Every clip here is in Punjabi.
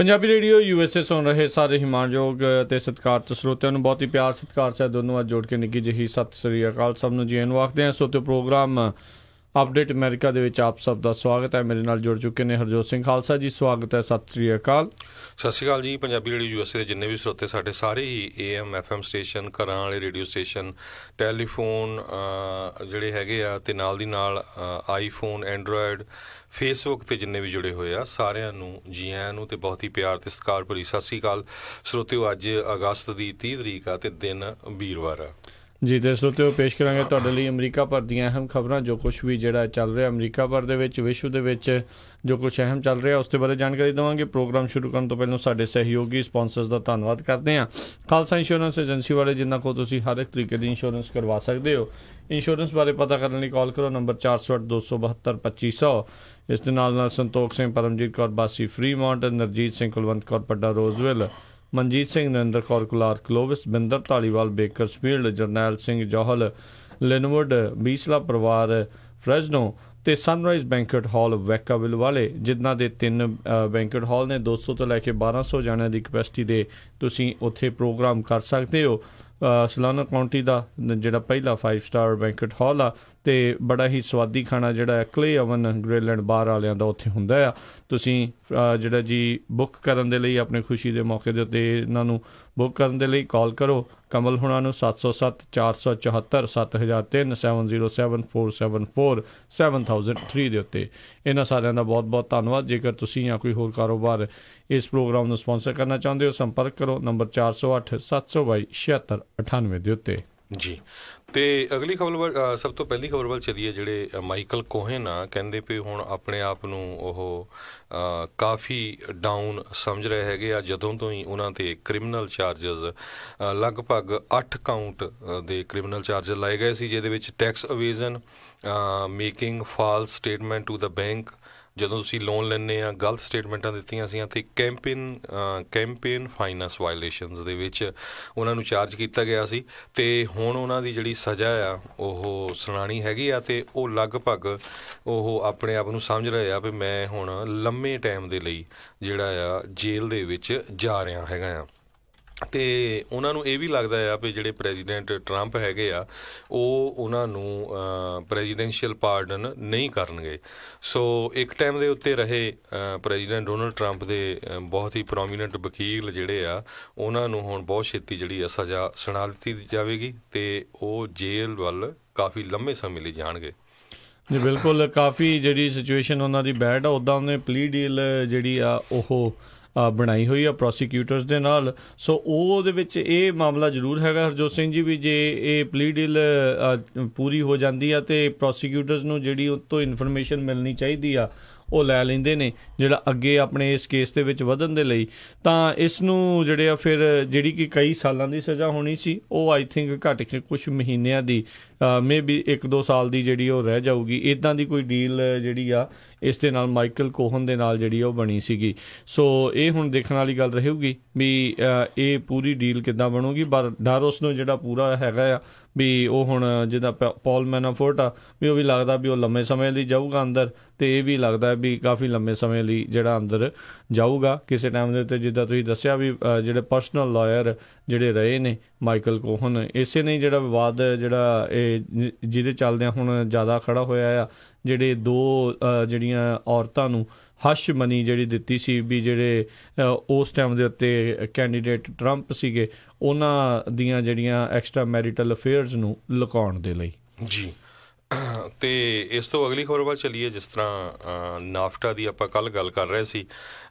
ਪੰਜਾਬੀ ਰੇਡੀਓ USA ਸੁਣ ਰਹੇ ਸਾਰੇ ਹਿਮਾਨਯੋਗ ਅਤੇ ਸਤਿਕਾਰਤ ਸਰੋਤਿਆਂ ਨੂੰ ਬਹੁਤ ਹੀ ਪਿਆਰ ਸਤਿਕਾਰ ਸਹਿਤ ਦੋਨੋਂ ਅੱਜ ਜੋੜ ਕੇ ਨਿੱਘੀ ਜਿਹੀ ਸਤਿ ਸ੍ਰੀ ਅਕਾਲ। ਸਭ ਨੂੰ ਜੀ ਆਇਆਂ ਨੂੰ ਆਖਦੇ ਹਾਂ। ਸਰੋਤਿਓ, ਪ੍ਰੋਗਰਾਮ ਅਪਡੇਟ ਅਮਰੀਕਾ ਦੇ ਵਿੱਚ ਆਪ ਸਭ ਦਾ ਸਵਾਗਤ ਹੈ। ਮੇਰੇ ਨਾਲ ਜੁੜ ਚੁੱਕੇ ਨੇ ਹਰਜੋਤ ਸਿੰਘ ਖਾਲਸਾ ਜੀ। ਸਵਾਗਤ ਹੈ, ਸਤਿ ਸ੍ਰੀ ਅਕਾਲ। ਸਤਿ ਸ਼੍ਰੀ ਅਕਾਲ ਜੀ। ਪੰਜਾਬੀ ਰੇਡੀਓ USA ਦੇ ਜਿੰਨੇ ਵੀ ਸਰੋਤੇ ਸਾਡੇ ਸਾਰੇ ਹੀ AM FM ਸਟੇਸ਼ਨ, ਘਰਾਂ ਵਾਲੇ ਰੇਡੀਓ ਸਟੇਸ਼ਨ, ਟੈਲੀਫੋਨ ਜਿਹੜੇ ਹੈਗੇ ਆ, ਅਤੇ ਨਾਲ ਦੀ ਨਾਲ ਆਈਫੋਨ, ਐਂਡਰੋਇਡ, ਫੇਸਬੁੱਕ 'ਤੇ ਜਿੰਨੇ ਵੀ ਜੁੜੇ ਹੋਏ ਆ, ਸਾਰਿਆਂ ਨੂੰ ਜੀ ਆਇਆਂ ਨੂੰ ਅਤੇ ਬਹੁਤ ਹੀ ਪਿਆਰ ਅਤੇ ਸਤਿਕਾਰ ਭਰੀ ਸਤਿ ਸ਼੍ਰੀ ਅਕਾਲ। ਸਰੋਤਿਓ, ਅੱਜ ਅਗਸਤ ਦੀ 30 ਤਰੀਕ ਆ ਅਤੇ ਦਿਨ ਵੀਰਵਾਰ ਆ ਜੀ। ਅਤੇ ਸਰੋਤਿਓ, ਪੇਸ਼ ਕਰਾਂਗੇ ਤੁਹਾਡੇ ਲਈ ਅਮਰੀਕਾ ਭਰ ਦੀਆਂ ਅਹਿਮ ਖਬਰਾਂ, ਜੋ ਕੁਛ ਵੀ ਜਿਹੜਾ ਚੱਲ ਰਿਹਾ ਅਮਰੀਕਾ ਭਰ ਦੇ ਵਿੱਚ, ਵਿਸ਼ਵ ਦੇ ਵਿੱਚ ਜੋ ਕੁਛ ਅਹਿਮ ਚੱਲ ਰਿਹਾ, ਉਸ ਦੇ ਬਾਰੇ ਜਾਣਕਾਰੀ ਦੇਵਾਂਗੇ। ਪ੍ਰੋਗਰਾਮ ਸ਼ੁਰੂ ਕਰਨ ਤੋਂ ਪਹਿਲਾਂ ਸਾਡੇ ਸਹਿਯੋਗੀ ਸਪੋਂਸਰਸ ਦਾ ਧੰਨਵਾਦ ਕਰਦੇ ਹਾਂ। ਖਾਲਸਾ ਇੰਸ਼ੋਰੈਂਸ ਏਜੰਸੀ ਵਾਲੇ, ਜਿਨ੍ਹਾਂ ਕੋਲ ਤੁਸੀਂ ਹਰ ਇੱਕ ਤਰੀਕੇ ਦੀ ਇੰਸ਼ੋਰੈਂਸ ਕਰਵਾ ਸਕਦੇ ਹੋ। ਇੰਸ਼ੋਰੈਂਸ ਬਾਰੇ ਪਤਾ ਕਰਨ ਲਈ ਕਾਲ ਕਰੋ ਨੰਬਰ 408 272 2500। ਇਸ ਦੇ ਨਾਲ ਸੰਤੋਖ ਸਿੰਘ, ਪਰਮਜੀਤ ਕੌਰ ਬਾਸੀ ਫਰੀਮੌਂਟ, ਨਰਜੀਤ ਸਿੰਘ ਕੁਲਵੰਤ ਕੌਰ ਪੱਡਾ ਰੋਜ਼ਵਿਲ, ਮਨਜੀਤ ਸਿੰਘ, ਨਰਿੰਦਰ ਕੌਰ ਕੁਲਾਰ ਕਲੋਵਿਸ, ਬਿੰਦਰ ਧਾਲੀਵਾਲ ਬੇਕਰਸਫੀਲਡ, ਜਰਨੈਲ ਸਿੰਘ ਜੌਹਲ ਲਿਨਵੁੱਡ, ਬੀਸਲਾ ਪਰਿਵਾਰ ਫਰੈਜ਼ਨੋ ਅਤੇ ਸਨਰਾਈਜ਼ ਬੈਂਕਟ ਹਾਲ ਵੈਕਾਵਿਲ ਵਾਲੇ, ਜਿਨ੍ਹਾਂ ਦੇ 3 ਬੈਂਕਟ ਹਾਲ ਨੇ। 200 ਤੋਂ ਲੈ ਕੇ 1200 ਜਣਿਆਂ ਦੀ ਕਪੈਸਿਟੀ ਦੇ ਤੁਸੀਂ ਉੱਥੇ ਪ੍ਰੋਗਰਾਮ ਕਰ ਸਕਦੇ ਹੋ। ਸਲਾਨਾ ਕਾਉਂਟੀ ਦਾ ਜਿਹੜਾ ਪਹਿਲਾ 5 ਸਟਾਰ ਬੈਂਕਟ ਹਾਲ ਆ, ਅਤੇ ਬੜਾ ਹੀ ਸਵਾਦੀ ਖਾਣਾ ਜਿਹੜਾ ਹੈ ਕਲੇ ਓਵਨ ਗ੍ਰਿਲ ਐਂਡ ਬਾਰ ਵਾਲਿਆਂ ਦਾ ਉੱਥੇ ਹੁੰਦਾ ਆ। ਤੁਸੀਂ ਜਿਹੜਾ ਜੀ ਬੁੱਕ ਕਰਨ ਦੇ ਲਈ ਆਪਣੇ ਖੁਸ਼ੀ ਦੇ ਮੌਕੇ ਦੇ ਉੱਤੇ ਇਹਨਾਂ ਨੂੰ ਬੁੱਕ ਕਰਨ ਦੇ ਲਈ ਕਾਲ ਕਰੋ ਕਮਲ ਹੁਣਾਂ ਨੂੰ 707 474 7003 707 474 7003 ਦੇ ਉੱਤੇ। ਇਹਨਾਂ ਸਾਰਿਆਂ ਦਾ ਬਹੁਤ ਬਹੁਤ ਧੰਨਵਾਦ। ਜੇਕਰ ਤੁਸੀਂ ਜਾਂ ਕੋਈ ਹੋਰ ਕਾਰੋਬਾਰ ਇਸ ਪ੍ਰੋਗਰਾਮ ਨੂੰ ਸਪੋਂਸਰ ਕਰਨਾ ਚਾਹੁੰਦੇ ਹੋ, ਸੰਪਰਕ ਕਰੋ ਨੰਬਰ 408 722 7698 ਦੇ ਉੱਤੇ ਜੀ। ਅਤੇ ਅਗਲੀ ਖਬਰ ਵੱਲ, ਸਭ ਤੋਂ ਪਹਿਲੀ ਖਬਰ ਵੱਲ ਚੱਲੀਏ। ਜਿਹੜੇ ਮਾਈਕਲ ਕੋਹਨ ਆ, ਕਹਿੰਦੇ ਵੀ ਹੁਣ ਆਪਣੇ ਆਪ ਨੂੰ ਉਹ ਕਾਫੀ ਡਾਊਨ ਸਮਝ ਰਹੇ ਹੈਗੇ ਆ, ਜਦੋਂ ਤੋਂ ਹੀ ਉਹਨਾਂ 'ਤੇ ਕ੍ਰਿਮੀਨਲ ਚਾਰਜਸ ਲਗਭਗ 8 ਕਾਊਂਟ ਦੇ ਕ੍ਰਿਮੀਨਲ ਚਾਰਜਸ ਲਾਏ ਗਏ ਸੀ, ਜਿਹਦੇ ਵਿੱਚ tax evasion, making false statement to the bank, ਜਦੋਂ ਤੁਸੀਂ ਲੋਨ ਲੈਂਦੇ ਆ ਗਲਤ ਸਟੇਟਮੈਂਟਾਂ ਦਿੱਤੀਆਂ ਸੀ, ਅਤੇ ਕੈਂਪੇਨ ਫਾਈਨੈਂਸ ਵਾਇਲੇਸ਼ਨਸ ਦੇ ਵਿੱਚ ਉਹਨਾਂ ਨੂੰ ਚਾਰਜ ਕੀਤਾ ਗਿਆ ਸੀ। ਅਤੇ ਹੁਣ ਉਹਨਾਂ ਦੀ ਜਿਹੜੀ ਸਜ਼ਾ ਆ ਉਹ ਸੁਣਾਉਣੀ ਹੈਗੀ ਆ, ਅਤੇ ਉਹ ਲਗਭਗ ਉਹ ਆਪਣੇ ਆਪ ਨੂੰ ਸਮਝ ਰਹੇ ਆ ਵੀ ਮੈਂ ਹੁਣ ਲੰਮੇ ਟਾਈਮ ਦੇ ਲਈ ਜਿਹੜਾ ਆ ਜੇਲ੍ਹ ਦੇ ਵਿੱਚ ਜਾ ਰਿਹਾ ਹੈਗਾ ਆ। ਅਤੇ ਉਹਨਾਂ ਨੂੰ ਇਹ ਵੀ ਲੱਗਦਾ ਆ ਵੀ ਜਿਹੜੇ ਪ੍ਰੈਜ਼ੀਡੈਂਟ ਟਰੰਪ ਹੈਗੇ ਆ, ਉਹ ਉਹਨਾਂ ਨੂੰ ਪ੍ਰੈਜ਼ੀਡੈਂਸ਼ੀਅਲ ਪਾਰਡਨ ਨਹੀਂ ਕਰਨਗੇ। ਸੋ ਇੱਕ ਟਾਈਮ ਦੇ ਉੱਤੇ ਰਹੇ ਪ੍ਰੈਜ਼ੀਡੈਂਟ ਡੋਨਲਡ ਟਰੰਪ ਦੇ ਬਹੁਤ ਹੀ ਪ੍ਰੋਮੀਨੈਂਟ ਵਕੀਲ ਜਿਹੜੇ ਆ, ਉਹਨਾਂ ਨੂੰ ਹੁਣ ਬਹੁਤ ਛੇਤੀ ਜਿਹੜੀ ਆ ਸਜ਼ਾ ਸੁਣਾ ਦਿੱਤੀ ਜਾਵੇਗੀ, ਅਤੇ ਉਹ ਜੇਲ੍ਹ ਵੱਲ ਕਾਫੀ ਲੰਮੇ ਸਮੇਂ ਲਈ ਜਾਣਗੇ। ਜੀ ਬਿਲਕੁਲ, ਕਾਫੀ ਜਿਹੜੀ ਸਿਚੁਏਸ਼ਨ ਉਹਨਾਂ ਦੀ ਬੈਡ ਆ। ਉੱਦਾਂ ਉਹਨੇ ਪਲੀ ਡੀਲ ਜਿਹੜੀ ਆ ਉਹ ਬਣਾਈ ਹੋਈ ਆ ਪ੍ਰੋਸੀਕਿਊਟਰਸ ਦੇ ਨਾਲ। ਸੋ ਉਹਦੇ ਵਿੱਚ ਇਹ ਮਾਮਲਾ ਜ਼ਰੂਰ ਹੈਗਾ ਹਰਜੋਤ ਸਿੰਘ ਜੀ, ਵੀ ਜੇ ਇਹ ਪਲੀ ਡੀਲ ਪੂਰੀ ਹੋ ਜਾਂਦੀ ਆ ਅਤੇ ਪ੍ਰੋਸੀਕਿਊਟਰਸ ਨੂੰ ਜਿਹੜੀ ਉਹ ਤੋਂ ਇਨਫੋਰਮੇਸ਼ਨ ਮਿਲਣੀ ਚਾਹੀਦੀ ਆ ਉਹ ਲੈ ਲੈਂਦੇ ਨੇ, ਜਿਹੜਾ ਅੱਗੇ ਆਪਣੇ ਇਸ ਕੇਸ ਦੇ ਵਿੱਚ ਵਧਣ ਦੇ ਲਈ। ਤਾਂ ਇਸ ਨੂੰ ਜਿਹੜੇ ਆ ਫਿਰ ਜਿਹੜੀ ਕਿ ਕਈ ਸਾਲਾਂ ਦੀ ਸਜ਼ਾ ਹੋਣੀ ਸੀ, ਉਹ ਆਈ ਥਿੰਕ ਘੱਟ ਕੇ ਕੁਛ ਮਹੀਨਿਆਂ ਦੀ, ਮੇ ਬੀ 1-2 ਸਾਲ ਦੀ ਜਿਹੜੀ ਉਹ ਰਹਿ ਜਾਊਗੀ। ਇੱਦਾਂ ਦੀ ਕੋਈ ਡੀਲ ਜਿਹੜੀ ਆ ਇਸ ਦੇ ਨਾਲ ਮਾਈਕਲ ਕੋਹਨ ਦੇ ਨਾਲ ਜਿਹੜੀ ਉਹ ਬਣੀ ਸੀਗੀ। ਸੋ ਇਹ ਹੁਣ ਦੇਖਣ ਵਾਲੀ ਗੱਲ ਰਹੇਗੀ ਵੀ ਇਹ ਪੂਰੀ ਡੀਲ ਕਿੱਦਾਂ ਬਣੂਗੀ। ਪਰ ਡਰ ਉਸ ਨੂੰ ਜਿਹੜਾ ਪੂਰਾ ਹੈਗਾ ਆ ਵੀ ਉਹ ਹੁਣ ਜਿੱਦਾਂ ਪੌਲ ਮੈਨਾਫੋਰਟ ਆ, ਵੀ ਉਹ ਵੀ ਲੱਗਦਾ ਵੀ ਉਹ ਲੰਮੇ ਸਮੇਂ ਲਈ ਜਾਊਗਾ ਅੰਦਰ, ਅਤੇ ਇਹ ਵੀ ਲੱਗਦਾ ਵੀ ਕਾਫੀ ਲੰਮੇ ਸਮੇਂ ਲਈ ਜਿਹੜਾ ਅੰਦਰ ਜਾਊਗਾ ਕਿਸੇ ਟਾਈਮ ਦੇ ਉੱਤੇ। ਜਿੱਦਾਂ ਤੁਸੀਂ ਦੱਸਿਆ ਵੀ ਜਿਹੜੇ ਪਰਸਨਲ ਲਾਇਰ ਜਿਹੜੇ ਰਹੇ ਨੇ ਮਾਈਕਲ ਕੋਹਨ, ਇਸੇ ਨੇ ਜਿਹੜਾ ਵਿਵਾਦ ਜਿਹੜਾ ਇਹ ਜਿਹਦੇ ਚੱਲਦਿਆਂ ਹੁਣ ਜ਼ਿਆਦਾ ਖੜਾ ਹੋਇਆ ਆ। ਜਿਹੜੇ 2 ਜਿਹੜੀਆਂ ਔਰਤਾਂ ਨੂੰ ਹਸ਼ ਮਨੀ ਜਿਹੜੀ ਦਿੱਤੀ ਸੀ ਵੀ ਜਿਹੜੇ ਉਸ ਟਾਈਮ ਦੇ ਉੱਤੇ ਕੈਂਡੀਡੇਟ ਟਰੰਪ ਸੀਗੇ, ਉਹਨਾਂ ਦੀਆਂ ਜਿਹੜੀਆਂ ਐਕਸਟਰਾ ਮੈਰੀਟਲ ਅਫੇਅਰਸ ਨੂੰ ਲੁਕਾਉਣ ਦੇ ਲਈ ਜੀ। ਅਤੇ ਇਸ ਤੋਂ ਅਗਲੀ ਖਬਰ ਵੱਲ ਚੱਲੀਏ। ਜਿਸ ਤਰ੍ਹਾਂ ਨਾਫਟਾ ਦੀ ਆਪਾਂ ਕੱਲ੍ਹ ਗੱਲ ਕਰ ਰਹੇ ਸੀ,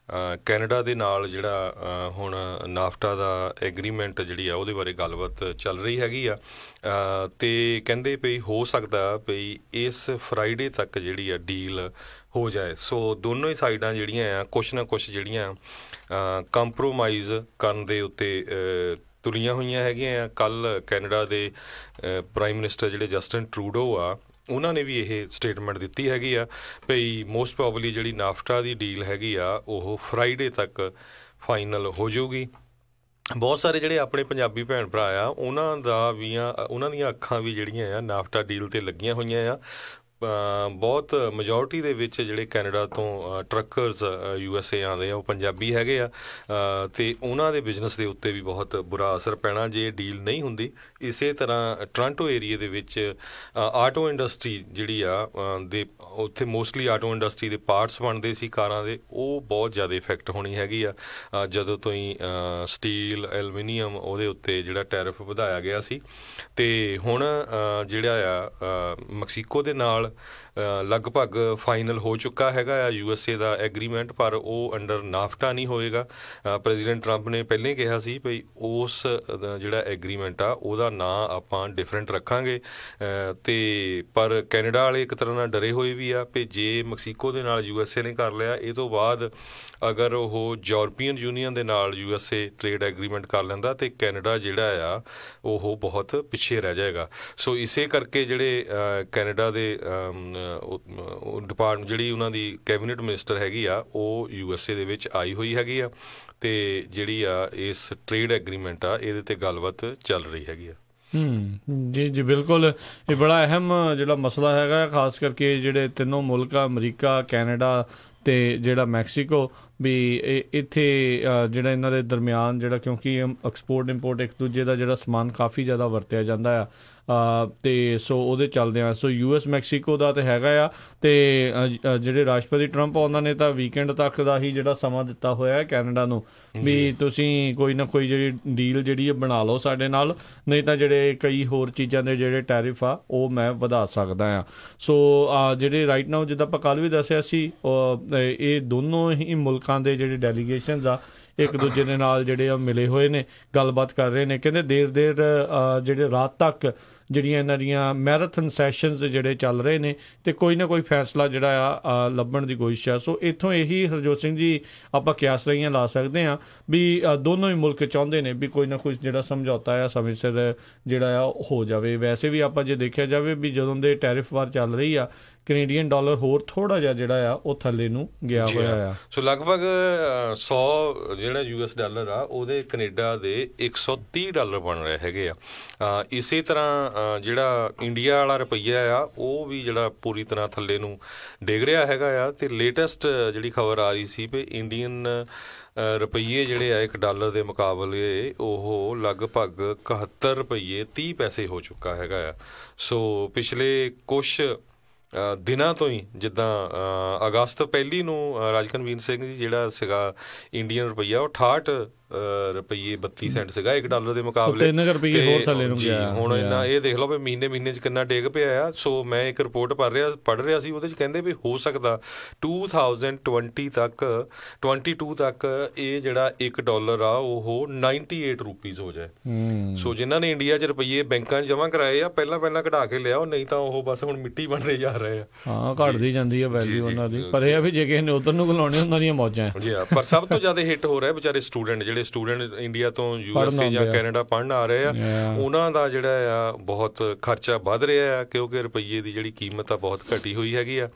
ਕੈਨੇਡਾ ਦੇ ਨਾਲ ਜਿਹੜਾ ਹੁਣ ਨਾਫਟਾ ਦਾ ਐਗਰੀਮੈਂਟ ਜਿਹੜੀ ਆ ਉਹਦੇ ਬਾਰੇ ਗੱਲਬਾਤ ਚੱਲ ਰਹੀ ਹੈਗੀ ਆ, ਅਤੇ ਕਹਿੰਦੇ ਪਈ ਹੋ ਸਕਦਾ ਪਈ ਇਸ ਫਰਾਈਡੇ ਤੱਕ ਜਿਹੜੀ ਆ ਡੀਲ ਹੋ ਜਾਏ। ਸੋ ਦੋਨੋਂ ਹੀ ਸਾਈਡਾਂ ਜਿਹੜੀਆਂ ਆ ਕੁਛ ਨਾ ਕੁਛ ਜਿਹੜੀਆਂ ਕੰਪਰੋਮਾਈਜ਼ ਕਰਨ ਦੇ ਉੱਤੇ ਤੁਰੀਆਂ ਹੋਈਆਂ ਹੈਗੀਆਂ ਆ। ਕੱਲ੍ਹ ਕੈਨੇਡਾ ਦੇ ਪ੍ਰਾਈਮ ਮਿਨਿਸਟਰ ਜਿਹੜੇ ਜਸਟਿਨ ਟਰੂਡੋ ਆ, ਉਹਨਾਂ ਨੇ ਵੀ ਇਹ ਸਟੇਟਮੈਂਟ ਦਿੱਤੀ ਹੈਗੀ ਆ ਭਈ ਮੋਸਟ ਪ੍ਰੋਬਲੀ ਜਿਹੜੀ ਨਾਫਟਾ ਦੀ ਡੀਲ ਹੈਗੀ ਆ ਉਹ ਫਰਾਈਡੇ ਤੱਕ ਫਾਈਨਲ ਹੋ ਜਾਊਗੀ। ਬਹੁਤ ਸਾਰੇ ਜਿਹੜੇ ਆਪਣੇ ਪੰਜਾਬੀ ਭੈਣ ਭਰਾ ਆ, ਉਹਨਾਂ ਦੀਆਂ ਅੱਖਾਂ ਵੀ ਜਿਹੜੀਆਂ ਆ ਨਾਫਟਾ ਡੀਲ 'ਤੇ ਲੱਗੀਆਂ ਹੋਈਆਂ ਆ। ਬਹੁਤ ਮੈਜੋਰਟੀ ਦੇ ਵਿੱਚ ਜਿਹੜੇ ਕੈਨੇਡਾ ਤੋਂ ਟਰੱਕਰਸ USA ਆਉਂਦੇ ਆ ਉਹ ਪੰਜਾਬੀ ਹੈਗੇ ਆ, ਅਤੇ ਉਹਨਾਂ ਦੇ ਬਿਜ਼ਨਸ ਦੇ ਉੱਤੇ ਵੀ ਬਹੁਤ ਬੁਰਾ ਅਸਰ ਪੈਣਾ ਜੇ ਡੀਲ ਨਹੀਂ ਹੁੰਦੀ। ਇਸੇ ਤਰ੍ਹਾਂ ਟੋਰਾਂਟੋ ਏਰੀਏ ਦੇ ਵਿੱਚ ਆਟੋ ਇੰਡਸਟਰੀ ਜਿਹੜੀ ਆ ਦੇ ਉੱਥੇ ਮੋਸਟਲੀ ਆਟੋ ਇੰਡਸਟਰੀ ਦੇ ਪਾਰਟਸ ਬਣਦੇ ਸੀ ਕਾਰਾਂ ਦੇ, ਉਹ ਬਹੁਤ ਜ਼ਿਆਦਾ ਇਫੈਕਟ ਹੋਣੀ ਹੈਗੀ ਆ ਜਦੋਂ ਤੋਂ ਹੀ ਸਟੀਲ ਐਲੂਮੀਨੀਅਮ ਉਹਦੇ ਉੱਤੇ ਜਿਹੜਾ ਟੈਰਿਫ ਵਧਾਇਆ ਗਿਆ ਸੀ। ਅਤੇ ਹੁਣ ਜਿਹੜਾ ਆ ਮੈਕਸੀਕੋ ਦੇ ਨਾਲ ਲਗਭਗ ਫਾਈਨਲ ਹੋ ਚੁੱਕਾ ਹੈਗਾ ਆ USA ਦਾ ਐਗਰੀਮੈਂਟ, ਪਰ ਉਹ ਅੰਡਰ ਨਾਫਟਾ ਨਹੀਂ ਹੋਏਗਾ। ਪ੍ਰੈਜ਼ੀਡੈਂਟ ਟਰੰਪ ਨੇ ਪਹਿਲਾਂ ਹੀ ਕਿਹਾ ਸੀ ਭਈ ਉਸ ਜਿਹੜਾ ਐਗਰੀਮੈਂਟ ਆ ਉਹਦਾ ਨਾਂ ਆਪਾਂ ਡਿਫਰੈਂਟ ਰੱਖਾਂਗੇ, ਅਤੇ ਪਰ ਕੈਨੇਡਾ ਵਾਲੇ ਇੱਕ ਤਰ੍ਹਾਂ ਨਾਲ ਡਰੇ ਹੋਏ ਵੀ ਆ ਵੀ ਜੇ ਮੈਕਸੀਕੋ ਦੇ ਨਾਲ USA ਨੇ ਕਰ ਲਿਆ, ਇਹ ਤੋਂ ਬਾਅਦ ਅਗਰ ਉਹ ਯੂਰਪੀਅਨ ਯੂਨੀਅਨ ਦੇ ਨਾਲ USA ਟ੍ਰੇਡ ਐਗਰੀਮੈਂਟ ਕਰ ਲੈਂਦਾ ਅਤੇ ਕੈਨੇਡਾ ਜਿਹੜਾ ਆ ਉਹ ਬਹੁਤ ਪਿੱਛੇ ਰਹਿ ਜਾਏਗਾ। ਸੋ ਇਸੇ ਕਰਕੇ ਜਿਹੜੇ ਕੈਨੇਡਾ ਦੇ ਡਿਪਾਰਟਮੈਂਟ ਜਿਹੜੀ ਉਹਨਾਂ ਦੀ ਕੈਬਨਿਟ ਮਿਨਿਸਟਰ ਹੈਗੀ ਆ ਉਹ USA ਦੇ ਵਿੱਚ ਆਈ ਹੋਈ ਹੈਗੀ ਆ, ਅਤੇ ਜਿਹੜੀ ਆ ਇਸ ਟ੍ਰੇਡ ਐਗਰੀਮੈਂਟ ਆ ਇਹਦੇ 'ਤੇ ਗੱਲਬਾਤ ਚੱਲ ਰਹੀ ਹੈਗੀ ਆ। ਜੀ ਜੀ ਬਿਲਕੁਲ, ਇਹ ਬੜਾ ਅਹਿਮ ਜਿਹੜਾ ਮਸਲਾ ਹੈਗਾ, ਖਾਸ ਕਰਕੇ ਜਿਹੜੇ ਤਿੰਨੋਂ ਮੁਲਕ ਆ ਅਮਰੀਕਾ, ਕੈਨੇਡਾ ਅਤੇ ਜਿਹੜਾ ਮੈਕਸੀਕੋ ਵੀ ਇੱਥੇ ਜਿਹੜਾ ਇਹਨਾਂ ਦੇ ਦਰਮਿਆਨ ਜਿਹੜਾ ਕਿਉਂਕਿ ਐਕਸਪੋਰਟ ਇੰਪੋਰਟ ਇੱਕ ਦੂਜੇ ਦਾ ਜਿਹੜਾ ਸਮਾਨ ਕਾਫੀ ਜ਼ਿਆਦਾ ਵਰਤਿਆ ਜਾਂਦਾ ਆ, ਅਤੇ ਸੋ ਉਹਦੇ ਚੱਲਦਿਆਂ ਸੋ US ਮੈਕਸੀਕੋ ਦਾ ਤਾਂ ਹੈਗਾ ਆ, ਅਤੇ ਜਿਹੜੇ ਰਾਸ਼ਟਰਪਤੀ ਟਰੰਪ ਉਹਨਾਂ ਨੇ ਤਾਂ ਵੀਕਐਂਡ ਤੱਕ ਦਾ ਹੀ ਜਿਹੜਾ ਸਮਾਂ ਦਿੱਤਾ ਹੋਇਆ ਹੈ ਕੈਨੇਡਾ ਨੂੰ ਵੀ ਤੁਸੀਂ ਕੋਈ ਨਾ ਕੋਈ ਜਿਹੜੀ ਡੀਲ ਜਿਹੜੀ ਬਣਾ ਲਓ ਸਾਡੇ ਨਾਲ, ਨਹੀਂ ਤਾਂ ਜਿਹੜੇ ਕਈ ਹੋਰ ਚੀਜ਼ਾਂ ਦੇ ਜਿਹੜੇ ਟੈਰਿਫ ਆ ਉਹ ਮੈਂ ਵਧਾ ਸਕਦਾ ਹਾਂ। ਸੋ ਜਿਹੜੇ ਰਾਈਟ ਨਾਓ ਜਿੱਦਾਂ ਆਪਾਂ ਕੱਲ੍ਹ ਵੀ ਦੱਸਿਆ ਸੀ, ਇਹ ਦੋਨੋਂ ਹੀ ਮੁਲਕਾਂ ਦੇ ਜਿਹੜੇ ਡੈਲੀਗੇਸ਼ਨਸ ਆ ਇੱਕ ਦੂਜੇ ਦੇ ਨਾਲ ਜਿਹੜੇ ਆ ਮਿਲੇ ਹੋਏ ਨੇ, ਗੱਲਬਾਤ ਕਰ ਰਹੇ ਨੇ। ਕਹਿੰਦੇ ਦੇਰ ਜਿਹੜੇ ਰਾਤ ਤੱਕ ਜਿਹੜੀਆਂ ਇਹਨਾਂ ਦੀਆਂ ਮੈਰਾਥਨ ਸੈਸ਼ਨਸ ਜਿਹੜੇ ਚੱਲ ਰਹੇ ਨੇ ਅਤੇ ਕੋਈ ਨਾ ਕੋਈ ਫੈਸਲਾ ਜਿਹੜਾ ਆ ਲੱਭਣ ਦੀ ਕੋਸ਼ਿਸ਼ ਆ। ਸੋ ਇੱਥੋਂ ਇਹੀ ਹਰਜੋਤ ਸਿੰਘ ਜੀ ਆਪਾਂ ਕਿਆਸ ਰਹੀਆਂ ਲਾ ਸਕਦੇ ਹਾਂ ਵੀ ਦੋਨੋਂ ਹੀ ਮੁਲਕ ਚਾਹੁੰਦੇ ਨੇ ਵੀ ਕੋਈ ਨਾ ਕੋਈ ਜਿਹੜਾ ਸਮਝੌਤਾ ਆ ਸਮੇਂ ਸਿਰ ਜਿਹੜਾ ਆ ਹੋ ਜਾਵੇ। ਵੈਸੇ ਵੀ ਆਪਾਂ ਜੇ ਦੇਖਿਆ ਜਾਵੇ ਵੀ ਜਦੋਂ ਦੇ ਟੈਰਿਫ ਵਾਰ ਚੱਲ ਰਹੀ ਆ, ਕੈਨੇਡੀਅਨ ਡਾਲਰ ਹੋਰ ਥੋੜ੍ਹਾ ਜਿਹਾ ਜਿਹੜਾ ਆ ਉਹ ਥੱਲੇ ਨੂੰ ਗਿਆ ਹੋਇਆ ਆ। ਸੋ ਲਗਭਗ 100 ਜਿਹੜਾ US ਡਾਲਰ ਆ ਉਹਦੇ ਕੈਨੇਡਾ ਦੇ $130 ਬਣ ਰਹੇ ਹੈਗੇ ਆ। ਇਸੇ ਤਰ੍ਹਾਂ ਜਿਹੜਾ ਇੰਡੀਆ ਵਾਲਾ ਰੁਪਈਆ ਆ ਉਹ ਵੀ ਜਿਹੜਾ ਪੂਰੀ ਤਰ੍ਹਾਂ ਥੱਲੇ ਨੂੰ ਡਿੱਗ ਰਿਹਾ ਹੈਗਾ ਆ, ਅਤੇ ਲੇਟੈਸਟ ਜਿਹੜੀ ਖਬਰ ਆ ਰਹੀ ਸੀ ਵੀ ਇੰਡੀਅਨ ਰੁਪਈਏ ਜਿਹੜੇ ਆ $1 ਦੇ ਮੁਕਾਬਲੇ ਉਹ ਲਗਭਗ 71 ਰੁਪਈਏ 30 ਪੈਸੇ ਹੋ ਚੁੱਕਾ ਹੈਗਾ ਆ। ਸੋ ਪਿਛਲੇ ਕੁਛ ਦਿਨਾਂ ਤੋਂ ਹੀ ਜਿੱਦਾਂ ਅਗਸਤ 1 ਨੂੰ ਰਾਜਕਨਵੀਰ ਸਿੰਘ ਜੀ ਜਿਹੜਾ ਸੀਗਾ ਇੰਡੀਅਨ ਰੁਪਈਆ ਉਹ 68 ਰੁਪਈਏ 32 ਸੈਂਟ ਸੀਗਾ $1 ਦੇ ਮੁਕਾਬਲੇ, ਹੁਣ ਇੰਨਾ ਇਹ ਦੇਖ ਲਓ ਵੀ ਮਹੀਨੇ 'ਚ ਕਿੰਨਾ ਡਿੱਗ ਪਿਆ ਆ। ਸੋ ਮੈਂ ਇੱਕ ਰਿਪੋਰਟ ਪੜ੍ਹ ਰਿਹਾ ਸੀ, ਉਹਦੇ 'ਚ ਕਹਿੰਦੇ ਵੀ ਹੋ ਸਕਦਾ 2022 ਤੱਕ ਇਹ ਜਿਹੜਾ $1 ਆ ਉਹ 98 ਰੁਪੀਜ਼ ਹੋ ਜਾਏ। ਸੋ ਜਿਨ੍ਹਾਂ ਨੇ ਇੰਡੀਆ 'ਚ ਰੁਪਈਏ ਬੈਂਕਾਂ 'ਚ ਜਮ੍ਹਾਂ ਕਰਾਏ ਆ ਪਹਿਲਾਂ ਕਢਾ ਕੇ ਲਿਆਓ, ਨਹੀਂ ਤਾਂ ਉਹ ਬਸ ਹੁਣ ਮਿੱਟੀ ਬਣਦੇ ਜਾ ਰਹੇ ਆ। ਹਾਂ, ਘਟਦੀ ਜਾਂਦੀ ਆ ਵੈਲਿਊ ਉਹਨਾਂ ਦੀ, ਪਰ ਇਹ ਆ ਵੀ ਜੇ ਕਿਸੇ ਨੇ ਉੱਧਰ ਨੂੰ ਬੁਲਾਉਣੇ ਉਹਨਾਂ ਦੀਆਂ ਮੌਜਾਂ ਜੀ। ਪਰ ਸਭ ਤੋਂ ਜ਼ਿਆਦਾ ਹਿੱਟ ਹੋ ਰਿਹਾ ਵਿਚਾਰੇ ਜਿਹੜੇ ਸਟੂਡੈਂਟ ਇੰਡੀਆ ਤੋਂ USA ਜਾਂ ਕੈਨੇਡਾ ਪੜ੍ਹਨ ਆ ਰਹੇ ਆ, ਉਹਨਾਂ ਦਾ ਜਿਹੜਾ ਆ ਬਹੁਤ ਖਰਚਾ ਵੱਧ ਰਿਹਾ ਆ ਕਿਉਂਕਿ ਰੁਪਈਏ ਦੀ ਜਿਹੜੀ ਕੀਮਤ ਆ ਬਹੁਤ ਘਟੀ ਹੋਈ ਹੈਗੀ ਆ,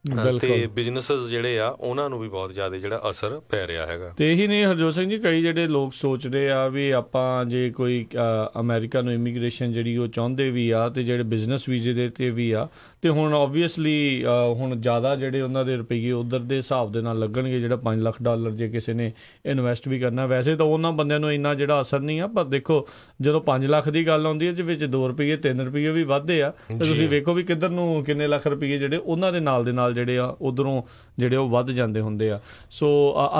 ਅਤੇ ਬਿਜ਼ਨਸਿਸ ਜਿਹੜੇ ਆ ਉਹਨਾਂ ਨੂੰ ਵੀ ਬਹੁਤ ਜ਼ਿਆਦਾ ਜਿਹੜਾ ਅਸਰ ਪੈ ਰਿਹਾ ਹੈਗਾ। ਅਤੇ ਇਹੀ ਨਹੀਂ ਹਰਜੋਤ ਸਿੰਘ ਜੀ, ਕਈ ਜਿਹੜੇ ਲੋਕ ਸੋਚਦੇ ਆ ਵੀ ਆਪਾਂ ਜੇ ਕੋਈ ਅਮਰੀਕਾ ਨੂੰ ਇਮੀਗ੍ਰੇਸ਼ਨ ਜਿਹੜੀ ਉਹ ਚਾਹੁੰਦੇ ਵੀ ਆ ਅਤੇ ਜਿਹੜੇ ਬਿਜ਼ਨਸ ਵੀਜ਼ੇ ਦੇ 'ਤੇ ਵੀ ਆ, ਅਤੇ ਹੁਣ ਓਬਵੀਅਸਲੀ ਹੁਣ ਜ਼ਿਆਦਾ ਜਿਹੜੇ ਉਹਨਾਂ ਦੇ ਰੁਪਈਏ ਉੱਧਰ ਦੇ ਹਿਸਾਬ ਦੇ ਨਾਲ ਲੱਗਣਗੇ, ਜਿਹੜਾ $5 ਲੱਖ ਜੇ ਕਿਸੇ ਨੇ ਇਨਵੈਸਟ ਵੀ ਕਰਨਾ। ਵੈਸੇ ਤਾਂ ਉਹਨਾਂ ਬੰਦਿਆਂ ਨੂੰ ਇੰਨਾ ਜਿਹੜਾ ਅਸਰ ਨਹੀਂ ਆ, ਪਰ ਦੇਖੋ ਜਦੋਂ 5 ਲੱਖ ਦੀ ਗੱਲ ਆਉਂਦੀ ਹੈ ਜਿਹਦੇ ਵਿੱਚ 2 ਰੁਪਈਏ 3 ਰੁਪਈਏ ਵੀ ਵੱਧਦੇ ਆ, ਅਤੇ ਤੁਸੀਂ ਵੇਖੋ ਵੀ ਕਿੱਧਰ ਨੂੰ ਕਿੰਨੇ ਲੱਖ ਰੁਪਈਏ ਜਿਹੜੇ ਉਹਨਾਂ ਦੇ ਨਾਲ ਜਿਹੜੇ ਆ ਉੱਧਰੋਂ ਜਿਹੜੇ ਉਹ ਵੱਧ ਜਾਂਦੇ ਹੁੰਦੇ ਆ। ਸੋ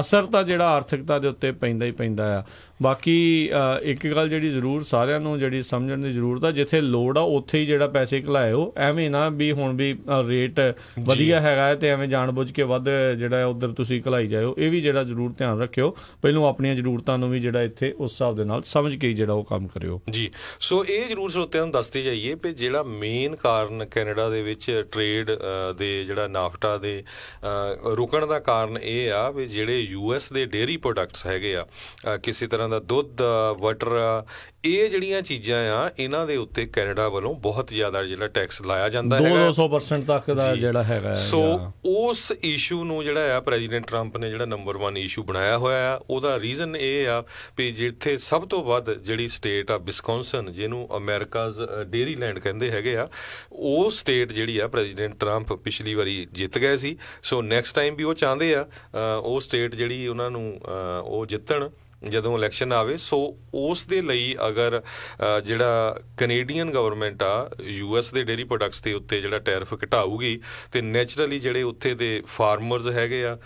ਅਸਰ ਤਾਂ ਜਿਹੜਾ ਆਰਥਿਕਤਾ ਦੇ ਉੱਤੇ ਪੈਂਦਾ ਹੀ ਪੈਂਦਾ ਆ। ਬਾਕੀ ਇੱਕ ਗੱਲ ਜਿਹੜੀ ਜ਼ਰੂਰ ਸਾਰਿਆਂ ਨੂੰ ਜਿਹੜੀ ਸਮਝਣ ਦੀ ਜ਼ਰੂਰਤ ਆ, ਜਿੱਥੇ ਲੋੜ ਆ ਉੱਥੇ ਹੀ ਜਿਹੜਾ ਪੈਸੇ ਘਲਾਇਓ, ਐਵੇਂ ਨਾ ਵੀ ਹੁਣ ਵੀ ਰੇਟ ਵਧੀਆ ਹੈਗਾ ਹੈ ਅਤੇ ਐਵੇਂ ਜਾਣ ਬੁੱਝ ਕੇ ਵੱਧ ਜਿਹੜਾ ਉੱਧਰ ਤੁਸੀਂ ਘਲਾਈ ਜਾਇਓ। ਇਹ ਵੀ ਜਿਹੜਾ ਜ਼ਰੂਰ ਧਿਆਨ ਰੱਖਿਓ, ਪਹਿਲੋਂ ਆਪਣੀਆਂ ਜ਼ਰੂਰਤਾਂ ਨੂੰ ਵੀ ਜਿਹੜਾ ਇੱਥੇ ਉਸ ਹਿਸਾਬ ਦੇ ਨਾਲ ਸਮਝ ਕੇ ਜਿਹੜਾ ਉਹ ਕੰਮ ਕਰਿਓ ਜੀ। ਸੋ ਇਹ ਜ਼ਰੂਰ ਸਰੋਤਿਆਂ ਨੂੰ ਦੱਸਦੇ ਜਾਈਏ ਵੀ ਜਿਹੜਾ ਮੇਨ ਕਾਰਨ ਕੈਨੇਡਾ ਦੇ ਵਿੱਚ ਟਰੇਡ ਦੇ ਜਿਹੜਾ ਨਾਫਟਾ ਦੇ ਰੁਕਣ ਦਾ ਕਾਰਨ ਇਹ ਆ ਵੀ ਜਿਹੜੇ US ਦੇ ਡੇਅਰੀ ਪ੍ਰੋਡਕਟਸ ਹੈਗੇ ਆ, ਕਿਸੇ ਤਰ੍ਹਾਂ ਦਾ ਦੁੱਧ, ਬਟਰ, ਇਹ ਜਿਹੜੀਆਂ ਚੀਜ਼ਾਂ ਆ, ਇਹਨਾਂ ਦੇ ਉੱਤੇ ਕੈਨੇਡਾ ਵੱਲੋਂ ਬਹੁਤ ਜ਼ਿਆਦਾ ਜਿਹੜਾ ਟੈਕਸ ਲਾਇਆ ਜਾਂਦਾ ਹੈ, 200% ਤੱਕ ਦਾ ਜਿਹੜਾ ਹੈਗਾ। ਸੋ ਉਸ ਇਸ਼ੂ ਨੂੰ ਜਿਹੜਾ ਆ ਪ੍ਰੈਜ਼ੀਡੈਂਟ ਟਰੰਪ ਨੇ ਜਿਹੜਾ ਨੰਬਰ 1 ਇਸ਼ੂ ਬਣਾਇਆ ਹੋਇਆ ਆ। ਉਹਦਾ ਰੀਜ਼ਨ ਇਹ ਆ ਵੀ ਜਿੱਥੇ ਸਭ ਤੋਂ ਵੱਧ ਜਿਹੜੀ ਸਟੇਟ ਆ ਵਿਸਕੌਨਸਨ, ਜਿਹਨੂੰ ਅਮਰੀਕਾਜ਼ ਡੇਅਰੀ ਲੈਂਡ ਕਹਿੰਦੇ ਹੈਗੇ ਆ, ਉਹ ਸਟੇਟ ਜਿਹੜੀ ਆ ਪ੍ਰੈਜ਼ੀਡੈਂਟ ਟਰੰਪ ਪਿਛਲੀ ਵਾਰੀ ਜਿੱਤ ਗਏ ਸੀ। ਸੋ ਨੈਕਸਟ ਟਾਈਮ ਵੀ ਉਹ ਚਾਹੁੰਦੇ ਆ ਉਹ ਸਟੇਟ ਜਿਹੜੀ ਉਹਨਾਂ ਨੂੰ ਉਹ ਜਿੱਤਣ ਜਦੋਂ ਇਲੈਕਸ਼ਨ ਆਵੇ। ਸੋ ਉਸ ਦੇ ਲਈ ਅਗਰ ਜਿਹੜਾ ਕੈਨੇਡੀਅਨ ਗਵਰਨਮੈਂਟ ਆ US ਦੇ ਡੇਅਰੀ ਪ੍ਰੋਡਕਟਸ ਦੇ ਉੱਤੇ ਜਿਹੜਾ ਟੈਰਿਫ ਘਟਾਊਗੀ, ਤੇ ਨੈਚੁਰਲੀ ਜਿਹੜੇ ਉੱਥੇ ਦੇ ਫਾਰਮਰਸ ਹੈਗੇ ਆ,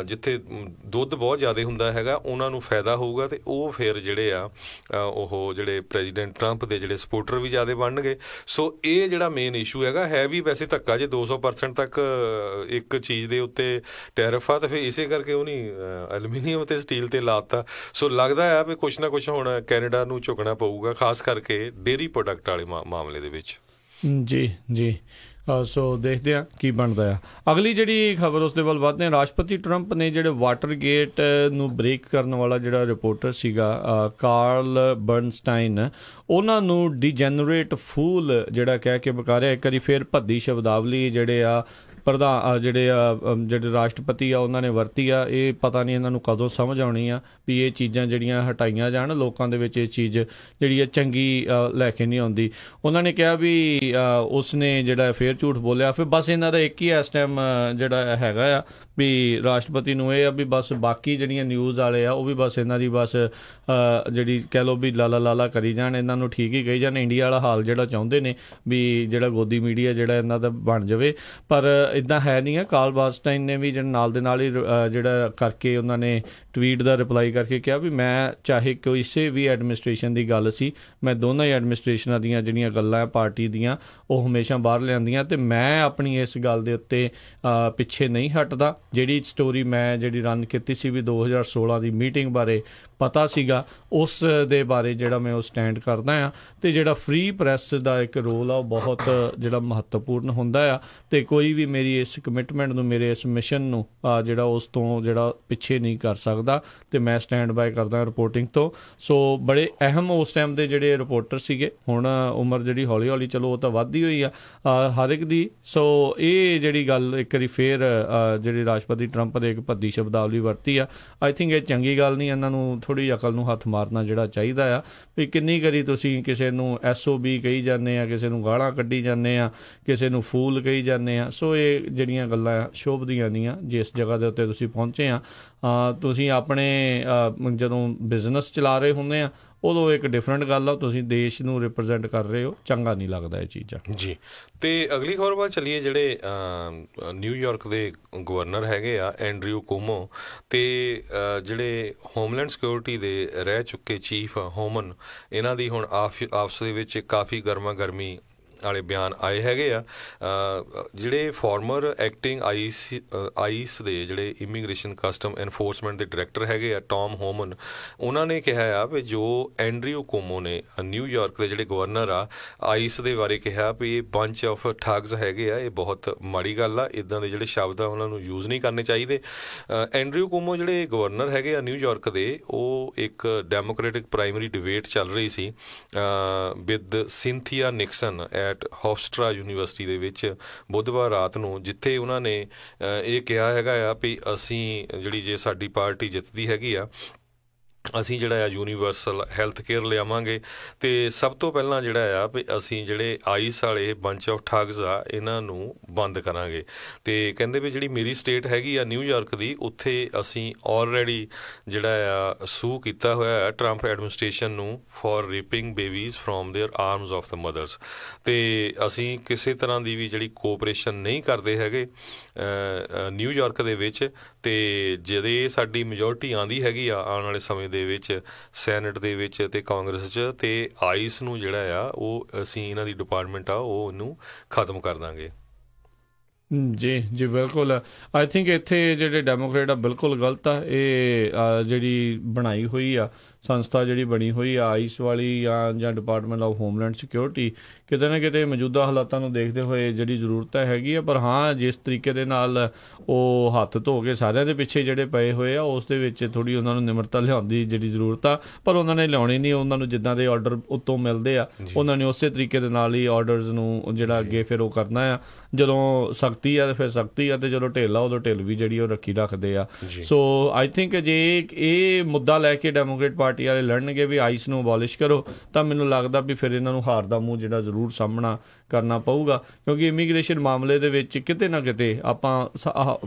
ਜਿੱਥੇ ਦੁੱਧ ਬਹੁਤ ਜ਼ਿਆਦਾ ਹੁੰਦਾ ਹੈਗਾ, ਉਹਨਾਂ ਨੂੰ ਫਾਇਦਾ ਹੋਊਗਾ, ਤੇ ਉਹ ਫਿਰ ਜਿਹੜੇ ਆ ਉਹ ਜਿਹੜੇ ਪ੍ਰੈਜ਼ੀਡੈਂਟ ਟਰੰਪ ਦੇ ਜਿਹੜੇ ਸਪੋਰਟਰ ਵੀ ਜ਼ਿਆਦਾ ਬਣਨਗੇ। ਸੋ ਇਹ ਜਿਹੜਾ ਮੇਨ ਇਸ਼ੂ ਹੈਗਾ ਹੈ ਵੀ ਵੈਸੇ ਧੱਕਾ, ਜੇ 200% ਤੱਕ ਇੱਕ ਚੀਜ਼ ਦੇ ਉੱਤੇ ਟੈਰਿਫ ਆ, ਤਾਂ ਫਿਰ ਇਸੇ ਕਰਕੇ ਉਹ ਨਹੀਂ ਐਲੂਮੀਨੀਅਮ ਤੇ ਸਟੀਲ ਤੇ ਲਾਤਾ। ਸੋ ਲੱਗਦਾ ਆ ਵੀ ਕੁਛ ਨਾ ਕੁਛ ਹੁਣ ਕੈਨੇਡਾ ਨੂੰ ਝੁਕਣਾ ਪਊਗਾ, ਖਾਸ ਕਰਕੇ ਡੇਅਰੀ ਪ੍ਰੋਡਕਟ ਵਾਲੇ ਮਾਮਲੇ ਦੇ ਵਿੱਚ। ਜੀ ਸੋ ਦੇਖਦੇ ਆ ਕੀ ਬਣਦਾ ਆ। ਅਗਲੀ ਜਿਹੜੀ ਖਬਰ ਉਸ ਦੇ ਵੱਲ ਵੱਧਦੇ ਹਾਂ। ਰਾਸ਼ਟਰਪਤੀ ਟਰੰਪ ਨੇ ਜਿਹੜੇ ਵਾਟਰਗੇਟ ਨੂੰ ਬ੍ਰੇਕ ਕਰਨ ਵਾਲਾ ਜਿਹੜਾ ਰਿਪੋਰਟਰ ਸੀਗਾ ਕਾਰਲ ਬਰਨਸਟਾਈਨ, ਉਹਨਾਂ ਨੂੰ ਡੀਜੈਨਰੇਟ ਫੂਲ ਜਿਹੜਾ ਕਹਿ ਕੇ ਬਕਾਰਿਆ। ਇੱਕ ਵਾਰੀ ਫਿਰ ਭੱਦੀ ਸ਼ਬਦਾਵਲੀ ਜਿਹੜੇ ਆ ਜਿਹੜੇ ਰਾਸ਼ਟਰਪਤੀ ਆ ਉਹਨਾਂ ਨੇ ਵਰਤੀ ਆ। ਇਹ ਪਤਾ ਨਹੀਂ ਇਹਨਾਂ ਨੂੰ ਕਦੋਂ ਸਮਝ ਆਉਣੀ ਆ ਵੀ ਇਹ ਚੀਜ਼ਾਂ ਜਿਹੜੀਆਂ ਹਟਾਈਆਂ ਜਾਣ, ਲੋਕਾਂ ਦੇ ਵਿੱਚ ਇਹ ਚੀਜ਼ ਜਿਹੜੀ ਆ ਚੰਗੀ ਲੈ ਕੇ ਨਹੀਂ ਆਉਂਦੀ। ਉਹਨਾਂ ਨੇ ਕਿਹਾ ਵੀ ਉਸਨੇ ਜਿਹੜਾ ਫਿਰ ਝੂਠ ਬੋਲਿਆ। ਫਿਰ ਬਸ ਇਹਨਾਂ ਦਾ ਇੱਕ ਹੀ ਇਸ ਟਾਈਮ ਜਿਹੜਾ ਹੈਗਾ ਆ ਵੀ ਰਾਸ਼ਟਰਪਤੀ ਨੂੰ ਇਹ ਆ ਵੀ ਬਸ ਬਾਕੀ ਜਿਹੜੀਆਂ ਨਿਊਜ਼ ਵਾਲੇ ਆ ਉਹ ਵੀ ਬਸ ਇਹਨਾਂ ਦੀ ਬਸ ਜਿਹੜੀ ਕਹਿ ਲਓ ਵੀ ਲਾਲਾ ਕਰੀ ਜਾਣ, ਇਹਨਾਂ ਨੂੰ ਠੀਕ ਹੀ ਕਹੀ ਜਾਣ। ਇੰਡੀਆ ਵਾਲਾ ਹਾਲ ਜਿਹੜਾ ਚਾਹੁੰਦੇ ਨੇ ਵੀ ਜਿਹੜਾ ਗੋਦੀ ਮੀਡੀਆ ਜਿਹੜਾ ਇਹਨਾਂ ਦਾ ਬਣ ਜਾਵੇ, ਪਰ ਇੱਦਾਂ ਹੈ ਨਹੀਂ ਆ। ਕਾਰਲ ਬਰਨਸਟਾਈਨ ਨੇ ਵੀ ਜਿਹੜਾ ਨਾਲ ਦੇ ਨਾਲ ਹੀ ਜਿਹੜਾ ਕਰਕੇ ਉਹਨਾਂ ਨੇ ਟਵੀਟ ਦਾ ਰਿਪਲਾਈ ਕਰਕੇ ਕਿਹਾ ਵੀ ਮੈਂ ਚਾਹੇ ਕਿਸੇ ਵੀ ਐਡਮਿਨਿਸਟ੍ਰੇਸ਼ਨ ਦੀ ਗੱਲ ਸੀ, ਮੈਂ ਦੋਨਾਂ ਹੀ ਐਡਮਿਨਿਸਟ੍ਰੇਸ਼ਨਾਂ ਦੀਆਂ ਜਿਹੜੀਆਂ ਗੱਲਾਂ ਪਾਰਟੀ ਦੀਆਂ ਉਹ ਹਮੇਸ਼ਾ ਬਾਹਰ ਲਿਆਂਦੀਆਂ, ਅਤੇ ਮੈਂ ਆਪਣੀ ਇਸ ਗੱਲ ਦੇ ਉੱਤੇ ਪਿੱਛੇ ਨਹੀਂ ਹਟਦਾ। ਜਿਹੜੀ ਸਟੋਰੀ ਮੈਂ ਜਿਹੜੀ ਰਨ ਕੀਤੀ ਸੀ ਵੀ 2016 ਦੀ ਮੀਟਿੰਗ ਬਾਰੇ ਪਤਾ ਸੀਗਾ, ਉਸ ਦੇ ਬਾਰੇ ਜਿਹੜਾ ਮੈਂ ਉਹ ਸਟੈਂਡ ਕਰਦਾ ਆ। ਅਤੇ ਜਿਹੜਾ ਫ੍ਰੀ ਪ੍ਰੈਸ ਦਾ ਇੱਕ ਰੋਲ ਆ ਉਹ ਬਹੁਤ ਜਿਹੜਾ ਮਹੱਤਵਪੂਰਨ ਹੁੰਦਾ ਆ, ਅਤੇ ਕੋਈ ਵੀ ਮੇਰੀ ਇਸ ਕਮਿਟਮੈਂਟ ਨੂੰ, ਮੇਰੇ ਇਸ ਮਿਸ਼ਨ ਨੂੰ ਜਿਹੜਾ ਉਸ ਤੋਂ ਜਿਹੜਾ ਪਿੱਛੇ ਨਹੀਂ ਕਰ ਸਕਦਾ, ਅਤੇ ਮੈਂ ਸਟੈਂਡ ਬਾਏ ਕਰਦਾ ਰਿਪੋਰਟਿੰਗ ਤੋਂ। ਸੋ ਬੜੇ ਅਹਿਮ ਉਸ ਟਾਈਮ ਦੇ ਜਿਹੜੇ ਰਿਪੋਰਟਰ ਸੀਗੇ। ਹੁਣ ਉਮਰ ਜਿਹੜੀ ਹੌਲੀ ਹੌਲੀ ਚਲੋ ਉਹ ਤਾਂ ਵੱਧਦੀ ਹੋਈ ਆ ਹਰ ਇੱਕ ਦੀ। ਸੋ ਇਹ ਜਿਹੜੀ ਗੱਲ ਇੱਕ ਵਾਰੀ ਫੇਰ ਜਿਹੜੀ ਰਾਸ਼ਟਰਪਤੀ ਟਰੰਪ ਦੇ ਇੱਕ ਭੱਦੀ ਸ਼ਬਦਾਵਲੀ ਵਰਤੀ ਆ, ਆਈ ਥਿੰਕ ਇਹ ਚੰਗੀ ਗੱਲ ਨਹੀਂ। ਇਹਨਾਂ ਨੂੰ ਥੋੜ੍ਹੀ ਅਕਲ ਨੂੰ ਹੱਥ ਮਾਰਨਾ ਜਿਹੜਾ ਚਾਹੀਦਾ ਆ ਵੀ ਕਿੰਨੀ ਕਰੀ ਤੁਸੀਂ ਕਿਸੇ ਨੂੰ SOB ਕਹੀ ਜਾਂਦੇ ਆ, ਕਿਸੇ ਨੂੰ ਗਾਲਾਂ ਕੱਢੀ ਜਾਂਦੇ ਆ, ਕਿਸੇ ਨੂੰ ਫੂਲ ਕਹੀ ਜਾਂਦੇ ਆ। ਸੋ ਇਹ ਜਿਹੜੀਆਂ ਗੱਲਾਂ ਸ਼ੋਭਦੀਆਂ ਨਹੀਂ ਆ। ਜਿਸ ਜਗ੍ਹਾ ਦੇ ਉੱਤੇ ਤੁਸੀਂ ਪਹੁੰਚੇ ਆ, ਤੁਸੀਂ ਆਪਣੇ ਜਦੋਂ ਬਿਜ਼ਨਸ ਚਲਾ ਰਹੇ ਹੁੰਦੇ ਆ ਉਦੋਂ ਇੱਕ ਡਿਫਰੈਂਟ ਗੱਲ ਆ, ਤੁਸੀਂ ਦੇਸ਼ ਨੂੰ ਰਿਪਰੈਜ਼ੈਂਟ ਕਰ ਰਹੇ ਹੋ, ਚੰਗਾ ਨਹੀਂ ਲੱਗਦਾ ਇਹ ਚੀਜ਼ਾਂ ਜੀ। ਤੇ ਅਗਲੀ ਖਬਰ ਵੱਲ ਚੱਲੀਏ। ਜਿਹੜੇ ਨਿਊਯਾਰਕ ਦੇ ਗਵਰਨਰ ਹੈਗੇ ਆ ਐਂਡਰਿਊ ਕੁਓਮੋ, ਤੇ ਜਿਹੜੇ ਹੋਮਲੈਂਡ ਸਿਕਿਉਰਿਟੀ ਦੇ ਰਹਿ ਚੁੱਕੇ ਚੀਫ ਹੋਮਨ, ਇਹਨਾਂ ਦੀ ਹੁਣ ਆਪਸ ਦੇ ਵਿੱਚ ਕਾਫੀ ਗਰਮਾ ਗਰਮੀ ਵਾਲੇ ਬਿਆਨ ਆਏ ਹੈਗੇ ਆ। ਜਿਹੜੇ ਫਾਰਮਰ ਐਕਟਿੰਗ ਆਈਸ ਦੇ ਜਿਹੜੇ ਇਮੀਗ੍ਰੇਸ਼ਨ ਕਸਟਮ ਐਨਫੋਰਸਮੈਂਟ ਦੇ ਡਾਇਰੈਕਟਰ ਹੈਗੇ ਆ ਟੌਮ ਹੋਮਨ, ਉਹਨਾਂ ਨੇ ਕਿਹਾ ਆ ਵੀ ਜੋ ਐਂਡਰਿਊ ਕੁਓਮੋ ਨੇ ਨਿਊਯਾਰਕ ਦੇ ਜਿਹੜੇ ਗਵਰਨਰ ਆ ਆਈਸ ਦੇ ਬਾਰੇ ਕਿਹਾ ਵੀ ਇਹ ਬੰਚ ਆਫ ਠੱਗਸ ਹੈਗੇ ਆ, ਇਹ ਬਹੁਤ ਮਾੜੀ ਗੱਲ ਆ। ਇੱਦਾਂ ਦੇ ਜਿਹੜੇ ਸ਼ਬਦ ਆ ਉਹਨਾਂ ਨੂੰ ਯੂਜ਼ ਨਹੀਂ ਕਰਨੇ ਚਾਹੀਦੇ। ਐਂਡਰਿਊ ਕੁਓਮੋ ਜਿਹੜੇ ਗਵਰਨਰ ਹੈਗੇ ਆ ਨਿਊਯਾਰਕ ਦੇ, ਉਹ ਇੱਕ ਡੈਮੋਕ੍ਰੈਟਿਕ ਪ੍ਰਾਇਮਰੀ ਡਿਬੇਟ ਚੱਲ ਰਹੀ ਸੀ with Cynthia Nixon at ਹੋਫਸਟਰਾ university ਦੇ ਵਿੱਚ ਬੁੱਧਵਾਰ ਰਾਤ ਨੂੰ, ਜਿੱਥੇ ਉਹਨਾਂ ਨੇ ਇਹ ਕਿਹਾ ਹੈਗਾ ਆ ਵੀ ਅਸੀਂ ਜਿਹੜੀ ਜੇ ਸਾਡੀ ਪਾਰਟੀ ਜਿੱਤਦੀ ਹੈਗੀ ਆ, ਅਸੀਂ ਜਿਹੜਾ ਆ ਯੂਨੀਵਰਸਲ ਹੈਲਥ ਕੇਅਰ ਲਿਆਵਾਂਗੇ, ਅਤੇ ਸਭ ਤੋਂ ਪਹਿਲਾਂ ਜਿਹੜਾ ਆ ਵੀ ਅਸੀਂ ਜਿਹੜੇ ਆਈਸ ਵਾਲੇ ਬੰਚ ਆਫ ਠੱਗਸ ਆ ਇਹਨਾਂ ਨੂੰ ਬੰਦ ਕਰਾਂਗੇ। ਅਤੇ ਕਹਿੰਦੇ ਵੀ ਜਿਹੜੀ ਮੇਰੀ ਸਟੇਟ ਹੈਗੀ ਆ ਨਿਊਯਾਰਕ ਦੀ, ਉੱਥੇ ਅਸੀਂ ਆਲਰੇਡੀ ਜਿਹੜਾ ਆ ਸੂ ਕੀਤਾ ਹੋਇਆ ਆ ਟਰੰਪ ਐਡਮਿਨਿਸਟ੍ਰੇਸ਼ਨ ਨੂੰ for ripping babies from their arms of the mothers, ਅਤੇ ਅਸੀਂ ਕਿਸੇ ਤਰ੍ਹਾਂ ਦੀ ਵੀ ਜਿਹੜੀ ਕੋਆਪਰੇਸ਼ਨ ਨਹੀਂ ਕਰਦੇ ਹੈਗੇ ਨਿਊਯਾਰਕ ਦੇ ਵਿੱਚ। ਅਤੇ ਜਿਹੜੇ ਸਾਡੀ ਮੈਜੋਰਟੀ ਆਉਂਦੀ ਹੈਗੀ ਆ ਆਉਣ ਵਾਲੇ ਸਮੇਂ ਦੇ ਵਿੱਚ ਸੈਨੇਟ ਦੇ ਵਿੱਚ ਅਤੇ ਕਾਂਗਰਸ 'ਚ, ਅਤੇ ਆਈਸ ਨੂੰ ਜਿਹੜਾ ਆ ਉਹ ਅਸੀਂ ਇਹਨਾਂ ਦੀ ਡਿਪਾਰਟਮੈਂਟ ਆ ਉਹ ਉਹਨੂੰ ਖਤਮ ਕਰ ਦਾਂਗੇ। ਜੀ ਬਿਲਕੁਲ। ਆਈ ਥਿੰਕ ਇੱਥੇ ਜਿਹੜੇ ਡੈਮੋਕ੍ਰੇਟ ਆ ਬਿਲਕੁਲ ਗਲਤ ਆ ਇਹ ਜਿਹੜੀ ਬਣਾਈ ਹੋਈ ਆ ਸੰਸਥਾ ਜਿਹੜੀ ਬਣੀ ਹੋਈ ਆ ਆਈਸ ਵਾਲੀ ਜਾਂ ਡਿਪਾਰਟਮੈਂਟ ਆਫ ਹੋਮਲੈਂਡ ਸਿਕਿਉਰਿਟੀ, ਕਿਤੇ ਨਾ ਕਿਤੇ ਮੌਜੂਦਾ ਹਾਲਾਤਾਂ ਨੂੰ ਦੇਖਦੇ ਹੋਏ ਜਿਹੜੀ ਜ਼ਰੂਰਤ ਹੈਗੀ ਆ। ਪਰ ਹਾਂ, ਜਿਸ ਤਰੀਕੇ ਦੇ ਨਾਲ ਉਹ ਹੱਥ ਧੋ ਕੇ ਸਾਰਿਆਂ ਦੇ ਪਿੱਛੇ ਜਿਹੜੇ ਪਏ ਹੋਏ ਆ, ਉਸ ਦੇ ਵਿੱਚ ਥੋੜ੍ਹੀ ਉਹਨਾਂ ਨੂੰ ਨਿਮਰਤਾ ਲਿਆਉਣ ਦੀ ਜਿਹੜੀ ਜ਼ਰੂਰਤ ਆ, ਪਰ ਉਹਨਾਂ ਨੇ ਲਿਆਉਣੀ ਨਹੀਂ। ਉਹਨਾਂ ਨੂੰ ਜਿੱਦਾਂ ਦੇ ਆਰਡਰ ਉੱਤੋਂ ਮਿਲਦੇ ਆ, ਉਹਨਾਂ ਨੇ ਉਸੇ ਤਰੀਕੇ ਦੇ ਨਾਲ ਹੀ ਆਰਡਰਸ ਨੂੰ ਜਿਹੜਾ ਅੱਗੇ ਫਿਰ ਉਹ ਕਰਨਾ ਆ। ਜਦੋਂ ਸਖਤੀ ਆ ਫਿਰ ਸਖਤੀ ਆ, ਅਤੇ ਜਦੋਂ ਢਿੱਲ ਆ ਉਦੋਂ ਢਿੱਲ ਵੀ ਜਿਹੜੀ ਉਹ ਰੱਖਦੇ ਆ। ਸੋ ਆਈ ਥਿੰਕ ਜੇ ਇਹ ਮੁੱਦਾ ਲੈ ਕੇ ਡੈਮੋਕ੍ਰੇਟ ਪਾਰਟੀ ਵਾਲੇ ਲੜਨਗੇ ਵੀ ਆਈਸ ਨੂੰ ਅਬੋਲਿਸ਼ ਕਰੋ, ਤਾਂ ਮੈਨੂੰ ਲੱਗਦਾ ਵੀ ਫਿਰ ਇਹਨਾਂ ਨੂੰ ਹਾਰ ਦਾ ਮੂੰਹ ਜਿਹੜਾ ਜ਼ਰੂਰ ਸਾਹਮਣਾ ਕਰਨਾ ਪਊਗਾ। ਕਿਉਂਕਿ ਇਮੀਗ੍ਰੇਸ਼ਨ ਮਾਮਲੇ ਦੇ ਵਿੱਚ ਕਿਤੇ ਨਾ ਕਿਤੇ ਆਪਾਂ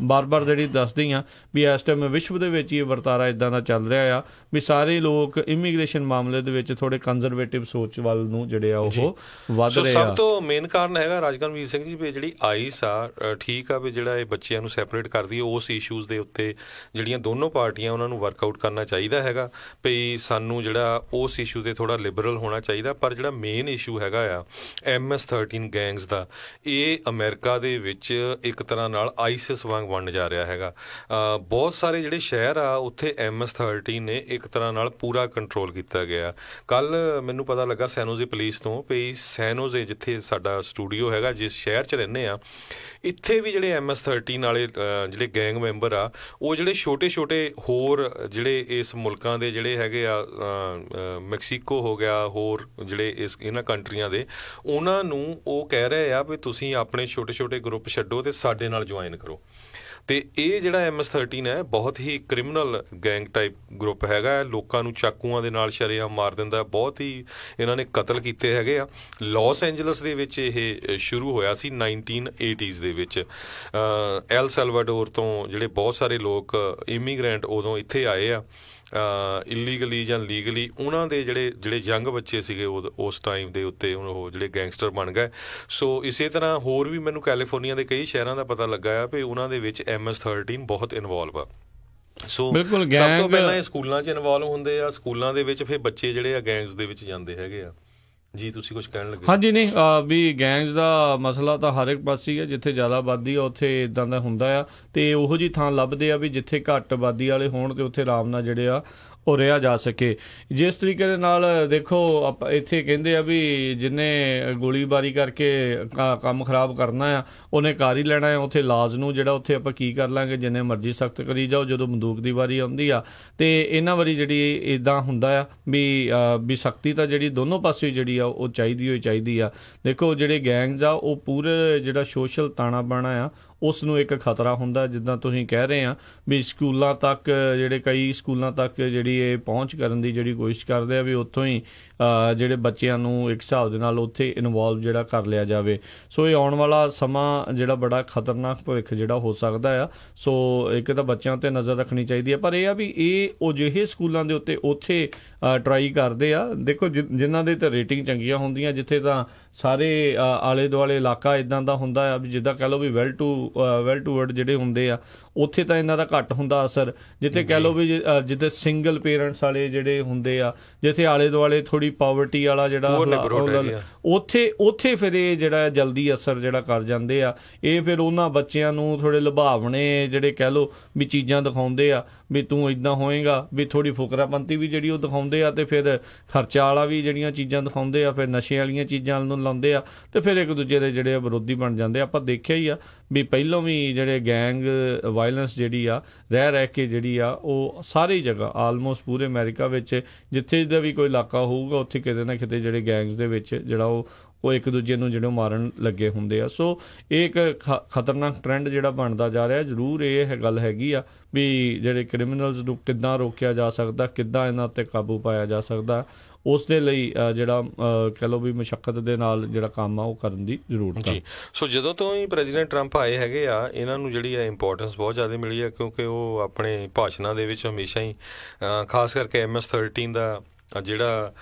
ਬਾਰ-ਬਾਰ ਜਿਹੜੀ ਦੱਸਦੇ ਹਾਂ ਵੀ ਇਸ ਟਾਈਮ ਵਿਸ਼ਵ ਦੇ ਵਿੱਚ ਇਹ ਵਰਤਾਰਾ ਇੱਦਾਂ ਦਾ ਚੱਲ ਰਿਹਾ ਆ ਵੀ ਸਾਰੇ ਲੋਕ ਇਮੀਗ੍ਰੇਸ਼ਨ ਮਾਮਲੇ ਦੇ ਵਿੱਚ ਥੋੜ੍ਹੇ ਕੰਜ਼ਰਵੇਟਿਵ ਸੋਚ ਵੱਲ ਨੂੰ ਜਿਹੜੇ ਆ ਉਹ ਵੱਧ ਰਹੇ ਆ। ਸਭ ਤੋਂ ਮੇਨ ਕਾਰਨ ਹੈਗਾ ਰਾਜਕਰਮਵੀਰ ਸਿੰਘ ਜੀ ਵੀ ਜਿਹੜੀ ਆਈਸ ਆ, ਠੀਕ ਆ ਵੀ ਜਿਹੜਾ ਇਹ ਬੱਚਿਆਂ ਨੂੰ ਸੈਪਰੇਟ ਕਰਦੀ ਹੈ, ਉਸ ਇਸ਼ੂਜ਼ ਦੇ ਉੱਤੇ ਜਿਹੜੀਆਂ ਦੋਨੋਂ ਪਾਰਟੀਆਂ ਉਹਨਾਂ ਨੂੰ ਵਰਕਆਊਟ ਕਰਨਾ ਚਾਹੀਦਾ ਹੈਗਾ ਵੀ ਸਾਨੂੰ ਜਿਹੜਾ ਉਸ ਇਸ਼ੂ 'ਤੇ ਥੋੜ੍ਹਾ ਲਿਬਰਲ ਹੋਣਾ ਚਾਹੀਦਾ। ਪਰ ਜਿਹੜਾ ਮੇਨ ਇਸ਼ੂ ਹੈਗਾ ਆ MS-13 ਗੈਂਗਸ ਦਾ, ਇਹ ਅਮਰੀਕਾ ਦੇ ਵਿੱਚ ਇੱਕ ਤਰ੍ਹਾਂ ਨਾਲ ਆਈਸਿਸ ਵਾਂਗ ਬਣ ਜਾ ਰਿਹਾ ਹੈਗਾ। ਬਹੁਤ ਸਾਰੇ ਜਿਹੜੇ ਸ਼ਹਿਰ ਆ ਉੱਥੇ MS-13 ਨੇ ਇੱਕ ਤਰ੍ਹਾਂ ਨਾਲ ਪੂਰਾ ਕੰਟਰੋਲ ਕੀਤਾ ਗਿਆ। ਕੱਲ ਮੈਨੂੰ ਪਤਾ ਲੱਗਾ ਸੈਨੋਜ਼ੇ ਪੁਲਿਸ ਤੋਂ ਵੀ ਸੈਨੋਜ਼ੇ, ਜਿੱਥੇ ਸਾਡਾ ਸਟੂਡੀਓ ਹੈਗਾ, ਜਿਸ ਸ਼ਹਿਰ 'ਚ ਰਹਿੰਦੇ ਆ, ਇੱਥੇ ਵੀ ਜਿਹੜੇ MS-13 ਵਾਲੇ ਜਿਹੜੇ ਗੈਂਗ ਮੈਂਬਰ ਆ, ਉਹ ਜਿਹੜੇ ਛੋਟੇ ਹੋਰ ਜਿਹੜੇ ਇਸ ਮੁਲਕਾਂ ਦੇ ਜਿਹੜੇ ਹੈਗੇ ਆ, ਮੈਕਸੀਕੋ ਹੋ ਗਿਆ, ਹੋਰ ਜਿਹੜੇ ਇਹਨਾਂ ਕੰਟਰੀਆਂ ਦੇ, ਉਹਨਾਂ ਨੂੰ ਉਹ ਕਹਿ ਰਹੇ ਆ ਵੀ ਤੁਸੀਂ ਆਪਣੇ ਛੋਟੇ ਗਰੁੱਪ ਛੱਡੋ ਅਤੇ ਸਾਡੇ ਨਾਲ ਜੁਆਇਨ ਕਰੋ। ਅਤੇ ਇਹ ਜਿਹੜਾ MS-13 ਹੈ ਬਹੁਤ ਹੀ ਕ੍ਰਿਮੀਨਲ ਗੈਂਗ ਟਾਈਪ ਗਰੁੱਪ ਹੈਗਾ। ਲੋਕਾਂ ਨੂੰ ਚਾਕੂਆਂ ਦੇ ਨਾਲ ਸ਼ਰੇਆਮ ਮਾਰ ਦਿੰਦਾ। ਬਹੁਤ ਹੀ ਇਹਨਾਂ ਨੇ ਕਤਲ ਕੀਤੇ ਹੈਗੇ ਆ। ਲਾਸ ਐਂਜਲਸ ਦੇ ਵਿੱਚ ਇਹ ਸ਼ੁਰੂ ਹੋਇਆ ਸੀ 1980s ਦੇ ਵਿੱਚ। ਐਲ ਸੈਲਵਾਡੋਰ ਤੋਂ ਜਿਹੜੇ ਬਹੁਤ ਸਾਰੇ ਲੋਕ ਇਮੀਗ੍ਰੈਂਟ ਉਦੋਂ ਇੱਥੇ ਆਏ ਆ ਇਲੀਗਲੀ ਜਾਂ ਲੀਗਲੀ, ਉਹਨਾਂ ਦੇ ਜਿਹੜੇ ਯੰਗ ਬੱਚੇ ਸੀਗੇ ਉਸ ਟਾਈਮ ਦੇ ਉੱਤੇ ਉਹ ਜਿਹੜੇ ਗੈਂਗਸਟਰ ਬਣ ਗਏ। ਸੋ ਇਸੇ ਤਰ੍ਹਾਂ ਹੋਰ ਵੀ ਮੈਨੂੰ ਕੈਲੀਫੋਰਨੀਆ ਦੇ ਕਈ ਸ਼ਹਿਰਾਂ ਦਾ ਪਤਾ ਲੱਗਾ ਆ ਵੀ ਉਹਨਾਂ ਦੇ ਵਿੱਚ MS-13 ਬਹੁਤ ਇਨਵੋਲਵ ਆ। ਸੋ ਬਿਲਕੁਲ ਸਭ ਤੋਂ ਪਹਿਲਾਂ ਇਹ ਸਕੂਲਾਂ 'ਚ ਇਨਵੋਲਵ ਹੁੰਦੇ ਆ, ਸਕੂਲਾਂ ਦੇ ਵਿੱਚ ਫਿਰ ਬੱਚੇ ਜਿਹੜੇ ਆ ਗੈਂਗਸ ਦੇ ਵਿੱਚ ਜਾਂਦੇ ਹੈਗੇ ਆ। ਜੀ ਤੁਸੀਂ ਕੁਝ ਕਹਿਣ ਲੱਗੇ? ਹਾਂਜੀ, ਨਹੀਂ ਵੀ ਗੈਂਗਸ ਦਾ ਮਸਲਾ ਤਾਂ ਹਰ ਇੱਕ ਪਾਸੇ ਹੀ ਆ। ਜਿੱਥੇ ਜ਼ਿਆਦਾ ਆਬਾਦੀ ਆ ਉੱਥੇ ਇੱਦਾਂ ਦਾ ਹੁੰਦਾ ਆ, ਅਤੇ ਉਹੋ ਜਿਹੀ ਥਾਂ ਲੱਭਦੇ ਆ ਵੀ ਜਿੱਥੇ ਘੱਟ ਆਬਾਦੀ ਵਾਲੇ ਹੋਣ ਅਤੇ ਉੱਥੇ ਆਰਾਮ ਨਾਲ ਜਿਹੜੇ ਆ ਉਹ ਰਿਹਾ ਜਾ ਸਕੇ। ਜਿਸ ਤਰੀਕੇ ਦੇ ਨਾਲ ਦੇਖੋ ਆਪਾਂ ਇੱਥੇ ਕਹਿੰਦੇ ਆ ਵੀ ਜਿਹਨੇ ਗੋਲੀਬਾਰੀ ਕਰਕੇ ਕੰਮ ਖਰਾਬ ਕਰਨਾ ਆ ਉਹਨੇ ਕਰ ਹੀ ਲੈਣਾ ਆ। ਉੱਥੇ ਲਾਜ਼ ਨੂੰ ਜਿਹੜਾ ਉੱਥੇ ਆਪਾਂ ਕੀ ਕਰ ਲਾਂਗੇ, ਜਿੰਨੇ ਮਰਜ਼ੀ ਸਖਤ ਕਰੀ ਜਾਓ, ਜਦੋਂ ਬੰਦੂਕ ਦੀ ਵਾਰੀ ਆਉਂਦੀ ਆ। ਅਤੇ ਇਹਨਾਂ ਵਾਰੀ ਜਿਹੜੀ ਇੱਦਾਂ ਹੁੰਦਾ ਆ ਵੀ ਸਖਤੀ ਤਾਂ ਜਿਹੜੀ ਦੋਨੋਂ ਪਾਸੇ ਜਿਹੜੀ ਆ ਉਹ ਚਾਹੀਦੀ ਆ। ਦੇਖੋ ਜਿਹੜੇ ਗੈਂਗਸ ਆ ਉਹ ਪੂਰੇ ਜਿਹੜਾ ਸੋਸ਼ਲ ਤਾਣਾ ਬਾਣਾ ਆ ਉਸ ਨੂੰ ਇੱਕ ਖਤਰਾ ਹੁੰਦਾ। ਜਿੱਦਾਂ ਤੁਸੀਂ ਕਹਿ ਰਹੇ ਆ ਵੀ ਸਕੂਲਾਂ ਤੱਕ ਕਈ ਸਕੂਲਾਂ ਤੱਕ ਜਿਹੜੀ ਇਹ ਪਹੁੰਚ ਕਰਨ ਦੀ ਜਿਹੜੀ ਕੋਸ਼ਿਸ਼ ਕਰਦੇ ਆ ਵੀ ਉੱਥੋਂ ਹੀ ਜਿਹੜੇ ਬੱਚਿਆਂ ਨੂੰ ਇੱਕ ਹਿਸਾਬ ਦੇ ਨਾਲ ਉੱਥੇ ਇਨਵੋਲਵ ਜਿਹੜਾ ਕਰ ਲਿਆ ਜਾਵੇ। ਸੋ ਇਹ ਆਉਣ ਵਾਲਾ ਸਮਾਂ ਜਿਹੜਾ ਬੜਾ ਖਤਰਨਾਕ ਭਵਿੱਖ ਜਿਹੜਾ ਹੋ ਸਕਦਾ ਆ। ਸੋ ਇੱਕ ਤਾਂ ਬੱਚਿਆਂ 'ਤੇ ਨਜ਼ਰ ਰੱਖਣੀ ਚਾਹੀਦੀ ਹੈ, ਪਰ ਇਹ ਆ ਵੀ ਇਹ ਉਹ ਜਿਹੇ ਸਕੂਲਾਂ ਦੇ ਉੱਤੇ ਉੱਥੇ ਟਰਾਈ ਕਰਦੇ ਆ। ਦੇਖੋ ਜਿਨ੍ਹਾਂ ਦੇ ਤਾਂ ਰੇਟਿੰਗ ਚੰਗੀਆਂ ਹੁੰਦੀਆਂ, ਜਿੱਥੇ ਤਾਂ ਸਾਰੇ ਆਲੇ ਦੁਆਲੇ ਇਲਾਕਾ ਇੱਦਾਂ ਦਾ ਹੁੰਦਾ ਆ ਵੀ ਜਿੱਦਾਂ ਕਹਿ ਲਓ ਵੀ ਵੈਲ ਟੂ ਵਰਡ ਜਿਹੜੇ ਹੁੰਦੇ ਆ, ਉੱਥੇ ਤਾਂ ਇਹਨਾਂ ਦਾ ਘੱਟ ਹੁੰਦਾ ਅਸਰ। ਜਿੱਥੇ ਕਹਿ ਲਓ ਵੀ ਜਿੱਥੇ ਸਿੰਗਲ ਪੇਰੈਂਟਸ ਵਾਲੇ ਜਿਹੜੇ ਹੁੰਦੇ ਆ, ਜਿੱਥੇ ਆਲੇ ਦੁਆਲੇ ਥੋੜ੍ਹੀ ਪਾਵਰਟੀ ਵਾਲਾ ਜਿਹੜਾ ਉੱਥੇ ਫਿਰ ਇਹ ਜਿਹੜਾ ਜਲਦੀ ਅਸਰ ਜਿਹੜਾ ਕਰ ਜਾਂਦੇ ਆ। ਇਹ ਫਿਰ ਉਹਨਾਂ ਬੱਚਿਆਂ ਨੂੰ ਥੋੜ੍ਹੇ ਲੁਭਾਵਣੇ ਜਿਹੜੇ ਕਹਿ ਲਓ ਵੀ ਚੀਜ਼ਾਂ ਦਿਖਾਉਂਦੇ ਆ ਵੀ ਤੂੰ ਇੱਦਾਂ ਹੋਏਗਾ, ਵੀ ਥੋੜ੍ਹੀ ਫੁਕਰਾਪੰਤੀ ਵੀ ਜਿਹੜੀ ਉਹ ਦਿਖਾਉਂਦੇ ਆ, ਅਤੇ ਫਿਰ ਖਰਚਾ ਵਾਲਾ ਵੀ ਜਿਹੜੀਆਂ ਚੀਜ਼ਾਂ ਦਿਖਾਉਂਦੇ ਆ, ਫਿਰ ਨਸ਼ੇ ਵਾਲੀਆਂ ਚੀਜ਼ਾਂ ਨੂੰ ਲਾਉਂਦੇ ਆ, ਅਤੇ ਫਿਰ ਇੱਕ ਦੂਜੇ ਦੇ ਜਿਹੜੇ ਵਿਰੋਧੀ ਬਣ ਜਾਂਦੇ। ਆਪਾਂ ਦੇਖਿਆ ਹੀ ਆ ਵੀ ਪਹਿਲੋਂ ਵੀ ਜਿਹੜੇ ਗੈਂਗ ਵਾਇਲੈਂਸ ਜਿਹੜੀ ਆ ਰਹਿ ਕੇ ਜਿਹੜੀ ਆ ਉਹ ਸਾਰੀ ਜਗ੍ਹਾ ਆਲਮੋਸਟ ਪੂਰੇ ਅਮਰੀਕਾ ਵਿੱਚ ਜਿੱਥੇ ਦਾ ਵੀ ਕੋਈ ਇਲਾਕਾ ਹੋਊਗਾ ਉੱਥੇ ਕਿਤੇ ਨਾ ਕਿਤੇ ਜਿਹੜੇ ਗੈਂਗਸ ਦੇ ਵਿੱਚ ਜਿਹੜਾ ਉਹ ਇੱਕ ਦੂਜੇ ਨੂੰ ਜਿਹੜੇ ਮਾਰਨ ਲੱਗੇ ਹੁੰਦੇ ਆ। ਸੋ ਇਹ ਇੱਕ ਖਤਰਨਾਕ ਟਰੈਂਡ ਜਿਹੜਾ ਬਣਦਾ ਜਾ ਰਿਹਾ। ਜ਼ਰੂਰ ਇਹ ਗੱਲ ਹੈਗੀ ਆ ਵੀ ਜਿਹੜੇ ਕ੍ਰਿਮੀਨਲਸ ਨੂੰ ਕਿੱਦਾਂ ਰੋਕਿਆ ਜਾ ਸਕਦਾ, ਕਿੱਦਾਂ ਇਹਨਾਂ ਉੱਤੇ ਕਾਬੂ ਪਾਇਆ ਜਾ ਸਕਦਾ, ਉਸ ਦੇ ਲਈ ਜਿਹੜਾ ਕਹਿ ਲਓ ਵੀ ਮੁਸ਼ੱਕਤ ਦੇ ਨਾਲ ਜਿਹੜਾ ਕੰਮ ਆ ਉਹ ਕਰਨ ਦੀ ਜ਼ਰੂਰਤ ਹੈ। ਸੋ ਜਦੋਂ ਤੋਂ ਹੀ ਪ੍ਰੈਜ਼ੀਡੈਂਟ ਟਰੰਪ ਆਏ ਹੈਗੇ ਆ, ਇਹਨਾਂ ਨੂੰ ਜਿਹੜੀ ਹੈ ਇੰਪੋਰਟੈਂਸ ਬਹੁਤ ਜ਼ਿਆਦਾ ਮਿਲੀ ਹੈ, ਕਿਉਂਕਿ ਉਹ ਆਪਣੇ ਭਾਸ਼ਣਾਂ ਦੇ ਵਿੱਚ ਹਮੇਸ਼ਾ ਹੀ ਖਾਸ ਕਰਕੇ MS-13 ਦਾ ਜਿਹੜਾ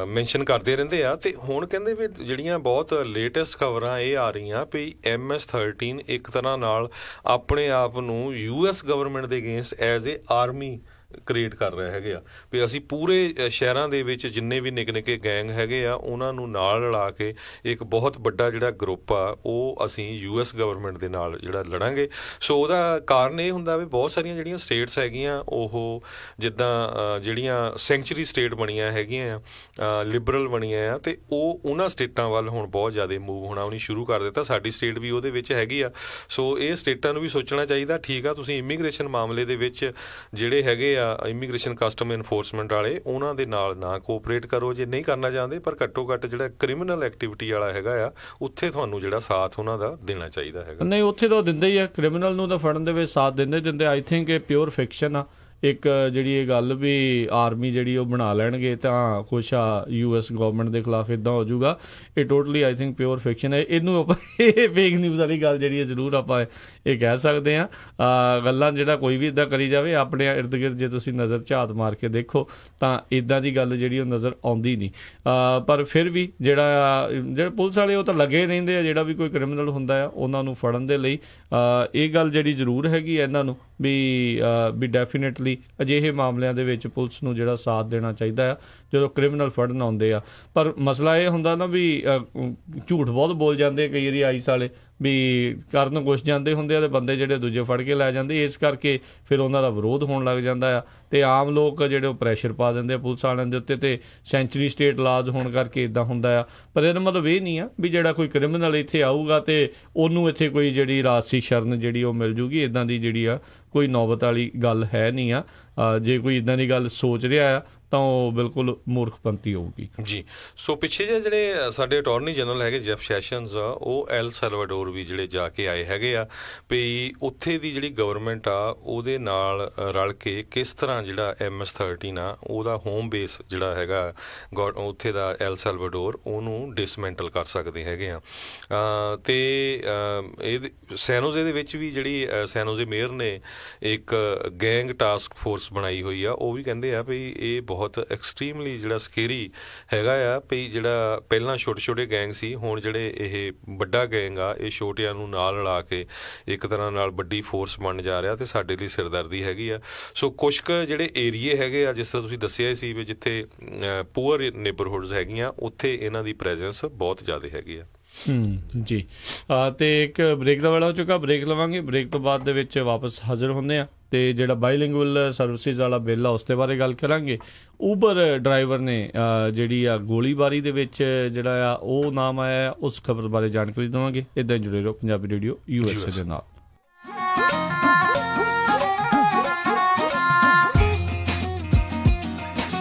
ਮੈਂਸ਼ਨ ਕਰਦੇ ਰਹਿੰਦੇ ਆ। ਅਤੇ ਹੁਣ ਕਹਿੰਦੇ ਵੀ ਜਿਹੜੀਆਂ ਬਹੁਤ ਲੇਟੈਸਟ ਖਬਰਾਂ ਇਹ ਆ ਰਹੀਆਂ ਵੀ MS-13 ਇੱਕ ਤਰ੍ਹਾਂ ਨਾਲ ਆਪਣੇ ਆਪ ਨੂੰ US ਗਵਰਨਮੈਂਟ ਦੇ against as a army create ਕਰ ਰਹੇ ਹੈਗੇ ਆ ਵੀ ਅਸੀਂ ਪੂਰੇ ਸ਼ਹਿਰਾਂ ਦੇ ਵਿੱਚ ਜਿੰਨੇ ਵੀ ਨਿੱਕੇ ਨਿੱਕੇ ਗੈਂਗ ਹੈਗੇ ਆ ਉਹਨਾਂ ਨੂੰ ਨਾਲ ਰਲਾ ਕੇ ਇੱਕ ਬਹੁਤ ਵੱਡਾ ਜਿਹੜਾ ਗਰੁੱਪ ਆ ਉਹ ਅਸੀਂ US ਗਵਰਨਮੈਂਟ ਦੇ ਨਾਲ ਜਿਹੜਾ ਲੜਾਂਗੇ। ਸੋ ਉਹਦਾ ਕਾਰਨ ਇਹ ਹੁੰਦਾ ਵੀ ਬਹੁਤ ਸਾਰੀਆਂ ਜਿਹੜੀਆਂ ਸਟੇਟਸ ਹੈਗੀਆਂ ਉਹ ਜਿੱਦਾਂ ਜਿਹੜੀਆਂ ਸੈਂਚੁਰੀ ਸਟੇਟ ਬਣੀਆਂ ਹੈਗੀਆਂ ਆ, ਲਿਬਰਲ ਬਣੀਆਂ ਆ, ਅਤੇ ਉਹ ਉਹਨਾਂ ਸਟੇਟਾਂ ਵੱਲ ਹੁਣ ਬਹੁਤ ਜ਼ਿਆਦਾ ਮੂਵ ਹੋਣਾ ਉਹਨੇ ਸ਼ੁਰੂ ਕਰ ਦਿੱਤਾ। ਸਾਡੀ ਸਟੇਟ ਵੀ ਉਹਦੇ ਵਿੱਚ ਹੈਗੀ ਆ। ਸੋ ਇਹ ਸਟੇਟਾਂ ਨੂੰ ਵੀ ਸੋਚਣਾ ਚਾਹੀਦਾ, ਠੀਕ ਆ ਤੁਸੀਂ ਇਮੀਗ੍ਰੇਸ਼ਨ ਮਾਮਲੇ ਦੇ ਵਿੱਚ ਜਿਹੜੇ ਹੈਗੇ ਆ ਇਮੀਗ੍ਰੇਸ਼ਨ ਕਸਟਮ ਇਨਫੋਰਸਮੈਂਟ ਵਾਲੇ ਉਹਨਾਂ ਦੇ ਨਾਲ ਨਾ ਕੋਆਪਰੇਟ ਕਰੋ ਜੇ ਨਹੀਂ ਕਰਨਾ ਚਾਹੁੰਦੇ, ਪਰ ਘੱਟੋ ਘੱਟ ਜਿਹੜਾ ਕ੍ਰਿਮੀਨਲ ਐਕਟੀਵਿਟੀ ਵਾਲਾ ਹੈਗਾ ਆ ਉੱਥੇ ਤੁਹਾਨੂੰ ਜਿਹੜਾ ਸਾਥ ਉਹਨਾਂ ਦਾ ਦੇਣਾ ਚਾਹੀਦਾ ਹੈਗਾ। ਨਹੀਂ, ਉੱਥੇ ਤਾਂ ਦਿੰਦੇ ਹੀ ਆ, ਕ੍ਰਿਮੀਨਲ ਨੂੰ ਤਾਂ ਫੜਨ ਦੇ ਵਿੱਚ ਸਾਥ ਦਿੰਦੇ। ਆਈ ਥਿੰਕ ਇਹ ਪਿਓਰ ਫਿਕਸ਼ਨ ਆ ਇੱਕ ਜਿਹੜੀ ਇਹ ਗੱਲ ਵੀ ਆਰਮੀ ਜਿਹੜੀ ਉਹ ਬਣਾ ਲੈਣਗੇ ਤਾਂ ਕੁਛ ਆ US ਗਵਰਨਮੈਂਟ ਦੇ ਖਿਲਾਫ ਇੱਦਾਂ ਹੋ ਜਾਊਗਾ। ਇਹ totally I think pure fiction ਹੈ। ਇਹਨੂੰ ਆਪਾਂ ਇਹ ਫੇਕ ਨਿਊਜ਼ ਵਾਲੀ ਗੱਲ ਜਿਹੜੀ ਹੈ ਜ਼ਰੂਰ ਆਪਾਂ ਇਹ ਕਹਿ ਸਕਦੇ ਹਾਂ। ਗੱਲਾਂ ਜਿਹੜਾ ਕੋਈ ਵੀ ਇੱਦਾਂ ਕਰੀ ਜਾਵੇ ਆਪਣੇ ਇਰਦ ਗਿਰਦ ਜੇ ਤੁਸੀਂ ਨਜ਼ਰ ਝਾਤ ਮਾਰ ਕੇ ਦੇਖੋ ਤਾਂ ਇੱਦਾਂ ਦੀ ਗੱਲ ਜਿਹੜੀ ਉਹ ਨਜ਼ਰ ਆਉਂਦੀ ਨਹੀਂ। ਪਰ ਫਿਰ ਵੀ ਜਿਹੜੇ ਪੁਲਿਸ ਵਾਲੇ ਉਹ ਤਾਂ ਲੱਗੇ ਰਹਿੰਦੇ ਆ, ਜਿਹੜਾ ਵੀ ਕੋਈ ਕ੍ਰਿਮੀਨਲ ਹੁੰਦਾ ਆ ਉਹਨਾਂ ਨੂੰ ਫੜਨ ਦੇ ਲਈ। ਇਹ ਗੱਲ ਜਿਹੜੀ ਜ਼ਰੂਰ ਹੈਗੀ ਇਹਨਾਂ ਨੂੰ ਵੀ ਡੈਫੀਨੇਟਲੀ ਅਜਿਹੇ ਮਾਮਲਿਆਂ ਦੇ ਵਿੱਚ ਪੁਲਿਸ ਨੂੰ ਜਿਹੜਾ ਸਾਥ ਦੇਣਾ ਚਾਹੀਦਾ ਆ ਜਦੋਂ ਕ੍ਰਿਮੀਨਲ ਫੜਨ ਆਉਂਦੇ ਆ। ਪਰ ਮਸਲਾ ਇਹ ਹੁੰਦਾ ਨਾ ਵੀ ਝੂਠ ਬਹੁਤ ਬੋਲ ਜਾਂਦੇ ਕਈ ਵਾਰੀ ਆਈਸ ਵਾਲੇ, ਵੀ ਕਰਨ ਕੁਛ ਜਾਂਦੇ ਹੁੰਦੇ ਆ ਅਤੇ ਬੰਦੇ ਜਿਹੜੇ ਦੂਜੇ ਫੜ ਕੇ ਲੈ ਜਾਂਦੇ। ਇਸ ਕਰਕੇ ਫਿਰ ਉਹਨਾਂ ਦਾ ਵਿਰੋਧ ਹੋਣ ਲੱਗ ਜਾਂਦਾ ਆ ਅਤੇ ਆਮ ਲੋਕ ਜਿਹੜੇ ਉਹ ਪ੍ਰੈਸ਼ਰ ਪਾ ਦਿੰਦੇ ਆ ਪੁਲਿਸ ਵਾਲਿਆਂ ਦੇ ਉੱਤੇ, ਅਤੇ ਸੈਂਚੁਰੀ ਸਟੇਟ ਲਾਜ਼ ਹੋਣ ਕਰਕੇ ਇੱਦਾਂ ਹੁੰਦਾ ਆ। ਪਰ ਇਹਦਾ ਮਤਲਬ ਇਹ ਨਹੀਂ ਆ ਵੀ ਜਿਹੜਾ ਕੋਈ ਕ੍ਰਿਮੀਨਲ ਇੱਥੇ ਆਊਗਾ ਅਤੇ ਉਹਨੂੰ ਇੱਥੇ ਕੋਈ ਜਿਹੜੀ ਰਾਜਸੀ ਸ਼ਰਨ ਜਿਹੜੀ ਉਹ ਮਿਲ ਜੂਗੀ। ਇੱਦਾਂ ਦੀ ਜਿਹੜੀ ਆ ਕੋਈ ਨੌਬਤ ਵਾਲੀ ਗੱਲ ਹੈ ਨਹੀਂ ਆ। ਜੇ ਕੋਈ ਇੱਦਾਂ ਦੀ ਗੱਲ ਸੋਚ ਰਿਹਾ ਆ ਤਾਂ ਉਹ ਬਿਲਕੁਲ ਮੂਰਖਪੰਤੀ ਹੋਊਗੀ ਜੀ। ਸੋ ਪਿੱਛੇ ਜਿਹੇ ਜਿਹੜੇ ਸਾਡੇ ਅਟਾਰਨੀ ਜਨਰਲ ਹੈਗੇ ਜੈਫ ਸੈਸ਼ਨਜ਼ ਆ ਉਹ ਐਲ ਸੈਲਵਾਡੋਰ ਵੀ ਜਿਹੜੇ ਜਾ ਕੇ ਆਏ ਹੈਗੇ ਆ ਵੀ ਉੱਥੇ ਦੀ ਜਿਹੜੀ ਗਵਰਨਮੈਂਟ ਆ ਉਹਦੇ ਨਾਲ ਰਲ ਕੇ ਕਿਸ ਤਰ੍ਹਾਂ ਜਿਹੜਾ MS-13 ਆ ਉਹਦਾ ਹੋਮ ਬੇਸ ਜਿਹੜਾ ਹੈਗਾ ਉੱਥੇ ਦਾ ਐਲ ਸੈਲਵਾਡੋਰ ਉਹਨੂੰ ਡਿਸਮੈਂਟਲ ਕਰ ਸਕਦੇ ਹੈਗੇ ਆ। ਅਤੇ ਇਹ ਸੈਨੋਜ਼ੇ ਦੇ ਵਿੱਚ ਵੀ ਜਿਹੜੀ ਸੈਨੋਜ਼ੇ ਮੇਅਰ ਨੇ ਇੱਕ ਗੈਂਗ ਟਾਸਕ ਫੋਰਸ ਬਣਾਈ ਹੋਈ ਆ। ਉਹ ਵੀ ਕਹਿੰਦੇ ਆ ਵੀ ਇਹ ਬਹੁਤ ਐਕਸਟਰੀਮਲੀ ਜਿਹੜਾ ਸਕੇਰੀ ਹੈਗਾ ਆ ਵੀ ਜਿਹੜਾ ਪਹਿਲਾਂ ਛੋਟੇ ਛੋਟੇ ਗੈਂਗ ਸੀ ਹੁਣ ਜਿਹੜੇ ਇਹ ਵੱਡਾ ਗੈਂਗ ਆ ਇਹ ਛੋਟਿਆਂ ਨੂੰ ਨਾਲ ਰਲਾ ਕੇ ਇੱਕ ਤਰ੍ਹਾਂ ਨਾਲ ਵੱਡੀ ਫੋਰਸ ਬਣ ਜਾ ਰਿਹਾ ਅਤੇ ਸਾਡੇ ਲਈ ਸਿਰਦਰਦੀ ਹੈਗੀ ਆ। ਸੋ ਕੁਛ ਕੁ ਜਿਹੜੇ ਏਰੀਏ ਹੈਗੇ ਆ ਜਿਸ ਤਰ੍ਹਾਂ ਤੁਸੀਂ ਦੱਸਿਆ ਸੀ ਵੀ ਜਿੱਥੇ ਪੂਅਰ ਨੇਬਰਹੁੱਡਸ ਹੈਗੀਆਂ ਉੱਥੇ ਇਹਨਾਂ ਦੀ ਪ੍ਰੈਜ਼ੈਂਸ ਬਹੁਤ ਜ਼ਿਆਦਾ ਹੈਗੀ ਆ ਜੀ। ਅਤੇ ਇੱਕ ਬ੍ਰੇਕ ਦਾ ਵੇਲਾ ਹੋ ਚੁੱਕਾ, ਬ੍ਰੇਕ ਲਵਾਂਗੇ। ਬ੍ਰੇਕ ਤੋਂ ਬਾਅਦ ਦੇ ਵਿੱਚ ਵਾਪਸ ਹਾਜ਼ਰ ਹੁੰਦੇ ਹਾਂ ਅਤੇ ਜਿਹੜਾ ਬਾਈਲਿੰਗੁਅਲ ਸਰਵਿਸਿਜ਼ ਵਾਲਾ ਬਿੱਲ ਆ ਉਸ ਦੇ ਬਾਰੇ ਗੱਲ ਕਰਾਂਗੇ। ਊਬਰ ਡਰਾਈਵਰ ਨੇ ਜਿਹੜੀ ਆ ਗੋਲੀਬਾਰੀ ਦੇ ਵਿੱਚ ਜਿਹੜਾ ਆ ਉਹ ਨਾਮ ਆਇਆ, ਉਸ ਖਬਰ ਬਾਰੇ ਜਾਣਕਾਰੀ ਦੇਵਾਂਗੇ। ਇੱਦਾਂ ਜੁੜੇ ਰਹੋ ਪੰਜਾਬੀ ਰੇਡੀਓ USA ਦੇ ਨਾਲ।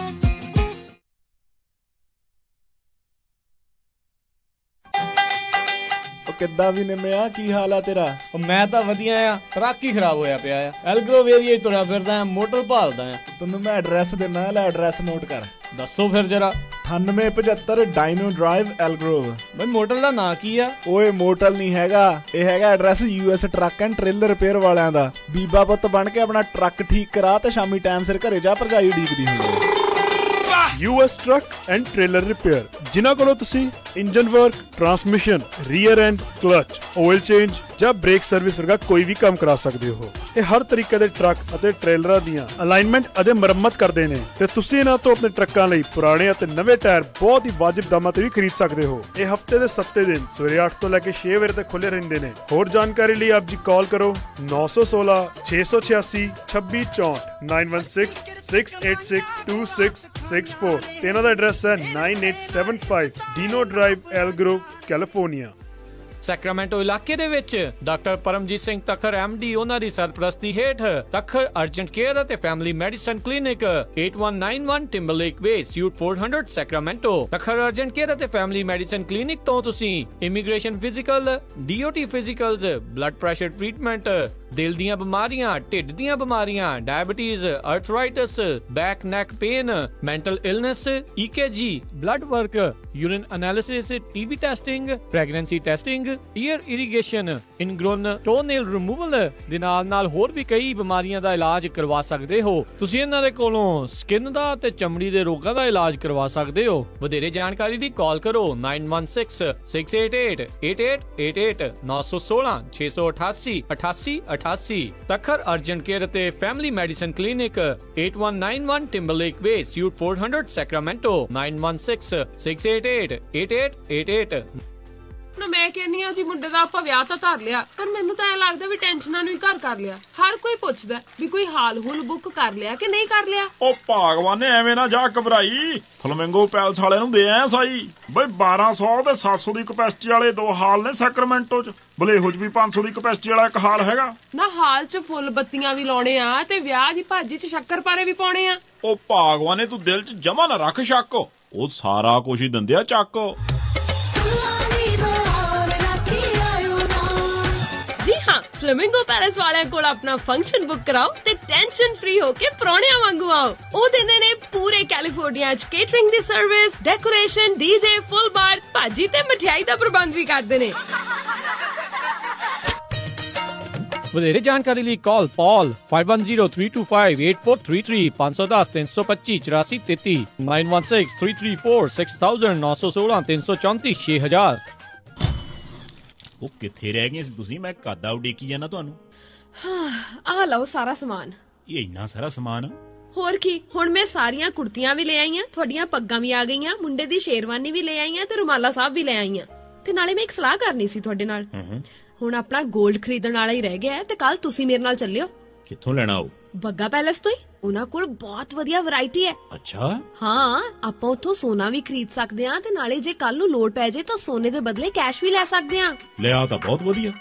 ਕਿੱਦਾਂ ਵੀ ਨਿੰਮਿਆ, ਕੀ ਹਾਲ ਆ ਤੇਰਾ? ਮੈਂ ਤਾਂ ਵਧੀਆ ਆ, ਟਰੱਕ ਹੀ ਖਰਾਬ ਹੋਇਆ ਪਿਆ ਆ। ਐਲਗਰੋਵ ਏਰੀਆ ਹੀ ਤੁਰਿਆ ਫਿਰਦਾ ਆ, ਮੋਟਰ ਭਾਲਦਾ ਆ। ਤੈਨੂੰ ਮੈਂ ਐਡਰੈਸ ਦਿੰਦਾ, ਲੈ ਐਡਰੈਸ ਨੋਟ ਕਰ। ਦੱਸੋ ਫਿਰ ਜਰਾ। 9875 ਡਾਇਨੋ ਡਰਾਈਵ ਐਲਗਰੋਵ। ਬਈ ਮੋਟਲ ਦਾ ਨਾਂ ਕੀ ਆ? ਓਏ ਮੋਟਲ ਨਹੀਂ ਹੈਗਾ, ਇਹ ਹੈਗਾ address US truck and trailer repair ਵਾਲਿਆਂ ਦਾ। ਬੀਬਾ ਪੁੱਤ ਬਣ ਕੇ ਆਪਣਾ ਟਰੱਕ ਠੀਕ ਕਰਾ ਤੇ ਸ਼ਾਮੀ ਟਾਈਮ ਸਿਰ ਘਰੇ ਜਾ, ਭਰਜਾਈ ਉਡੀਕਦੀ ਹੁੰਦੀ ਹੈ। US truck and trailer repair, ਜਿਨ੍ਹਾਂ ਕੋਲੋਂ ਤੁਸੀਂ engine work, transmission, rear and clutch, oil change ਜਾਂ ਬ੍ਰੇਕ ਸਰਵਿਸ ਵਰਗਾ ਕੋਈ ਵੀ ਕੰਮ ਕਰਾ ਸਕਦੇ ਹੋ। ਇਹ ਹਰ ਤਰੀਕੇ ਦੇ ਟਰੱਕ ਅਤੇ ਟ੍ਰੇਲਰਾਂ ਦੀਆਂ ਅਲਾਈਨਮੈਂਟ ਅਤੇ ਮੁਰੰਮਤ ਕਰਦੇ ਨੇ ਤੇ ਤੁਸੀਂ ਇਹਨਾਂ ਤੋਂ ਆਪਣੇ ਟਰੱਕਾਂ ਲਈ ਪੁਰਾਣੇ ਅਤੇ ਨਵੇਂ ਟਾਇਰ ਬਹੁਤ ਹੀ ਵਾਜਿਬ ਦਾਮਾਂ ਤੇ ਵੀ ਖਰੀਦ ਸਕਦੇ ਹੋ। ਇਹ ਹਫਤੇ ਦੇ 7 ਦਿਨ ਸਵੇਰੇ 8 ਤੋਂ ਲੈ ਕੇ 6 ਵਜੇ ਤੱਕ ਖੁੱਲੇ ਰਹਿੰਦੇ ਨੇ। ਹੋਰ ਜਾਣਕਾਰੀ ਲਈ ਆਪ ਜੀ ਕਾਲ ਕਰੋ 916 686 2664 916 686 2664 ਤੇ ਇਹਨਾਂ ਦਾ ਐਡਰੈਸ ਹੈ 9875 Dino Drive Elk Grove, California. Sacramento ਇਲਾਕੇ ਦੇ ਵਿੱਚ ਡਾਕਟਰ ਪਰਮਜੀਤ ਸਿੰਘ ਤੱਖਰ MD ਉਹਨਾਂ ਦੀ ਸਰਪ੍ਰਸਤੀ ਹੇਠ ਤੱਖਰ ਅਰਜੈਂਟ ਕੇਅਰ ਅਤੇ family medicine clinic 8191 Timberlake Way suite 400 Sacramento. Takhar urgent care ਅਤੇ ਫੈਮਿਲੀ ਮੈਡੀਸਨ ਕਲੀਨਿਕ ਤੋਂ ਤੁਸੀਂ immigration physical, DOT physicals, blood pressure treatment, ਦਿਲ ਦੀਆਂ ਬਿਮਾਰੀਆਂ, ਢਿੱਡ ਦੀਆਂ ਬਿਮਾਰੀਆਂ, diabetes, arthritis, back neck pain, mental illness, EKG, blood work, urine analysis, TB testing, pregnancy testing, ear irrigation, ingrown toenail removal ਦੇ ਨਾਲ ਹੋਰ ਵੀ ਕਈ ਬਿਮਾਰੀਆਂ ਦਾ ਇਲਾਜ ਕਰਵਾ ਸਕਦੇ ਹੋ। ਤੁਸੀਂ ਇਹਨਾਂ ਦੇ ਕੋਲੋਂ ਸਕਿਨ ਦਾ ਤੇ ਚਮੜੀ ਦੇ ਰੋਗਾਂ ਦਾ ਇਲਾਜ ਕਰਵਾ ਸਕਦੇ ਹੋ। ਵਧੇਰੇ ਜਾਣਕਾਰੀ ਲਈ ਕਾਲ ਕਰੋ 9166888888 916 688 8888 88 ਤਖਰ ਅਰਜਨ ਕੇਅਰ ਅਤੇ family medicine clinic 8191 Timberlake Way Suite 400 Sacramento 9166888888 ਨਾ ਮੈਂ ਕਹਿੰਨੀ ਆ ਜੀ ਮੁੰਡੇ ਦਾ ਆਪਾਂ ਵਿਆਹ ਤਾਂ ਧਰ ਲਿਆ, ਪਰ ਮੈਨੂੰ ਤਾਂ ਐ ਲੱਗਦਾ ਵੀ ਟੈਨਸ਼ਨਾਂ ਨੂੰ ਹੀ ਘਰ ਕਰ ਲਿਆ। ਹਰ ਕੋਈ ਪੁੱਛਦਾ ਵੀ ਕੋਈ ਹਾਲ ਹੁਲ ਬੁੱਕ ਕਰ ਲਿਆ ਕਿ ਨਹੀਂ ਕਰ ਲਿਆ। ਉਹ ਭਾਗਵਾਨ ਨੇ ਐਵੇਂ ਨਾ ਜਾ ਘਬਰਾਈ, ਫਲਮਿੰਗੋ ਪੈਲਸ ਵਾਲਿਆਂ ਨੂੰ ਦੇ ਆਇਆ ਸਾਈ ਬਈ 1200 ਤੇ 700 ਦੀ ਕਪੈਸਿਟੀ ਵਾਲੇ 2 ਹਾਲ ਨੇ ਸੈਕਰਾਮੈਂਟੋ ਚ, ਬਲੇਹੋ ਚ ਵੀ 500 ਦੀ ਕਪੈਸਿਟੀ ਵਾਲਾ 1 ਹਾਲ ਹੈਗਾ। ਨਾ ਹਾਲ ਚ ਫੁੱਲ ਬੱਤੀਆਂ ਵੀ ਲਾਉਣੇ ਆ ਤੇ ਵਿਆਹ ਦੀ ਭਾਜੀ ਚ ਸ਼ੱਕਰਪਾਰੇ ਵੀ ਪਾਉਣੇ ਆ। ਉਹ ਭਾਗਵਾਨ ਨੇ ਤੂੰ ਦਿਲ ਚ ਜਮਾ ਨਾ ਰੱਖ ਸ਼ੱਕ, ਉਹ ਸਾਰਾ ਕੁਝ ਹੀ ਦਿੰਦੇ ਆ ਚੱਕ। ਜੀ ਹਾਂ, ਫਲੇਮਿੰਗੋ ਪੈਲੇਸ ਵਾਲਿਆਂ ਕੋਲ ਆਪਣਾ ਫੰਕਸ਼ਨ ਬੁੱਕ ਕਰਾਓ ਤੇ ਟੈਨਸ਼ਨ ਫ੍ਰੀ ਹੋ ਕੇ ਪ੍ਰਾਹੁਣਿਆਂ ਵਾਂਗੂ ਆਓ। ਉਹ ਦਿੰਦੇ ਨੇ ਪੂਰੇ ਕੈਲੀਫੋਰਨੀਆ ਚ ਕੇਟਰਿੰਗ ਦੀ ਸਰਵਿਸ, ਡੈਕੋਰੇਸ਼ਨ, ਡੀਜੇ, ਫੁੱਲ ਬਾਰ, ਭਾਜੀ ਤੇ ਮਠਿਆਈ ਦਾ ਪ੍ਰਬੰਧ ਵੀ ਕਰਦੇ ਨੇ। ਵਧੇਰੇ ਜਾਣਕਾਰੀ ਲਈ ਕਾਲ ਪੌਲ 5103258433 510 325 8433 916 334 6000 916 334 6000। ਉਹ ਕਿੱਥੇ ਰਹਿ ਗਏ ਸੀ ਤੁਸੀਂ? ਮੈਂ ਕਾਦਾ ਉਡੀਕੀ ਜਾਣਾ ਤੁਹਾਨੂੰ। ਆ ਲਓ ਸਾਰਾ ਸਮਾਨ। ਇਹ ਇੰਨਾ ਸਾਰਾ ਸਮਾਨ? ਹੋਰ ਕੀ, ਹੁਣ ਮੈਂ ਸਾਰੀਆਂ ਕੁੜਤੀਆਂ ਵੀ ਲੈ ਆਈਆਂ, ਤੁਹਾਡੀਆਂ ਪੱਗਾਂ ਵੀ ਆ ਗਈਆਂ, ਮੁੰਡੇ ਦੀ ਸ਼ੇਰਵਾਨੀ ਵੀ ਲੈ ਆਈਆਂ ਤੇ ਰੁਮਾਲਾ ਸਾਹਿਬ ਵੀ ਲੈ ਆਈਆਂ। ਤੇ ਨਾਲੇ ਮੈਂ ਇੱਕ ਸਲਾਹ ਕਰਨੀ ਸੀ ਤੁਹਾਡੇ ਨਾਲ। ਹੁਣ ਆਪਣਾ 골ਡ ਖਰੀਦਣ ਵਾਲਾ ਹੀ ਰਹਿ ਗਿਆ ਤੇ ਕੱਲ ਤੁਸੀਂ ਮੇਰੇ ਨਾਲ ਚੱਲਿਓ। ਕਿੱਥੋਂ ਲੈਣਾ ਉਹ? ਬੱਗਾ ਪੈਲੇਸ ਤੋਂ ਹੀ। ਉਹਨਾਂ ਕੋਲ ਬਹੁਤ ਵਧੀਆ ਵੈਰਾਈਟੀ ਹੈ। ਅੱਛਾ। ਹਾਂ, ਆਪਾਂ ਉੱਥੋਂ ਸੋਨਾ ਵੀ ਖਰੀਦ ਸਕਦੇ ਆ ਤੇ ਨਾਲੇ ਜੇ ਕੱਲ ਨੂੰ ਲੋੜ ਪੈ ਜੇ ਤਾਂ ਸੋਨੇ ਦੇ ਬਦਲੇ ਕੈਸ਼ ਵੀ ਲੈ ਸਕਦੇ ਆ। ਲਿਆ ਤਾਂ ਬਹੁਤ ਵਧੀਆ।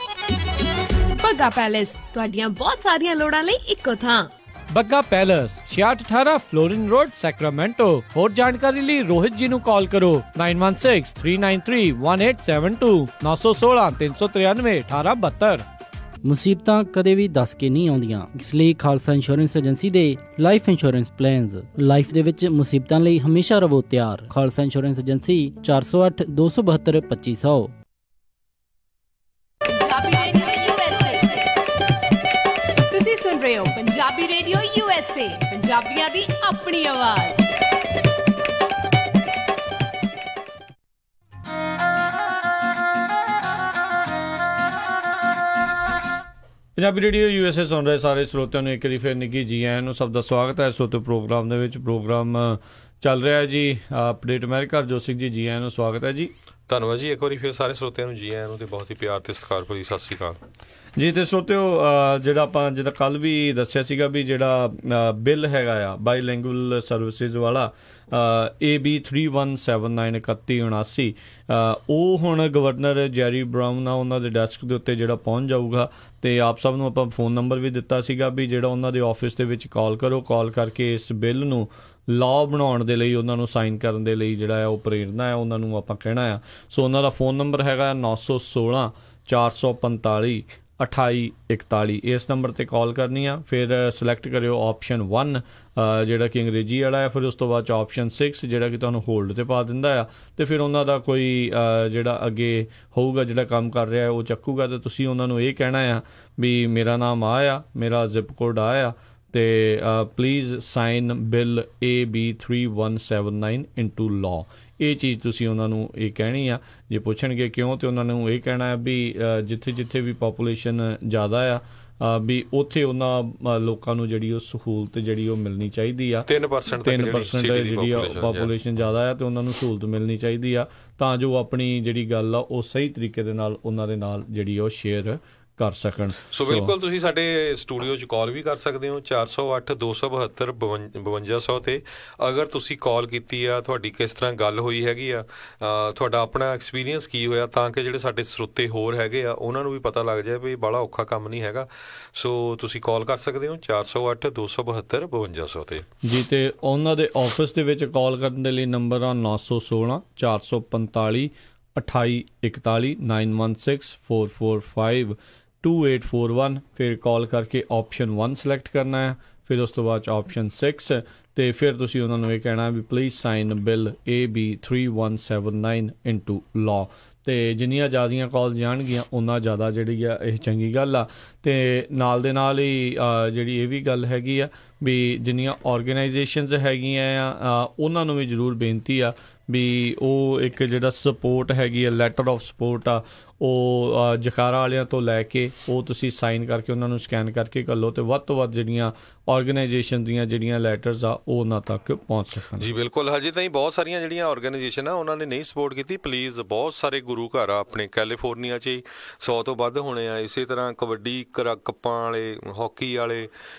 ਬੱਗਾ ਪੈਲੇਸ, ਤੁਹਾਡੀਆਂ ਬਹੁਤ ਸਾਰੀਆਂ ਲੋੜਾਂ ਲਈ ਇੱਕੋ ਥਾਂ। Bagga palace 6618 Florin road Sacramento. ਹੋਰ ਜਾਣਕਾਰੀ ਲਈ ਰੋਹਿਤ ਜੀ ਨੂੰ ਕਾਲ ਕਰੋ 9163931872 916 393 1872। ਮੁਸੀਬਤਾਂ ਕਦੇ ਵੀ ਦੱਸ ਕੇ ਨਹੀਂ ਆਉਂਦੀਆਂ, ਇਸ ਲਈ ਖਾਲਸਾ ਇੰਸ਼ੋਰੈਂਸ ਏਜੰਸੀ ਦੇ ਲਾਈਫ ਇੰਸ਼ੋਰੈਂਸ ਪਲਾਨਸ ਲਾਈਫ ਦੇ ਵਿੱਚ ਮੁਸੀਬਤਾਂ ਲਈ ਹਮੇਸ਼ਾ ਰਹੋ ਤਿਆਰ। Khalsa insurance agency 408 272 2500। ਤੁਸੀਂ ਸੁਣ ਰਹੇ ਹੋ ਪੰਜਾਬੀ ਰੇਡੀਓ USA, ਪੰਜਾਬੀਆਂ ਦੀ ਆਪਣੀ ਆਵਾਜ਼। ਪੰਜਾਬੀ ਰੇਡੀਓ USA ਸੁਣ ਰਹੇ ਸਾਰੇ ਸਰੋਤਿਆਂ ਨੂੰ ਇੱਕ ਵਾਰੀ ਫਿਰ ਨਿੱਘੀ ਜੀ ਆਇਆਂ ਨੂੰ, ਸਭ ਦਾ ਸਵਾਗਤ ਹੈ। ਸਰੋਤੇ ਪ੍ਰੋਗਰਾਮ ਦੇ ਵਿੱਚ ਪ੍ਰੋਗਰਾਮ ਚੱਲ ਰਿਹਾ ਜੀ ਅਪਡੇਟ ਅਮਰੀਕਾ। ਹਰਜੋਤ ਸਿੰਘ ਜੀ, ਜੀ ਆਇਆਂ ਨੂੰ, ਸਵਾਗਤ ਹੈ ਜੀ। ਧੰਨਵਾਦ ਜੀ, ਇੱਕ ਵਾਰੀ ਫਿਰ ਸਾਰੇ ਸਰੋਤਿਆਂ ਨੂੰ ਜੀ ਆਇਆਂ ਨੂੰ ਤੇ ਬਹੁਤ ਹੀ ਪਿਆਰ ਤੇ ਸਤਿਕਾਰ ਭਰੀ ਸਤਿ ਸ਼੍ਰੀ ਅਕਾਲ ਜੀ। ਤੇ ਸਰੋਤਿਓ, ਜਿਹੜਾ ਆਪਾਂ ਜਿੱਦਾਂ ਕੱਲ ਵੀ ਦੱਸਿਆ ਸੀਗਾ ਵੀ ਜਿਹੜਾ ਬਿੱਲ ਹੈਗਾ ਆ ਬਾਈਲਿੰਗੁਅਲ ਸਰਵਿਸਿਜ਼ ਵਾਲਾ AB 31793179, ਉਹ ਹੁਣ ਗਵਰਨਰ ਜੈਰੀ ਬਰਾਊਨ ਆ ਉਹਨਾਂ ਦੇ ਡੈਸਕ ਦੇ ਉੱਤੇ ਜਿਹੜਾ ਪਹੁੰਚ ਜਾਊਗਾ। ਤੇ ਆਪ ਸਭ ਨੂੰ ਆਪਾਂ ਫੋਨ ਨੰਬਰ ਵੀ ਦਿੱਤਾ ਸੀਗਾ ਵੀ ਜਿਹੜਾ ਉਹਨਾਂ ਦੇ ਆਫਿਸ ਦੇ ਵਿੱਚ ਕਾਲ ਕਰੋ, ਕਾਲ ਕਰਕੇ ਇਸ ਬਿੱਲ ਨੂੰ ਲਾਅ ਬਣਾਉਣ ਦੇ ਲਈ, ਉਹਨਾਂ ਨੂੰ ਸਾਈਨ ਕਰਨ ਦੇ ਲਈ ਜਿਹੜਾ ਆ ਉਹ ਪ੍ਰੇਰਨਾ ਹੈ ਉਹਨਾਂ ਨੂੰ ਆਪਾਂ ਕਹਿਣਾ ਆ। ਸੋ ਉਹਨਾਂ ਦਾ ਫੋਨ ਨੰਬਰ ਹੈਗਾ 916 445 2841। ਇਸ ਨੰਬਰ ਤੇ ਕਾਲ ਕਰਨੀ ਆ। ਫਿਰ ਸਿਲੈਕਟ ਕਰਿਓ ਆਪਸ਼ਨ 1 ਜਿਹੜਾ ਕਿ ਅੰਗਰੇਜ਼ੀ ਵਾਲਾ ਹੈ, ਫਿਰ ਉਸ ਤੋਂ ਬਾਅਦ 'ਚ ਆਪਸ਼ਨ 6 ਜਿਹੜਾ ਕਿ ਤੁਹਾਨੂੰ ਹੋਲਡ ਤੇ ਪਾ ਦਿੰਦਾ ਆ। ਤੇ ਫਿਰ ਉਹਨਾਂ ਦਾ ਕੋਈ ਜਿਹੜਾ ਅੱਗੇ ਹੋਊਗਾ ਜਿਹੜਾ ਕੰਮ ਕਰ ਰਿਹਾ ਉਹ ਚੱਕੂਗਾ ਤੇ ਤੁਸੀਂ ਉਹਨਾਂ ਨੂੰ ਇਹ ਕਹਿਣਾ ਆ ਵੀ ਮੇਰਾ ਨਾਮ ਆ, ਮੇਰਾ ਜ਼ਿਪ ਕੋਡ ਆ ਤੇ please sign bill AB 3179 into law. ਇਹ ਚੀਜ਼ ਤੁਸੀਂ ਉਹਨਾਂ ਨੂੰ ਇਹ ਕਹਿਣੀ ਆ। ਜੇ ਪੁੱਛਣਗੇ ਕਿਉਂ ਤੇ ਉਹਨਾਂ ਨੂੰ ਇਹ ਕਹਿਣਾ ਵੀ ਜਿੱਥੇ ਜਿੱਥੇ ਵੀ ਪਾਪੂਲੇਸ਼ਨ ਜ਼ਿਆਦਾ ਆ ਵੀ ਉੱਥੇ ਉਹਨਾਂ ਲੋਕਾਂ ਨੂੰ ਜਿਹੜੀ ਉਹ ਸਹੂਲਤ ਜਿਹੜੀ ਉਹ ਮਿਲਣੀ ਚਾਹੀਦੀ ਆ। 3% ਜਿਹੜੀ ਪਾਪੂਲੇਸ਼ਨ ਜ਼ਿਆਦਾ ਆ ਤੇ ਉਹਨਾਂ ਨੂੰ ਸਹੂਲਤ ਮਿਲਣੀ ਚਾਹੀਦੀ ਆ ਤਾਂ ਜੋ ਆਪਣੀ ਜਿਹੜੀ ਗੱਲ ਆ ਉਹ ਸਹੀ ਤਰੀਕੇ ਦੇ ਨਾਲ ਉਹਨਾਂ ਦੇ ਨਾਲ ਜਿਹੜੀ ਉਹ ਸ਼ੇਅਰ ਕਰ ਸਕਣ। ਸੋ ਬਿਲਕੁਲ ਤੁਸੀਂ ਸਾਡੇ ਸਟੂਡੀਓ 'ਚ ਕਾਲ ਵੀ ਕਰ ਸਕਦੇ ਹੋ 408 272 5200 ਤੇ। ਅਗਰ ਤੁਸੀਂ ਕਾਲ ਕੀਤੀ ਆ, ਤੁਹਾਡੀ ਕਿਸ ਤਰ੍ਹਾਂ ਗੱਲ ਹੋਈ ਹੈਗੀ ਆ, ਤੁਹਾਡਾ ਆਪਣਾ ਐਕਸਪੀਰੀਅੰਸ ਕੀ ਹੋਇਆ, ਤਾਂ ਕਿ ਜਿਹੜੇ ਸਾਡੇ ਸਰੋਤੇ ਹੋਰ ਹੈਗੇ ਆ ਉਹਨਾਂ ਨੂੰ ਵੀ ਪਤਾ ਲੱਗ ਜਾਏ ਵੀ ਬੜਾ ਔਖਾ ਕੰਮ ਨਹੀਂ ਹੈਗਾ। ਸੋ ਤੁਸੀਂ ਕਾਲ ਕਰ ਸਕਦੇ ਹੋ 408 272 5200 ਤੇ ਜੀ। ਤੇ ਉਹਨਾਂ ਦੇ ਆਫਿਸ ਦੇ ਵਿੱਚ ਕਾਲ ਕਰਨ ਦੇ ਲਈ ਨੰਬਰ ਆ 916 445 2841 916 445 2841। ਫਿਰ ਕਾਲ ਕਰਕੇ ਆਪਸ਼ਨ 1 ਸਿਲੈਕਟ ਕਰਨਾ ਹੈ, ਫਿਰ ਉਸ ਤੋਂ ਬਾਅਦ ਆਪਸ਼ਨ 6 ਤੇ ਫਿਰ ਤੁਸੀਂ ਉਹਨਾਂ ਨੂੰ ਇਹ ਕਹਿਣਾ ਵੀ please sign bill AB 3179 into law. ਤੇ ਜਿੰਨੀਆਂ ਜ਼ਿਆਦੀਆਂ ਕਾਲ ਜਾਣਗੀਆਂ ਉਹਨਾਂ ਜ਼ਿਆਦਾ ਜਿਹੜੀ ਆ ਇਹ ਚੰਗੀ ਗੱਲ ਆ। ਤੇ ਨਾਲ ਦੇ ਨਾਲ ਹੀ ਜਿਹੜੀ ਇਹ ਵੀ ਗੱਲ ਹੈਗੀ ਆ ਵੀ ਜਿੰਨੀਆਂ ਆਰਗੇਨਾਈਜੇਸ਼ਨਸ ਹੈਗੀਆਂ ਆ ਉਹਨਾਂ ਨੂੰ ਵੀ ਜ਼ਰੂਰ ਬੇਨਤੀ ਆ ਵੀ ਉਹ ਇੱਕ ਜਿਹੜਾ ਸਪੋਰਟ ਹੈਗੀ ਆ, ਲੈਟਰ ਆਫ ਸਪੋਰਟ ਆ, ਉਹ ਜਕਾਰਾ ਵਾਲਿਆਂ ਤੋਂ ਲੈ ਕੇ ਉਹ ਤੁਸੀਂ ਸਾਈਨ ਕਰਕੇ ਉਹਨਾਂ ਨੂੰ ਸਕੈਨ ਕਰਕੇ ਘੱਲੋ ਅਤੇ ਵੱਧ ਤੋਂ ਵੱਧ ਜਿਹੜੀਆਂ ਆਰਗੇਨਾਈਜੇਸ਼ਨ ਦੀਆਂ ਜਿਹੜੀਆਂ ਲੈਟਰਸ ਆ ਉਹ ਉਹਨਾਂ ਤੱਕ ਪਹੁੰਚ ਸਕਣ। ਜੀ ਬਿਲਕੁਲ, ਹਜੇ ਤਾਈਂ ਬਹੁਤ ਸਾਰੀਆਂ ਜਿਹੜੀਆਂ ਆਰਗੇਨਾਈਜੇਸ਼ਨ ਆ ਉਹਨਾਂ ਨੇ ਨਹੀਂ ਸਪੋਰਟ ਕੀਤੀ। ਪਲੀਜ਼, ਬਹੁਤ ਸਾਰੇ ਗੁਰੂ ਘਰ ਆ ਆਪਣੇ ਕੈਲੀਫੋਰਨੀਆ 'ਚ ਹੀ 100 ਤੋਂ ਵੱਧ ਹੋਣੇ ਆ। ਇਸੇ ਤਰ੍ਹਾਂ ਕਬੱਡੀ ਕੱਪਾਂ ਵਾਲੇ, ਹਾਕੀ ਵਾਲੇ,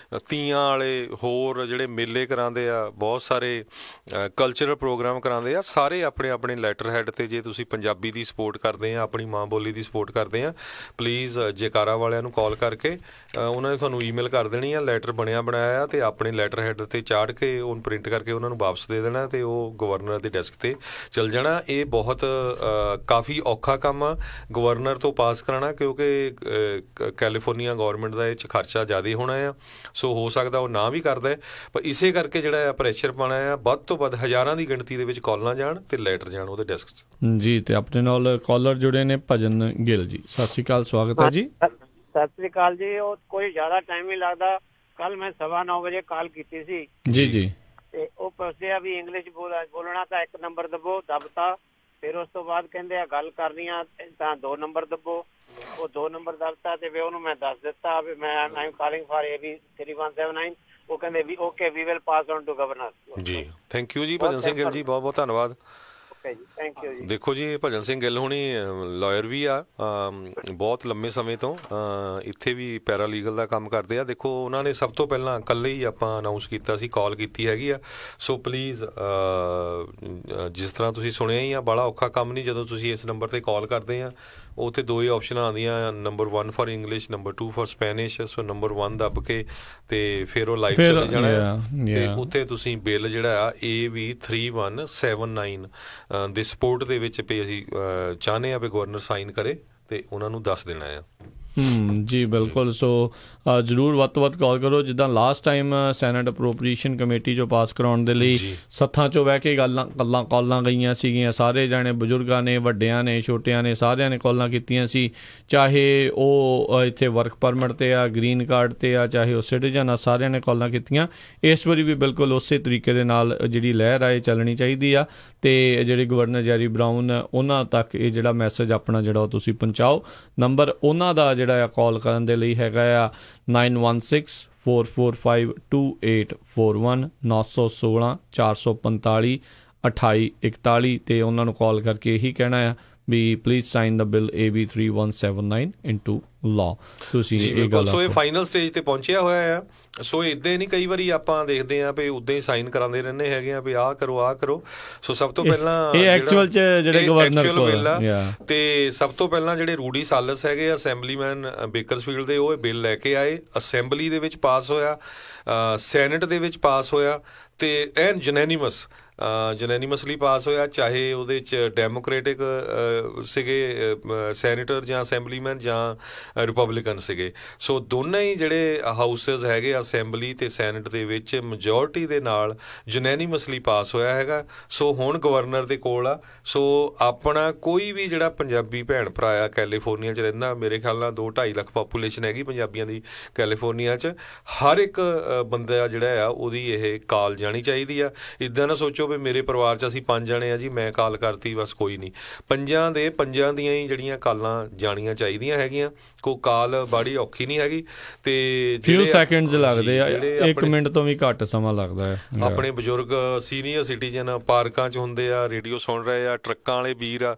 ਤੀਆਂ ਵਾਲੇ, ਹੋਰ ਜਿਹੜੇ ਮੇਲੇ ਕਰਾਉਂਦੇ ਆ, ਬਹੁਤ ਸਾਰੇ ਕਲਚਰਲ ਪ੍ਰੋਗਰਾਮ ਕਰਾਉਂਦੇ ਆ, ਸਾਰੇ ਆਪਣੇ ਆਪਣੇ ਲੈਟਰ ਹੈਡ 'ਤੇ ਜੇ ਤੁਸੀਂ ਪੰਜਾਬੀ ਦੀ ਸਪੋਰਟ ਕਰਦੇ ਆ, ਆਪਣੀ ਮਾਂ ਬੋਲੀ ਦੀ ਸਪੋਰਟ ਕਰਦੇ ਆ, ਪਲੀਜ਼ ਜੈਕਾਰਾ ਵਾਲਿਆਂ ਨੂੰ ਕਾਲ ਕਰਕੇ ਉਹਨਾਂ ਨੇ ਤੁਹਾਨੂੰ ਈਮੇਲ ਕਰ ਦੇਣੀ ਆ ਲੈਟਰ ਬਣਿਆ ਬਣਾਇਆ, ਅਤੇ ਆਪਣੇ ਲੈਟਰ ਹੈਡ 'ਤੇ ਚਾੜ ਕੇ ਉਹਨੂੰ ਪ੍ਰਿੰਟ ਕਰਕੇ ਉਹਨਾਂ ਨੂੰ ਵਾਪਸ ਦੇ ਦੇਣਾ ਅਤੇ ਉਹ ਗਵਰਨਰ ਦੇ ਡੈਸਕ 'ਤੇ ਚੱਲ ਜਾਣਾ। ਇਹ ਬਹੁਤ ਕਾਫੀ ਔਖਾ ਕੰਮ ਆ ਗਵਰਨਰ ਤੋਂ ਪਾਸ ਕਰਾਉਣਾ, ਕਿਉਂਕਿ ਕੈਲੀਫੋਰਨੀਆ ਗੌਰਮੈਂਟ ਦਾ ਇਹ 'ਚ ਖਰਚਾ ਜ਼ਿਆਦਾ ਹੋਣਾ ਆ। ਸੋ ਹੋ ਸਕਦਾ ਉਹ ਨਾ ਵੀ ਕਰਦਾ, ਪਰ ਇਸੇ ਕਰਕੇ ਜਿਹੜਾ ਆ ਪ੍ਰੈਸ਼ਰ ਪਾਉਣਾ ਆ, ਵੱਧ ਤੋਂ ਵੱਧ ਹਜ਼ਾਰਾਂ ਦੀ ਗਿਣਤੀ ਦੇ ਵਿੱਚ ਕਾਲਾਂ ਜਾਣ ਅਤੇ ਲੈਟਰ ਜਾਣ ਉਹਦੇ ਡੈਸਕ 'ਚ। ਜੀ, ਅਤੇ ਆਪਣੇ ਨਾਲ ਕਾਲਰ ਜੁੜੇ ਨੇ ਭਜਨ ਗਿੱਲ ਜੀ। ਸਤਿ ਸ਼੍ਰੀ ਅਕਾਲ, ਸਵਾਗਤ ਹੈ ਜੀ। ਸਤਿ ਸ਼੍ਰੀ ਅਕਾਲ ਜੀ। ਉਹ ਕੋਈ ਜ਼ਿਆਦਾ ਟਾਈਮ ਨਹੀਂ ਲੱਗਦਾ। ਕੱਲ ਮੈਂ 9:15 ਵਜੇ ਕਾਲ ਕੀਤੀ ਸੀ ਜੀ ਤੇ ਉਹ ਪੁੱਛਦੇ ਆ ਵੀ ਇੰਗਲਿਸ਼ ਬੋਲਣਾ ਤਾਂ 1 ਨੰਬਰ ਦਬੋ, ਦਬਤਾ। ਫਿਰ ਉਸ ਤੋਂ ਬਾਅਦ ਕਹਿੰਦੇ ਆ ਗੱਲ ਕਰਨੀ ਆ ਤਾਂ 2 ਨੰਬਰ ਦਬੋ। ਉਹ 2 ਨੰਬਰ ਦਬਤਾ ਤੇ ਵੀ ਉਹਨੂੰ ਮੈਂ ਦੱਸ ਦਿੱਤਾ ਵੀ ਮੈਂ ਆਈ ਕਾਲਿੰਗ ਫਾਰ AB 3179। ਉਹ ਕਹਿੰਦੇ ਵੀ okay, we will pass on to governor. ਜੀ, ਥੈਂਕ ਯੂ ਜੀ ਭਜਨ ਸਿੰਘ ਗਿੱਲ ਜੀ, ਬਹੁਤ ਬਹੁਤ ਧੰਨਵਾਦ। ਦੇਖੋ ਜੀ, ਭਜਨ ਸਿੰਘ ਗਿੱਲ ਹੁਣੀ ਲਾਇਰ ਵੀ ਆ, ਬਹੁਤ ਲੰਮੇ ਸਮੇਂ ਤੋਂ ਇੱਥੇ ਵੀ ਪੈਰਾਲੀਗਲ ਦਾ ਕੰਮ ਕਰਦੇ ਆ। ਦੇਖੋ, ਉਹਨਾਂ ਨੇ ਸਭ ਤੋਂ ਪਹਿਲਾਂ ਇਕੱਲੇ ਹੀ ਆਪਾਂ ਅਨਾਊਂਸ ਕੀਤਾ ਸੀ, ਕਾਲ ਕੀਤੀ ਹੈਗੀ ਆ। ਸੋ ਪਲੀਜ਼, ਜਿਸ ਤਰ੍ਹਾਂ ਤੁਸੀਂ ਸੁਣਿਆ ਹੀ ਆ, ਬੜਾ ਔਖਾ ਕੰਮ ਨਹੀਂ। ਜਦੋਂ ਤੁਸੀਂ ਇਸ ਨੰਬਰ 'ਤੇ ਕਾਲ ਕਰਦੇ ਆ, ਉੱਥੇ 2 ਹੀ ਆਪਸ਼ਨਾਂ ਆਉਂਦੀਆਂ, number 1 for English, number 2 for Spanish. So number 1 ਦੱਬ ਕੇ ਤੇ ਫਿਰ ਉਹ ਲਾਈਵ ਚਲੇ ਜਾਣਾ, ਤੇ ਉੱਥੇ ਤੁਸੀਂ ਬਿੱਲ ਜਿਹੜਾ ਆ AB 3179 ਦੇ ਸਪੋਰਟ ਦੇ ਵਿੱਚ ਵੀ ਅਸੀਂ ਚਾਹੁੰਦੇ ਹਾਂ ਵੀ ਗਵਰਨਰ ਸਾਈਨ ਕਰੇ ਤੇ ਉਹਨਾਂ ਨੂੰ ਦੱਸ ਦੇਣਾ ਆ। ਜੀ ਬਿਲਕੁਲ। ਸੋ ਜ਼ਰੂਰ ਵੱਧ ਤੋਂ ਵੱਧ ਕਾਲ ਕਰੋ। ਜਿੱਦਾਂ ਲਾਸਟ ਟਾਈਮ ਸੈਨੇਟ ਅਪਰੋਪਰੀਏਸ਼ਨ ਕਮੇਟੀ 'ਚੋਂ ਪਾਸ ਕਰਾਉਣ ਦੇ ਲਈ ਸੱਥਾਂ 'ਚੋਂ ਬਹਿ ਕੇ ਕਾਲਾਂ ਗਈਆਂ ਸੀਗੀਆਂ। ਸਾਰੇ ਜਾਣੇ, ਬਜ਼ੁਰਗਾਂ ਨੇ, ਵੱਡਿਆਂ ਨੇ, ਛੋਟਿਆਂ ਨੇ, ਸਾਰਿਆਂ ਨੇ ਕਾਲਾਂ ਕੀਤੀਆਂ ਸੀ। ਚਾਹੇ ਉਹ ਇੱਥੇ ਵਰਕ ਪਰਮਿਟ 'ਤੇ ਆ, ਗ੍ਰੀਨ ਕਾਰਡ 'ਤੇ ਆ, ਚਾਹੇ ਉਹ ਸਿਟੀਜ਼ਨ ਆ, ਸਾਰਿਆਂ ਨੇ ਕਾਲਾਂ ਕੀਤੀਆਂ। ਇਸ ਵਾਰੀ ਵੀ ਬਿਲਕੁਲ ਉਸੇ ਤਰੀਕੇ ਦੇ ਨਾਲ ਜਿਹੜੀ ਲਹਿਰ ਆ ਇਹ ਚੱਲਣੀ ਚਾਹੀਦੀ ਆ, ਅਤੇ ਜਿਹੜੇ ਗਵਰਨਰ ਜੈਰੀ ਬਰਾਊਨ ਉਹਨਾਂ ਤੱਕ ਇਹ ਜਿਹੜਾ ਮੈਸੇਜ ਆਪਣਾ ਜਿਹੜਾ ਉਹ ਤੁਸੀਂ ਪਹੁੰਚਾਓ। ਨੰਬਰ ਉਹਨਾਂ ਦਾ ਜਿਹੜਾ ਆ ਕਾਲ ਕਰਨ ਦੇ ਲਈ ਹੈਗਾ ਆ 9164452841 916 445 2841, ਅਤੇ ਉਹਨਾਂ ਨੂੰ ਕਾਲ ਕਰਕੇ ਇਹੀ ਕਹਿਣਾ ਆ ਵੀ please sign the bill AB 3179 into law. ਤੁਸੀਂ ਇਹ ਗੱਲ, ਸੋ ਇਹ ਫਾਈਨਲ ਸਟੇਜ ਤੇ ਪਹੁੰਚਿਆ ਹੋਇਆ ਆ। ਸੋ ਇੱਦਾਂ ਨਹੀਂ, ਕਈ ਵਾਰੀ ਆਪਾਂ ਦੇਖਦੇ ਹਾਂ ਵੀ ਉੱਦਾਂ ਹੀ ਸਾਈਨ ਕਰਾਉਂਦੇ ਰਹਿੰਦੇ ਹੈਗੇ ਆ ਵੀ ਆਹ ਕਰੋ ਆਹ ਕਰੋ। ਸੋ ਸਭ ਤੋਂ ਪਹਿਲਾਂ ਇਹ ਐਕਚੁਅਲ ਚ ਜਿਹੜੇ ਗਵਰਨਰ ਕੋਲ ਤੇ ਸਭ ਤੋਂ ਪਹਿਲਾਂ ਜਿਹੜੇ ਰੂਡੀ ਸਾਲਸ ਹੈਗੇ ਅਸੈਂਬਲੀਮੈਨ ਬੇਕਰਸਫੀਲਡ ਦੇ, ਉਹ ਇਹ ਬਿੱਲ ਲੈ ਕੇ ਆਏ। ਅਸੈਂਬਲੀ ਦੇ ਵਿੱਚ ਪਾਸ ਹੋਇਆ, ਸੈਨੇਟ ਦੇ ਵਿੱਚ ਪਾਸ ਹੋਇਆ, ਤੇ ਐਨ ਜਨੈਨੀਮਸਲੀ ਪਾਸ ਹੋਇਆ। ਚਾਹੇ ਉਹਦੇ 'ਚ ਡੈਮੋਕ੍ਰੈਟਿਕ ਸੀਗੇ ਸੈਨੇਟਰ ਜਾਂ ਅਸੈਂਬਲੀਮੈਨ ਜਾਂ ਰਿਪਬਲਿਕਨ ਸੀਗੇ। ਸੋ ਦੋਨੇ ਹੀ ਜਿਹੜੇ ਹਾਊਸਿਸ ਹੈਗੇ ਅਸੈਂਬਲੀ ਤੇ ਸੈਨੇਟ ਦੇ ਵਿੱਚ ਮੈਜੋਰਟੀ ਦੇ ਨਾਲ ਜਨੈਨੀਮਸਲੀ ਪਾਸ ਹੋਇਆ ਹੈਗਾ। ਸੋ ਹੁਣ ਗਵਰਨਰ ਦੇ ਕੋਲ ਆ। ਸੋ ਆਪਣਾ ਕੋਈ ਵੀ ਜਿਹੜਾ ਪੰਜਾਬੀ ਭੈਣ ਭਰਾ ਆ ਕੈਲੀਫੋਰਨੀਆ 'ਚ ਰਹਿੰਦਾ, ਮੇਰੇ ਖਿਆਲ ਨਾਲ 2-2.5 ਲੱਖ ਪਾਪੂਲੇਸ਼ਨ ਹੈਗੀ ਪੰਜਾਬੀਆਂ ਦੀ ਕੈਲੀਫੋਰਨੀਆ 'ਚ, ਹਰ ਇੱਕ ਬੰਦਾ ਜਿਹੜਾ ਆ ਉਹਦੀ ਇਹ ਕਾਲ ਜਾਣੀ ਚਾਹੀਦੀ ਆ। ਇੱਦਾਂ ਨਾ ਸੋਚੋ ਵੀ ਮੇਰੇ ਪਰਿਵਾਰ 'ਚ ਅਸੀਂ 5 ਜਣੇ ਆ ਜੀ, ਮੈਂ ਕਾਲ ਕਰਤੀ ਬਸ, ਕੋਈ ਨਹੀਂ। ਪੰਜਾਂ ਦੀਆਂ ਹੀ ਜਿਹੜੀਆਂ ਕਾਲਾਂ ਜਾਣੀਆਂ ਚਾਹੀਦੀਆਂ ਹੈਗੀਆਂ। ਕੋਈ ਕਾਲ ਬੜੀ ਔਖੀ ਨਹੀਂ ਹੈਗੀ, ਤੇ ਫਿਊ ਸੈਕਿੰਡਸ ਲੱਗਦੇ ਆ, 1 ਮਿੰਟ ਤੋਂ ਵੀ ਘੱਟ ਸਮਾਂ ਲੱਗਦਾ ਹੈ। ਆਪਣੇ ਬਜ਼ੁਰਗ ਸੀਨੀਅਰ ਸਿਟੀਜ਼ਨ ਪਾਰਕਾਂ 'ਚ ਹੁੰਦੇ ਆ, ਰੇਡੀਓ ਸੁਣ ਰਹੇ ਆ, ਟਰੱਕਾਂ ਵਾਲੇ ਵੀਰ ਆ,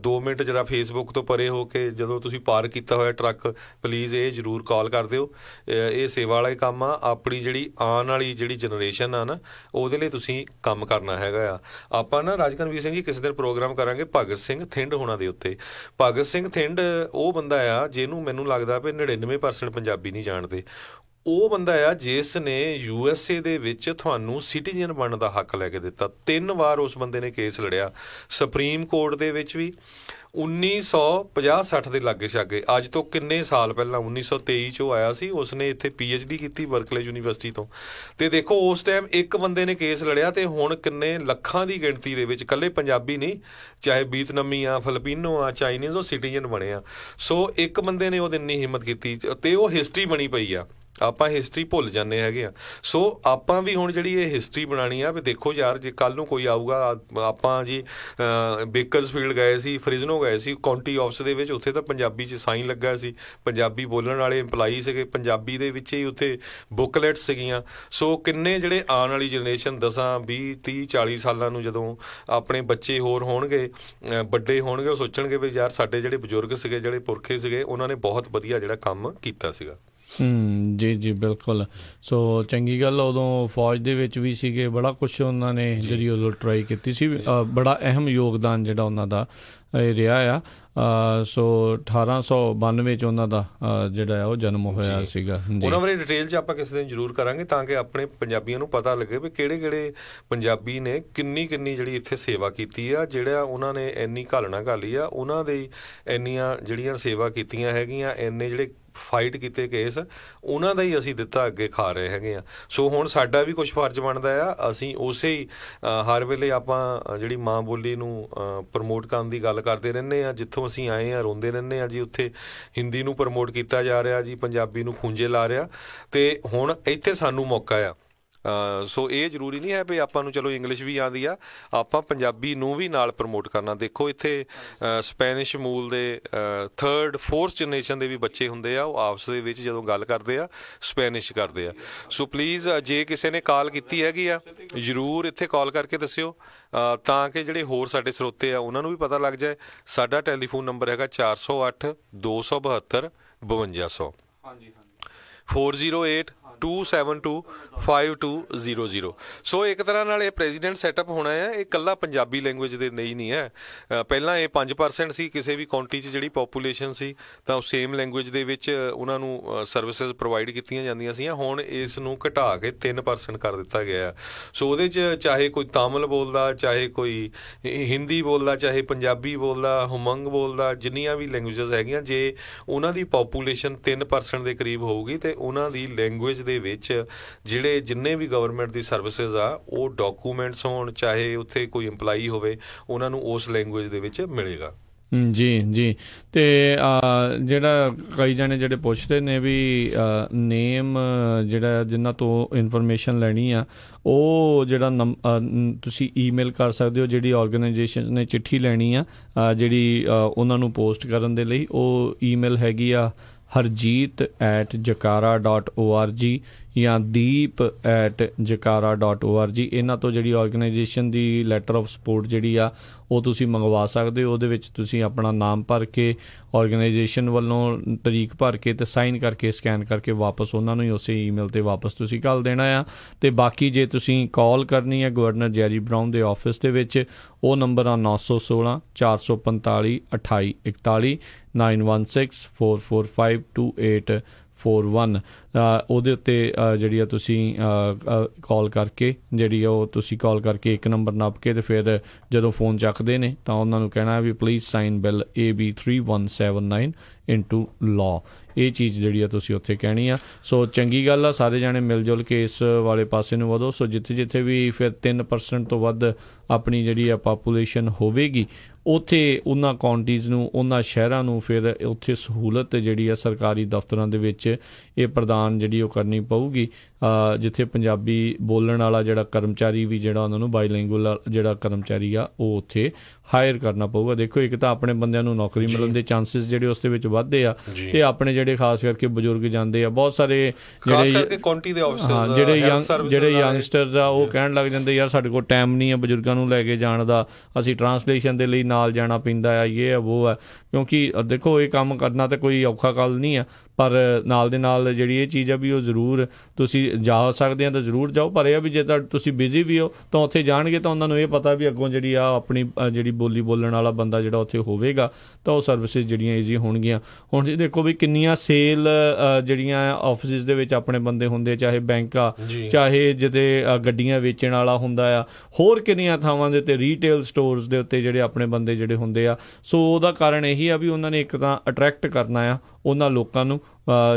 2 ਮਿੰਟ ਜਰਾ ਫੇਸਬੁੱਕ ਤੋਂ ਪਰੇ ਹੋ ਕੇ ਜਦੋਂ ਤੁਸੀਂ ਪਾਰਕ ਕੀਤਾ ਹੋਇਆ ਟਰੱਕ, ਪਲੀਜ਼ ਇਹ ਜ਼ਰੂਰ ਕਾਲ ਕਰ ਦਿਓ। ਇਹ ਸੇਵਾ ਵਾਲਾ ਹੀ ਕੰਮ ਆ। ਆਪਣੀ ਜਿਹੜੀ ਆਉਣ ਵਾਲੀ ਜਿਹੜੀ ਜਨਰੇਸ਼ਨ ਆ ਨਾ, ਉਹਦੇ ਲਈ ਤੁਸੀਂ ਕੰਮ ਕਰਨਾ ਹੈਗਾ ਆ। ਆਪਾਂ ਨਾ ਰਾਜਕਨਵੀਰ ਸਿੰਘ ਜੀ ਕਿਸੇ ਦਿਨ ਪ੍ਰੋਗਰਾਮ ਕਰਾਂਗੇ ਭਗਤ ਸਿੰਘ ਥਿੰਡ ਹੋਣਾ ਦੇ ਉੱਤੇ। ਭਗਤ ਸਿੰਘ ਥਿੰਡ ਉਹ ਬੰਦਾ ਆ ਜਿਹਨੂੰ ਮੈਨੂੰ ਲੱਗਦਾ ਵੀ 99% ਪੰਜਾਬੀ ਨਹੀਂ ਜਾਣਦੇ। ਉਹ ਬੰਦਾ ਆ ਜਿਸ ਨੇ USA ਦੇ ਵਿੱਚ ਤੁਹਾਨੂੰ ਸਿਟੀਜ਼ਨ ਬਣਨ ਦਾ ਹੱਕ ਲੈ ਕੇ ਦਿੱਤਾ। 3 ਵਾਰ ਉਸ ਬੰਦੇ ਨੇ ਕੇਸ ਲੜਿਆ ਸੁਪਰੀਮ ਕੋਰਟ ਦੇ ਵਿੱਚ ਵੀ। 1950-60 ਦੇ ਲਾਗੇ ਛਾਗੇ, ਅੱਜ ਤੋਂ ਕਿੰਨੇ ਸਾਲ ਪਹਿਲਾਂ 1923 'ਚੋਂ ਆਇਆ ਸੀ। ਉਸਨੇ ਇੱਥੇ PhD ਕੀਤੀ ਬਰਕਲੇ ਯੂਨੀਵਰਸਿਟੀ ਤੋਂ। ਤੇ ਦੇਖੋ ਉਸ ਟਾਈਮ ਇੱਕ ਬੰਦੇ ਨੇ ਕੇਸ ਲੜਿਆ, ਤੇ ਹੁਣ ਕਿੰਨੇ ਲੱਖਾਂ ਦੀ ਗਿਣਤੀ ਦੇ ਵਿੱਚ ਇਕੱਲੇ ਪੰਜਾਬੀ ਨਹੀਂ, ਚਾਹੇ ਵੀਤਨਮੀ ਆ, ਫਿਲੀਪੀਨੋ ਆ, ਚਾਈਨੀਜ਼, ਉਹ ਸਿਟੀਜ਼ਨ ਬਣੇ ਆ। ਸੋ ਇੱਕ ਬੰਦੇ ਨੇ ਉਹਦੀ ਇੰਨੀ ਹਿੰਮਤ ਕੀਤੀ, ਤੇ ਉਹ ਹਿਸਟਰੀ ਬਣੀ ਪਈ ਆ। ਆਪਾਂ ਹਿਸਟਰੀ ਭੁੱਲ ਜਾਂਦੇ ਹੈਗੇ ਆ। ਸੋ ਆਪਾਂ ਵੀ ਹੁਣ ਜਿਹੜੀ ਇਹ ਹਿਸਟਰੀ ਬਣਾਉਣੀ ਆ ਵੀ ਦੇਖੋ ਯਾਰ, ਜੇ ਕੱਲ੍ਹ ਨੂੰ ਕੋਈ ਆਊਗਾ, ਆਪਾਂ ਜੀ ਬੇਕਰਸਫੀਲਡ ਗਏ ਸੀ, ਫ੍ਰਿਜ਼ਨੋ ਗਏ ਸੀ, ਕਾਉਂਟੀ ਆਫਿਸ ਦੇ ਵਿੱਚ, ਉੱਥੇ ਤਾਂ ਪੰਜਾਬੀ 'ਚ ਸਾਈਨ ਲੱਗਾ ਸੀ, ਪੰਜਾਬੀ ਬੋਲਣ ਵਾਲੇ ਇੰਪਲਾਈ ਸੀਗੇ, ਪੰਜਾਬੀ ਦੇ ਵਿੱਚ ਹੀ ਉੱਥੇ ਬੁੱਕਲੈਟਸ ਸੀਗੀਆਂ। ਸੋ ਕਿੰਨੇ ਜਿਹੜੇ ਆਉਣ ਵਾਲੀ ਜਨਰੇਸ਼ਨ 10, 20, 30, 40 ਸਾਲਾਂ ਨੂੰ ਜਦੋਂ ਆਪਣੇ ਬੱਚੇ ਹੋਰ ਹੋਣਗੇ, ਵੱਡੇ ਹੋਣਗੇ, ਉਹ ਸੋਚਣਗੇ ਵੀ ਯਾਰ ਸਾਡੇ ਜਿਹੜੇ ਬਜ਼ੁਰਗ ਸੀਗੇ, ਜਿਹੜੇ ਪੁਰਖੇ ਸੀਗੇ, ਉਹਨਾਂ ਨੇ ਬਹੁਤ ਵਧੀਆ ਜਿਹੜਾ ਕੰਮ ਕੀਤਾ ਸੀਗਾ। ਜੀ ਜੀ ਬਿਲਕੁਲ। ਸੋ ਚੰਗੀ ਗੱਲ, ਉਦੋਂ ਫੌਜ ਦੇ ਵਿੱਚ ਵੀ ਸੀਗੇ, ਬੜਾ ਕੁਛ ਉਹਨਾਂ ਨੇ ਜਿਹੜੀ ਉਦੋਂ ਟਰਾਈ ਕੀਤੀ ਸੀ, ਬੜਾ ਅਹਿਮ ਯੋਗਦਾਨ ਜਿਹੜਾ ਉਹਨਾਂ ਦਾ ਰਿਹਾ ਆ। ਸੋ 1892 'ਚ ਉਹਨਾਂ ਦਾ ਜਿਹੜਾ ਉਹ ਜਨਮ ਹੋਇਆ ਸੀਗਾ। ਉਹਨਾਂ ਬਾਰੇ ਡਿਟੇਲ 'ਚ ਆਪਾਂ ਕਿਸੇ ਦਿਨ ਜ਼ਰੂਰ ਕਰਾਂਗੇ, ਤਾਂ ਕਿ ਆਪਣੇ ਪੰਜਾਬੀਆਂ ਨੂੰ ਪਤਾ ਲੱਗੇ ਵੀ ਕਿਹੜੇ ਪੰਜਾਬੀ ਨੇ ਕਿੰਨੀ ਜਿਹੜੀ ਇੱਥੇ ਸੇਵਾ ਕੀਤੀ ਆ, ਜਿਹੜਾ ਉਹਨਾਂ ਨੇ ਇੰਨੀ ਘਾਲਣਾ ਘਾਲੀ ਆ, ਉਹਨਾਂ ਦੇ ਇੰਨੀਆਂ ਜਿਹੜੀਆਂ ਸੇਵਾ ਕੀਤੀਆਂ ਹੈਗੀਆਂ, ਇੰਨੇ ਜਿਹੜੇ ਫਾਈਟ ਕੀਤੇ ਕੇਸ, ਉਹਨਾਂ ਦਾ ਹੀ ਅਸੀਂ ਦਿੱਤਾ ਅੱਗੇ ਖਾ ਰਹੇ ਹੈਗੇ ਆ। ਸੋ ਹੁਣ ਸਾਡਾ ਵੀ ਕੁਛ ਫਰਜ਼ ਬਣਦਾ ਆ, ਅਸੀਂ ਉਸੇ ਹੀ ਹਰ ਵੇਲੇ ਆਪਾਂ ਜਿਹੜੀ ਮਾਂ ਬੋਲੀ ਨੂੰ ਪ੍ਰਮੋਟ ਕਰਨ ਦੀ ਗੱਲ ਕਰਦੇ ਰਹਿੰਦੇ ਹਾਂ। ਜਿੱਥੋਂ ਅਸੀਂ ਆਏ ਹਾਂ ਰੋਂਦੇ ਰਹਿੰਦੇ ਹਾਂ ਜੀ, ਉੱਥੇ ਹਿੰਦੀ ਨੂੰ ਪ੍ਰਮੋਟ ਕੀਤਾ ਜਾ ਰਿਹਾ ਜੀ, ਪੰਜਾਬੀ ਨੂੰ ਖੂੰਜੇ ਲਾ ਰਿਹਾ, ਤੇ ਹੁਣ ਇੱਥੇ ਸਾਨੂੰ ਮੌਕਾ ਆ। ਸੋ ਇਹ ਜ਼ਰੂਰੀ ਨਹੀਂ ਹੈ ਵੀ ਆਪਾਂ ਨੂੰ ਚਲੋ ਇੰਗਲਿਸ਼ ਵੀ ਆਉਂਦੀ ਆ, ਆਪਾਂ ਪੰਜਾਬੀ ਨੂੰ ਵੀ ਨਾਲ ਪ੍ਰਮੋਟ ਕਰਨਾ। ਦੇਖੋ ਇੱਥੇ ਸਪੈਨਿਸ਼ ਮੂਲ ਦੇ 3rd 4th ਜਨਰੇਸ਼ਨ ਦੇ ਵੀ ਬੱਚੇ ਹੁੰਦੇ ਆ, ਉਹ ਆਪਸ ਦੇ ਵਿੱਚ ਜਦੋਂ ਗੱਲ ਕਰਦੇ ਆ ਸਪੈਨਿਸ਼ ਕਰਦੇ ਆ। ਸੋ ਪਲੀਜ਼ ਜੇ ਕਿਸੇ ਨੇ ਕਾਲ ਕੀਤੀ ਹੈਗੀ ਆ, ਜ਼ਰੂਰ ਇੱਥੇ ਕਾਲ ਕਰਕੇ ਦੱਸਿਓ, ਤਾਂ ਕਿ ਜਿਹੜੇ ਹੋਰ ਸਾਡੇ ਸਰੋਤੇ ਆ ਉਹਨਾਂ ਨੂੰ ਵੀ ਪਤਾ ਲੱਗ ਜਾਏ। ਸਾਡਾ ਟੈਲੀਫੋਨ ਨੰਬਰ ਹੈਗਾ 408 272 5200, 408 272 5200। ਸੋ ਇੱਕ ਤਰ੍ਹਾਂ ਨਾਲ ਇਹ ਪ੍ਰੈਜ਼ੀਡੈਂਟ ਸੈਟਅਪ ਹੋਣਾ ਹੈ, ਇਹ ਇਕੱਲਾ ਪੰਜਾਬੀ ਲੈਂਗੁਏਜ ਦੇ ਨਹੀਂ ਹੈ। ਪਹਿਲਾਂ ਇਹ 5% ਸੀ ਕਿਸੇ ਵੀ ਕਾਉਂਟੀ 'ਚ ਜਿਹੜੀ ਪੋਪੂਲੇਸ਼ਨ ਸੀ, ਤਾਂ ਉਹ ਸੇਮ ਲੈਂਗੁਏਜ ਦੇ ਵਿੱਚ ਉਹਨਾਂ ਨੂੰ ਸਰਵਿਸਿਜ਼ ਪ੍ਰੋਵਾਈਡ ਕੀਤੀਆਂ ਜਾਂਦੀਆਂ ਸੀ। ਹੁਣ ਇਸ ਨੂੰ ਘਟਾ ਕੇ 3% ਕਰ ਦਿੱਤਾ ਗਿਆ। ਸੋ ਉਹਦੇ 'ਚ ਚਾਹੇ ਕੋਈ ਤਾਮਿਲ ਬੋਲਦਾ, ਚਾਹੇ ਕੋਈ ਹਿੰਦੀ ਬੋਲਦਾ, ਚਾਹੇ ਪੰਜਾਬੀ ਬੋਲਦਾ, ਹੁਮੰਗ ਬੋਲਦਾ, ਜਿੰਨੀਆਂ ਵੀ ਲੈਂਗੁਏਜਸ ਹੈਗੀਆਂ, ਜੇ ਉਹਨਾਂ ਦੀ ਪੋਪੂਲੇਸ਼ਨ 3% ਦੇ ਕਰੀਬ ਹੋਊਗੀ, ਤੇ ਉਹਨਾਂ ਦੀ ਲੈਂਗੁਏਜ ਦੇ ਵਿੱਚ ਜਿਹੜੇ ਜਿੰਨੇ ਵੀ ਗਵਰਨਮੈਂਟ ਦੀ ਸਰਵਿਸਿਜ਼ ਆ, ਉਹ ਡਾਕੂਮੈਂਟਸ ਹੋਣ, ਚਾਹੇ ਉੱਥੇ ਕੋਈ ਇੰਪਲਾਈ ਹੋਵੇ, ਉਹਨਾਂ ਨੂੰ ਉਸ ਲੈਂਗੁਏਜ ਦੇ ਵਿੱਚ ਮਿਲੇਗਾ। ਜੀ ਜੀ। ਤੇ ਜਿਹੜਾ ਕਈ ਜਾਣੇ ਜਿਹੜੇ ਪੁੱਛਦੇ ਨੇ ਵੀ ਨੇਮ ਜਿਹੜਾ ਜਿਨ੍ਹਾਂ ਤੋਂ ਇਨਫੋਰਮੇਸ਼ਨ ਲੈਣੀ ਆ, ਉਹ ਜਿਹੜਾ ਤੁਸੀਂ ਈਮੇਲ ਕਰ ਸਕਦੇ ਹੋ। ਜਿਹੜੀ ਆਰਗੇਨਾਈਜੇਸ਼ਨ ਨੇ ਚਿੱਠੀ ਲੈਣੀ ਆ ਜਿਹੜੀ ਉਹਨਾਂ ਨੂੰ ਪੋਸਟ ਕਰਨ ਦੇ ਲਈ, ਉਹ ਈਮੇਲ ਹੈਗੀ ਆ harjeet@jakara.org ਜਾਂ deep@jakara.org। ਇਹਨਾਂ ਤੋਂ ਜਿਹੜੀ organisation the letter of support ਜਿਹੜੀ ਆ ਉਹ ਤੁਸੀਂ ਮੰਗਵਾ ਸਕਦੇ ਹੋ। ਉਹਦੇ ਵਿੱਚ ਤੁਸੀਂ ਆਪਣਾ ਨਾਮ ਭਰ ਕੇ, ਆਰਗੇਨਾਈਜੇਸ਼ਨ ਵੱਲੋਂ ਤਰੀਕ ਭਰ ਕੇ ਤੇ ਸਾਈਨ ਕਰਕੇ, ਸਕੈਨ ਕਰਕੇ ਵਾਪਸ ਉਹਨਾਂ ਨੂੰ ਹੀ ਉਸੇ ਈਮੇਲ 'ਤੇ ਵਾਪਸ ਤੁਸੀਂ ਘੱਲ ਦੇਣਾ ਆ। ਅਤੇ ਬਾਕੀ ਜੇ ਤੁਸੀਂ ਕਾਲ ਕਰਨੀ ਹੈ ਗਵਰਨਰ ਜੈਰੀ ਬਰਾਊਨ ਦੇ ਆਫਿਸ ਦੇ ਵਿੱਚ, ਉਹ ਨੰਬਰ ਆ 916 445 2841, 9164452841। ਉਹਦੇ ਉੱਤੇ ਜਿਹੜੀ ਆ ਤੁਸੀਂ ਕਾਲ ਕਰਕੇ, ਜਿਹੜੀ ਉਹ ਤੁਸੀਂ ਕਾਲ ਕਰਕੇ ਇੱਕ ਨੰਬਰ ਨੱਪ ਕੇ, ਅਤੇ ਫਿਰ ਜਦੋਂ ਫੋਨ ਚੱਕਦੇ ਨੇ ਤਾਂ ਉਹਨਾਂ ਨੂੰ ਕਹਿਣਾ ਵੀ please sign bill AB 3179 into law। ਇਹ ਚੀਜ਼ ਜਿਹੜੀ ਆ ਤੁਸੀਂ ਉੱਥੇ ਕਹਿਣੀ ਆ। ਸੋ ਚੰਗੀ ਗੱਲ ਆ, ਸਾਰੇ ਜਾਣੇ ਮਿਲ ਜੁਲ ਕੇ ਇਸ ਵਾਲੇ ਪਾਸੇ ਨੂੰ ਵਧੋ। ਸੋ ਜਿੱਥੇ ਵੀ ਫਿਰ 3% ਤੋਂ ਵੱਧ ਆਪਣੀ ਜਿਹੜੀ ਆ ਪਾਪੂਲੇਸ਼ਨ ਹੋਵੇਗੀ, ਉੱਥੇ ਉਹਨਾਂ ਕਾਉਂਟੀਜ਼ ਨੂੰ, ਉਹਨਾਂ ਸ਼ਹਿਰਾਂ ਨੂੰ ਫਿਰ ਉੱਥੇ ਸਹੂਲਤ ਜਿਹੜੀ ਆ ਸਰਕਾਰੀ ਦਫ਼ਤਰਾਂ ਦੇ ਵਿੱਚ ਇਹ ਪ੍ਰਦਾਨ ਜਿਹੜੀ ਉਹ ਕਰਨੀ ਪਊਗੀ, ਜਿੱਥੇ ਪੰਜਾਬੀ ਬੋਲਣ ਵਾਲਾ ਜਿਹੜਾ ਕਰਮਚਾਰੀ ਵੀ ਜਿਹੜਾ ਉਹਨਾਂ ਨੂੰ ਬਾਈਲਿੰਗੁਅਲ ਜਿਹੜਾ ਕਰਮਚਾਰੀ ਆ ਉਹ ਉੱਥੇ ਹਾਇਰ ਕਰਨਾ ਪਊਗਾ। ਦੇਖੋ, ਇੱਕ ਤਾਂ ਆਪਣੇ ਬੰਦਿਆਂ ਨੂੰ ਨੌਕਰੀ ਮਿਲਣ ਦੇ ਚਾਂਸਿਸ ਜਿਹੜੇ ਉਸ ਦੇ ਵਿੱਚ ਵੱਧਦੇ ਆ, ਤੇ ਆਪਣੇ ਜਿਹੜੇ ਖਾਸ ਕਰਕੇ ਬਜ਼ੁਰਗ ਜਾਂਦੇ ਆ, ਬਹੁਤ ਸਾਰੇ ਜਿਹੜੇ ਯੰਗਸਟਰਸ ਆ, ਉਹ ਕਹਿਣ ਲੱਗ ਜਾਂਦੇ ਯਾਰ ਸਾਡੇ ਕੋਲ ਟਾਈਮ ਨਹੀਂ ਆ ਬਜ਼ੁਰਗਾਂ ਨੂੰ ਲੈ ਕੇ ਜਾਣ ਦਾ, ਅਸੀਂ ਟਰਾਂਸਲੇਸ਼ਨ ਦੇ ਲਈ ਨਾਲ ਜਾਣਾ ਪੈਂਦਾ ਆ, ਇਹ ਆ ਉਹ ਆ। ਕਿਉਂਕਿ ਦੇਖੋ, ਇਹ ਕੰਮ ਕਰਨਾ ਤਾਂ ਕੋਈ ਔਖਾ ਗੱਲ ਨਹੀਂ ਆ, ਪਰ ਨਾਲ ਦੇ ਨਾਲ ਜਿਹੜੀ ਇਹ ਚੀਜ਼ ਆ ਵੀ ਉਹ ਜ਼ਰੂਰ ਤੁਸੀਂ ਜਾ ਸਕਦੇ ਆ ਤਾਂ ਜ਼ਰੂਰ ਜਾਓ। ਪਰ ਇਹ ਆ ਵੀ ਜੇ ਤਾਂ ਤੁਸੀਂ ਬਿਜ਼ੀ ਵੀ ਹੋ ਤਾਂ ਉੱਥੇ ਜਾਣਗੇ ਤਾਂ ਉਹਨਾਂ ਨੂੰ ਇਹ ਪਤਾ ਵੀ ਅੱਗੋਂ ਜਿਹੜੀ ਆ ਆਪਣੀ ਜਿਹੜੀ ਬੋਲੀ ਬੋਲਣ ਵਾਲਾ ਬੰਦਾ ਜਿਹੜਾ ਉੱਥੇ ਹੋਵੇਗਾ, ਤਾਂ ਉਹ ਸਰਵਿਸਿਜ਼ ਜਿਹੜੀਆਂ ਈਜ਼ੀ ਹੋਣਗੀਆਂ। ਹੁਣ ਜੀ ਦੇਖੋ ਵੀ ਕਿੰਨੀਆਂ ਸੇਲ ਜਿਹੜੀਆਂ ਆਫਿਸਿਸ ਦੇ ਵਿੱਚ ਆਪਣੇ ਬੰਦੇ ਹੁੰਦੇ, ਚਾਹੇ ਬੈਂਕ ਆ, ਚਾਹੇ ਜਿੱਥੇ ਗੱਡੀਆਂ ਵੇਚਣ ਵਾਲਾ ਹੁੰਦਾ ਆ, ਹੋਰ ਕਿੰਨੀਆਂ ਥਾਵਾਂ ਦੇ ਉੱਤੇ ਰੀਟੇਲ ਸਟੋਰਸ ਦੇ ਉੱਤੇ ਜਿਹੜੇ ਆਪਣੇ ਬੰਦੇ ਜਿਹੜੇ ਹੁੰਦੇ ਆ। ਸੋ ਉਹਦਾ ਕਾਰਨ ਇਹੀ ਆ ਵੀ ਉਹਨਾਂ ਨੇ ਇੱਕ ਤਾਂ ਅਟਰੈਕਟ ਕਰਨਾ ਆ ਉਹਨਾਂ ਲੋਕਾਂ ਨੂੰ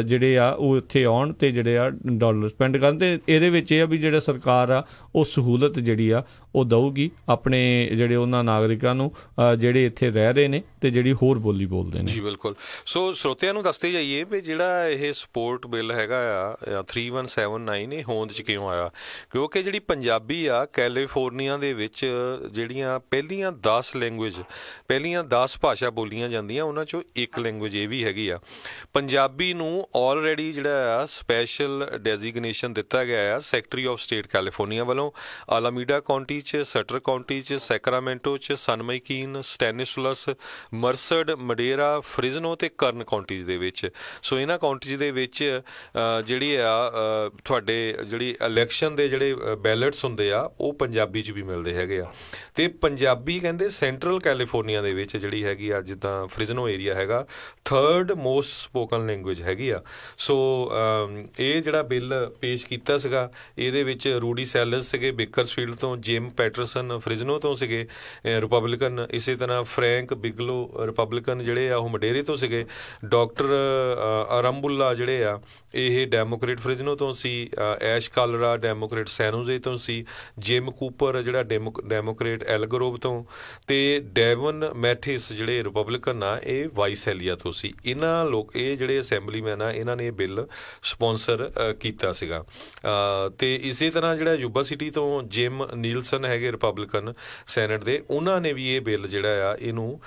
ਜਿਹੜੇ ਆ ਉਹ ਇੱਥੇ ਆਉਣ ਤੇ ਜਿਹੜੇ ਆ ਡਾਲਰ ਸਪੈਂਡ ਕਰਨ। ਤੇ ਇਹਦੇ ਵਿੱਚ ਇਹ ਆ ਵੀ ਜਿਹੜਾ ਸਰਕਾਰ ਆ ਉਹ ਸਹੂਲਤ ਜਿਹੜੀ ਆ ਉਹ ਦਊਗੀ ਆਪਣੇ ਜਿਹੜੇ ਉਹਨਾਂ ਨਾਗਰਿਕਾਂ ਨੂੰ ਜਿਹੜੇ ਇੱਥੇ ਰਹਿ ਰਹੇ ਨੇ ਤੇ ਜਿਹੜੀ ਹੋਰ ਬੋਲੀ ਬੋਲਦੇ ਨੇ। ਜੀ ਬਿਲਕੁਲ। ਸੋ ਸਰੋਤਿਆਂ ਨੂੰ ਦੱਸਦੇ ਜਾਈਏ ਵੀ ਜਿਹੜਾ ਇਹ ਸਪੋਰਟ ਬਿੱਲ ਹੈਗਾ ਆ 3179 ਇਹ ਹੋਂਦ 'ਚ ਕਿਉਂ ਆਇਆ, ਕਿਉਂਕਿ ਜਿਹੜੀ ਪੰਜਾਬੀ ਆ ਕੈਲੀਫੋਰਨੀਆ ਦੇ ਵਿੱਚ ਜਿਹੜੀਆਂ ਪਹਿਲੀਆਂ 10 ਭਾਸ਼ਾ ਬੋਲੀਆਂ ਜਾਂਦੀਆਂ ਉਹਨਾਂ 'ਚੋਂ ਇੱਕ ਲੈਂਗੁਏਜ ਇਹ ਵੀ ਹੈਗੀ ਆ। ਪੰਜਾਬੀ ਨੂੰ ਆਲਰੇਡੀ ਜਿਹੜਾ ਆ ਸਪੈਸ਼ਲ ਡੈਜ਼ਿਗਨੇਸ਼ਨ ਦਿੱਤਾ ਗਿਆ ਆ ਸੈਕਟਰੀ ਆਫ ਸਟੇਟ ਕੈਲੀਫੋਰਨੀਆ ਵੱਲੋਂ ਆਲਾਮੀਡਾ ਕਾਉਂਟੀ 'ਚ, ਸਟਰ ਕਾਉਂਟੀ 'ਚ, ਸੈਕਰਾਮੈਂਟੋ 'ਚ, ਸਨ ਮੈਕੀਨ, ਸਟੈਨਿਸਲਸ, ਮਰਸਡ, ਮਡੇਰਾ, ਫ੍ਰਿਜ਼ਨੋ ਤੇ ਕਰਨ ਕਾਉਂਟੀਜ਼ ਦੇ ਵਿੱਚ। ਸੋ ਇਹਨਾਂ ਕਾਉਂਟੀਜ਼ ਦੇ ਵਿੱਚ ਜਿਹੜੀ ਆ ਤੁਹਾਡੇ ਜਿਹੜੀ ਇਲੈਕਸ਼ਨ ਦੇ ਜਿਹੜੇ ਬੈਲਟਸ ਹੁੰਦੇ ਆ ਉਹ ਪੰਜਾਬੀ 'ਚ ਵੀ ਮਿਲਦੇ ਹੈਗੇ ਆ। ਤੇ ਪੰਜਾਬੀ ਕਹਿੰਦੇ ਸੈਂਟਰਲ ਕੈਲੀਫੋਰਨੀਆ ਦੇ ਵਿੱਚ ਜਿਹੜੀ ਹੈਗੀ ਆ, ਜਿੱਦਾਂ ਫ੍ਰਿਜ਼ਨੋ ਏਰੀਆ ਹੈਗਾ, 3rd ਮੋਸਟ ਸਪੋਕਨ ਲੈਂਗੁਏਜ ਹੈਗੀ ਆ। ਸੋ ਇਹ ਜਿਹੜਾ ਬਿੱਲ ਪੇਸ਼ ਕੀਤਾ ਸੀਗਾ ਇਹਦੇ ਵਿੱਚ ਰੂਡੀ ਸੈਲਸ ਸੀਗੇ ਬੇਕਰਸਫੀਲਡ ਤੋਂ, ਜਿਮ ਪੈਟਰਸਨ ਫ੍ਰਿਜ਼ਨੋ ਤੋਂ ਸੀਗੇ ਰਿਪਬਲਿਕਨ, ਇਸੇ ਤਰ੍ਹਾਂ ਫਰੈਂਕ ਬਿਗਲੋ ਰਿਪਬਲਿਕਨ ਜਿਹੜੇ ਆ ਉਹ ਮਡੇਰੇ ਤੋਂ ਸੀਗੇ, ਡਾਕਟਰ ਅਰੰਬੁੱਲਾ ਜਿਹੜੇ ਆ ਇਹ ਡੈਮੋਕ੍ਰੇਟ ਫ੍ਰਿਜ਼ਨੋ ਤੋਂ ਸੀ, ਐਸ਼ ਕਾਲਰਾ ਡੈਮੋਕ੍ਰੇਟ ਸੈਨੋਜ਼ੇ ਤੋਂ ਸੀ, ਜਿਮ ਕੂਪਰ ਜਿਹੜਾ ਡੈਮੋਕ੍ਰੇਟ ਐਲਗਰੋਵ ਤੋਂ, ਤੇ ਡੈਵਨ ਮੈਥਿਸ ਜਿਹੜੇ ਰਿਪਬਲਿਕਨ ਆ ਇਹ ਵਾਈਸੈਲੀਆ ਤੋਂ ਸੀ। ਇਹ ਜਿਹੜੇ ਅਸੈਂਬਲੀਮੈਨ ਆ ਇਹਨਾਂ ਨੇ ਇਹ ਬਿੱਲ ਸਪੋਂਸਰ ਕੀਤਾ ਸੀਗਾ। ਤੇ ਇਸੇ ਤਰ੍ਹਾਂ ਜਿਹੜਾ ਯੂਬਾ ਸਿਟੀ ਤੋਂ ਜਿਮ ਨੀਲਸਨ ਹੈਗੇ ਰਿਪਬਲਿਕਨ ਸੈਨੇਟ ਦੇ, ਉਹਨਾਂ ਨੇ ਵੀ ਇਹ ਬਿੱਲ ਜਿਹੜਾ ਆ ਇਹਨੂੰ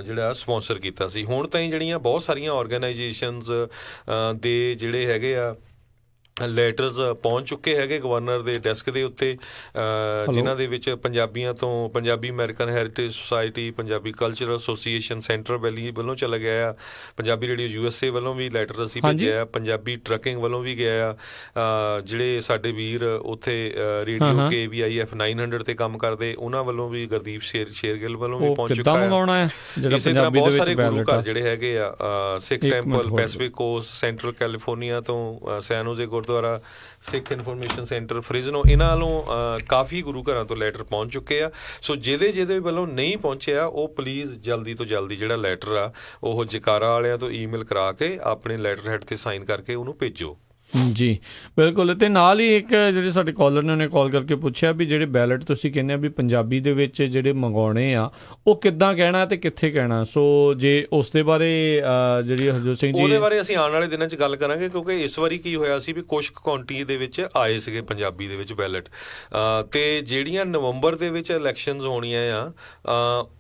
ਜਿਹੜਾ ਸਪੋਂਸਰ ਕੀਤਾ ਸੀ। ਹੁਣ ਤਾਈਂ ਜਿਹੜੀਆਂ ਬਹੁਤ ਸਾਰੀਆਂ ਆਰਗੇਨਾਈਜੇਸ਼ਨਸ ਦੇ ਜਿਹੜੇ ਹੈਗੇ ਆ ਲੈਟਰਸ ਪਹੁੰਚ ਚੁੱਕੇ ਹੈਗੇ ਗਵਰਨਰ ਦੇ ਡੈਸਕ ਦੇ ਉੱਤੇ, ਜਿਨ੍ਹਾਂ ਦੇ ਵਿੱਚ ਪੰਜਾਬੀਆਂ ਤੋਂ Punjabi American heritage society, Punjabi cultural association centre valley ਵੱਲੋਂ ਚਲਾ ਗਿਆ ਆ, ਪੰਜਾਬੀ ਰੇਡੀਓ USA ਵੱਲੋਂ ਵੀ ਲੈਟਰ ਅਸੀਂ ਭੇਜਿਆ ਆ, ਪੰਜਾਬੀ ਟਰੱਕਿੰਗ ਵੱਲੋਂ ਵੀ ਗਿਆ ਆ, ਜਿਹੜੇ ਸਾਡੇ ਵੀਰ ਉੱਥੇ ਰੇਡੀਓ KVIF 900 ਤੇ ਕੰਮ ਕਰਦੇ ਉਹਨਾਂ ਵੱਲੋਂ ਵੀ, ਗੁਰਦੀਪ ਸ਼ੇਰਗਿੱਲ ਵੱਲੋਂ ਵੀ ਪਹੁੰਚ ਚੁੱਕਾ ਹੈ। ਇਸੇ ਤਰ੍ਹਾਂ ਬਹੁਤ ਸਾਰੇ ਗੁਰੂ ਘਰ ਜਿਹੜੇ ਹੈਗੇ ਆ, Sikh temple, Pacific coast, central California ਤੋਂ San Jose gurdwara, Sikh information centre Fresno, ਇਹਨਾਂ ਵੱਲੋਂ ਕਾਫੀ ਗੁਰੂ ਘਰਾਂ ਤੋਂ ਲੈਟਰ ਪਹੁੰਚ ਚੁੱਕੇ ਆ। ਸੋ ਜਿਹਦੇ ਵੱਲੋਂ ਨਹੀਂ ਪਹੁੰਚਿਆ ਉਹ ਪਲੀਜ਼ ਜਲਦੀ ਤੋਂ ਜਲਦੀ ਜਿਹੜਾ ਲੈਟਰ ਆ ਉਹ ਜਕਾਰਾ ਵਾਲਿਆਂ ਤੋਂ ਈਮੇਲ ਕਰਾ ਕੇ ਆਪਣੇ ਲੈਟਰ ਹੈਡ ਤੇ ਸਾਈਨ ਕਰਕੇ ਉਹਨੂੰ ਭੇਜੋ। ਜੀ ਬਿਲਕੁਲ। ਤੇ ਨਾਲ ਹੀ ਇੱਕ ਜਿਹੜੇ ਸਾਡੇ ਕਾਲਰ ਨੇ ਉਹਨੇ ਕਾਲ ਕਰਕੇ ਪੁੱਛਿਆ ਵੀ ਜਿਹੜੇ ਬੈਲਟ ਤੁਸੀਂ ਕਹਿੰਦੇ ਆ ਵੀ ਪੰਜਾਬੀ ਦੇ ਵਿੱਚ ਜਿਹੜੇ ਮੰਗਾਉਣੇ ਆ ਉਹ ਕਿੱਦਾਂ ਕਹਿਣਾ ਤੇ ਕਿੱਥੇ ਕਹਿਣਾ, ਸੋ ਜੇ ਉਸ ਦੇ ਬਾਰੇ ਜਿਹੜੀ ਹਰਜੋਤ ਸਿੰਘ ਜੀ, ਉਹਦੇ ਬਾਰੇ ਅਸੀਂ ਆਉਣ ਵਾਲੇ ਦਿਨਾਂ 'ਚ ਗੱਲ ਕਰਾਂਗੇ, ਕਿਉਂਕਿ ਇਸ ਵਾਰੀ ਕੀ ਹੋਇਆ ਸੀ ਵੀ ਕੁਛ ਕਾਉਂਟੀ ਦੇ ਵਿੱਚ ਆਏ ਸੀਗੇ ਪੰਜਾਬੀ ਦੇ ਵਿੱਚ ਬੈਲਟ, ਤੇ ਜਿਹੜੀਆਂ ਨਵੰਬਰ ਦੇ ਵਿੱਚ ਇਲੈਕਸ਼ਨਸ ਹੋਣੀਆਂ ਆ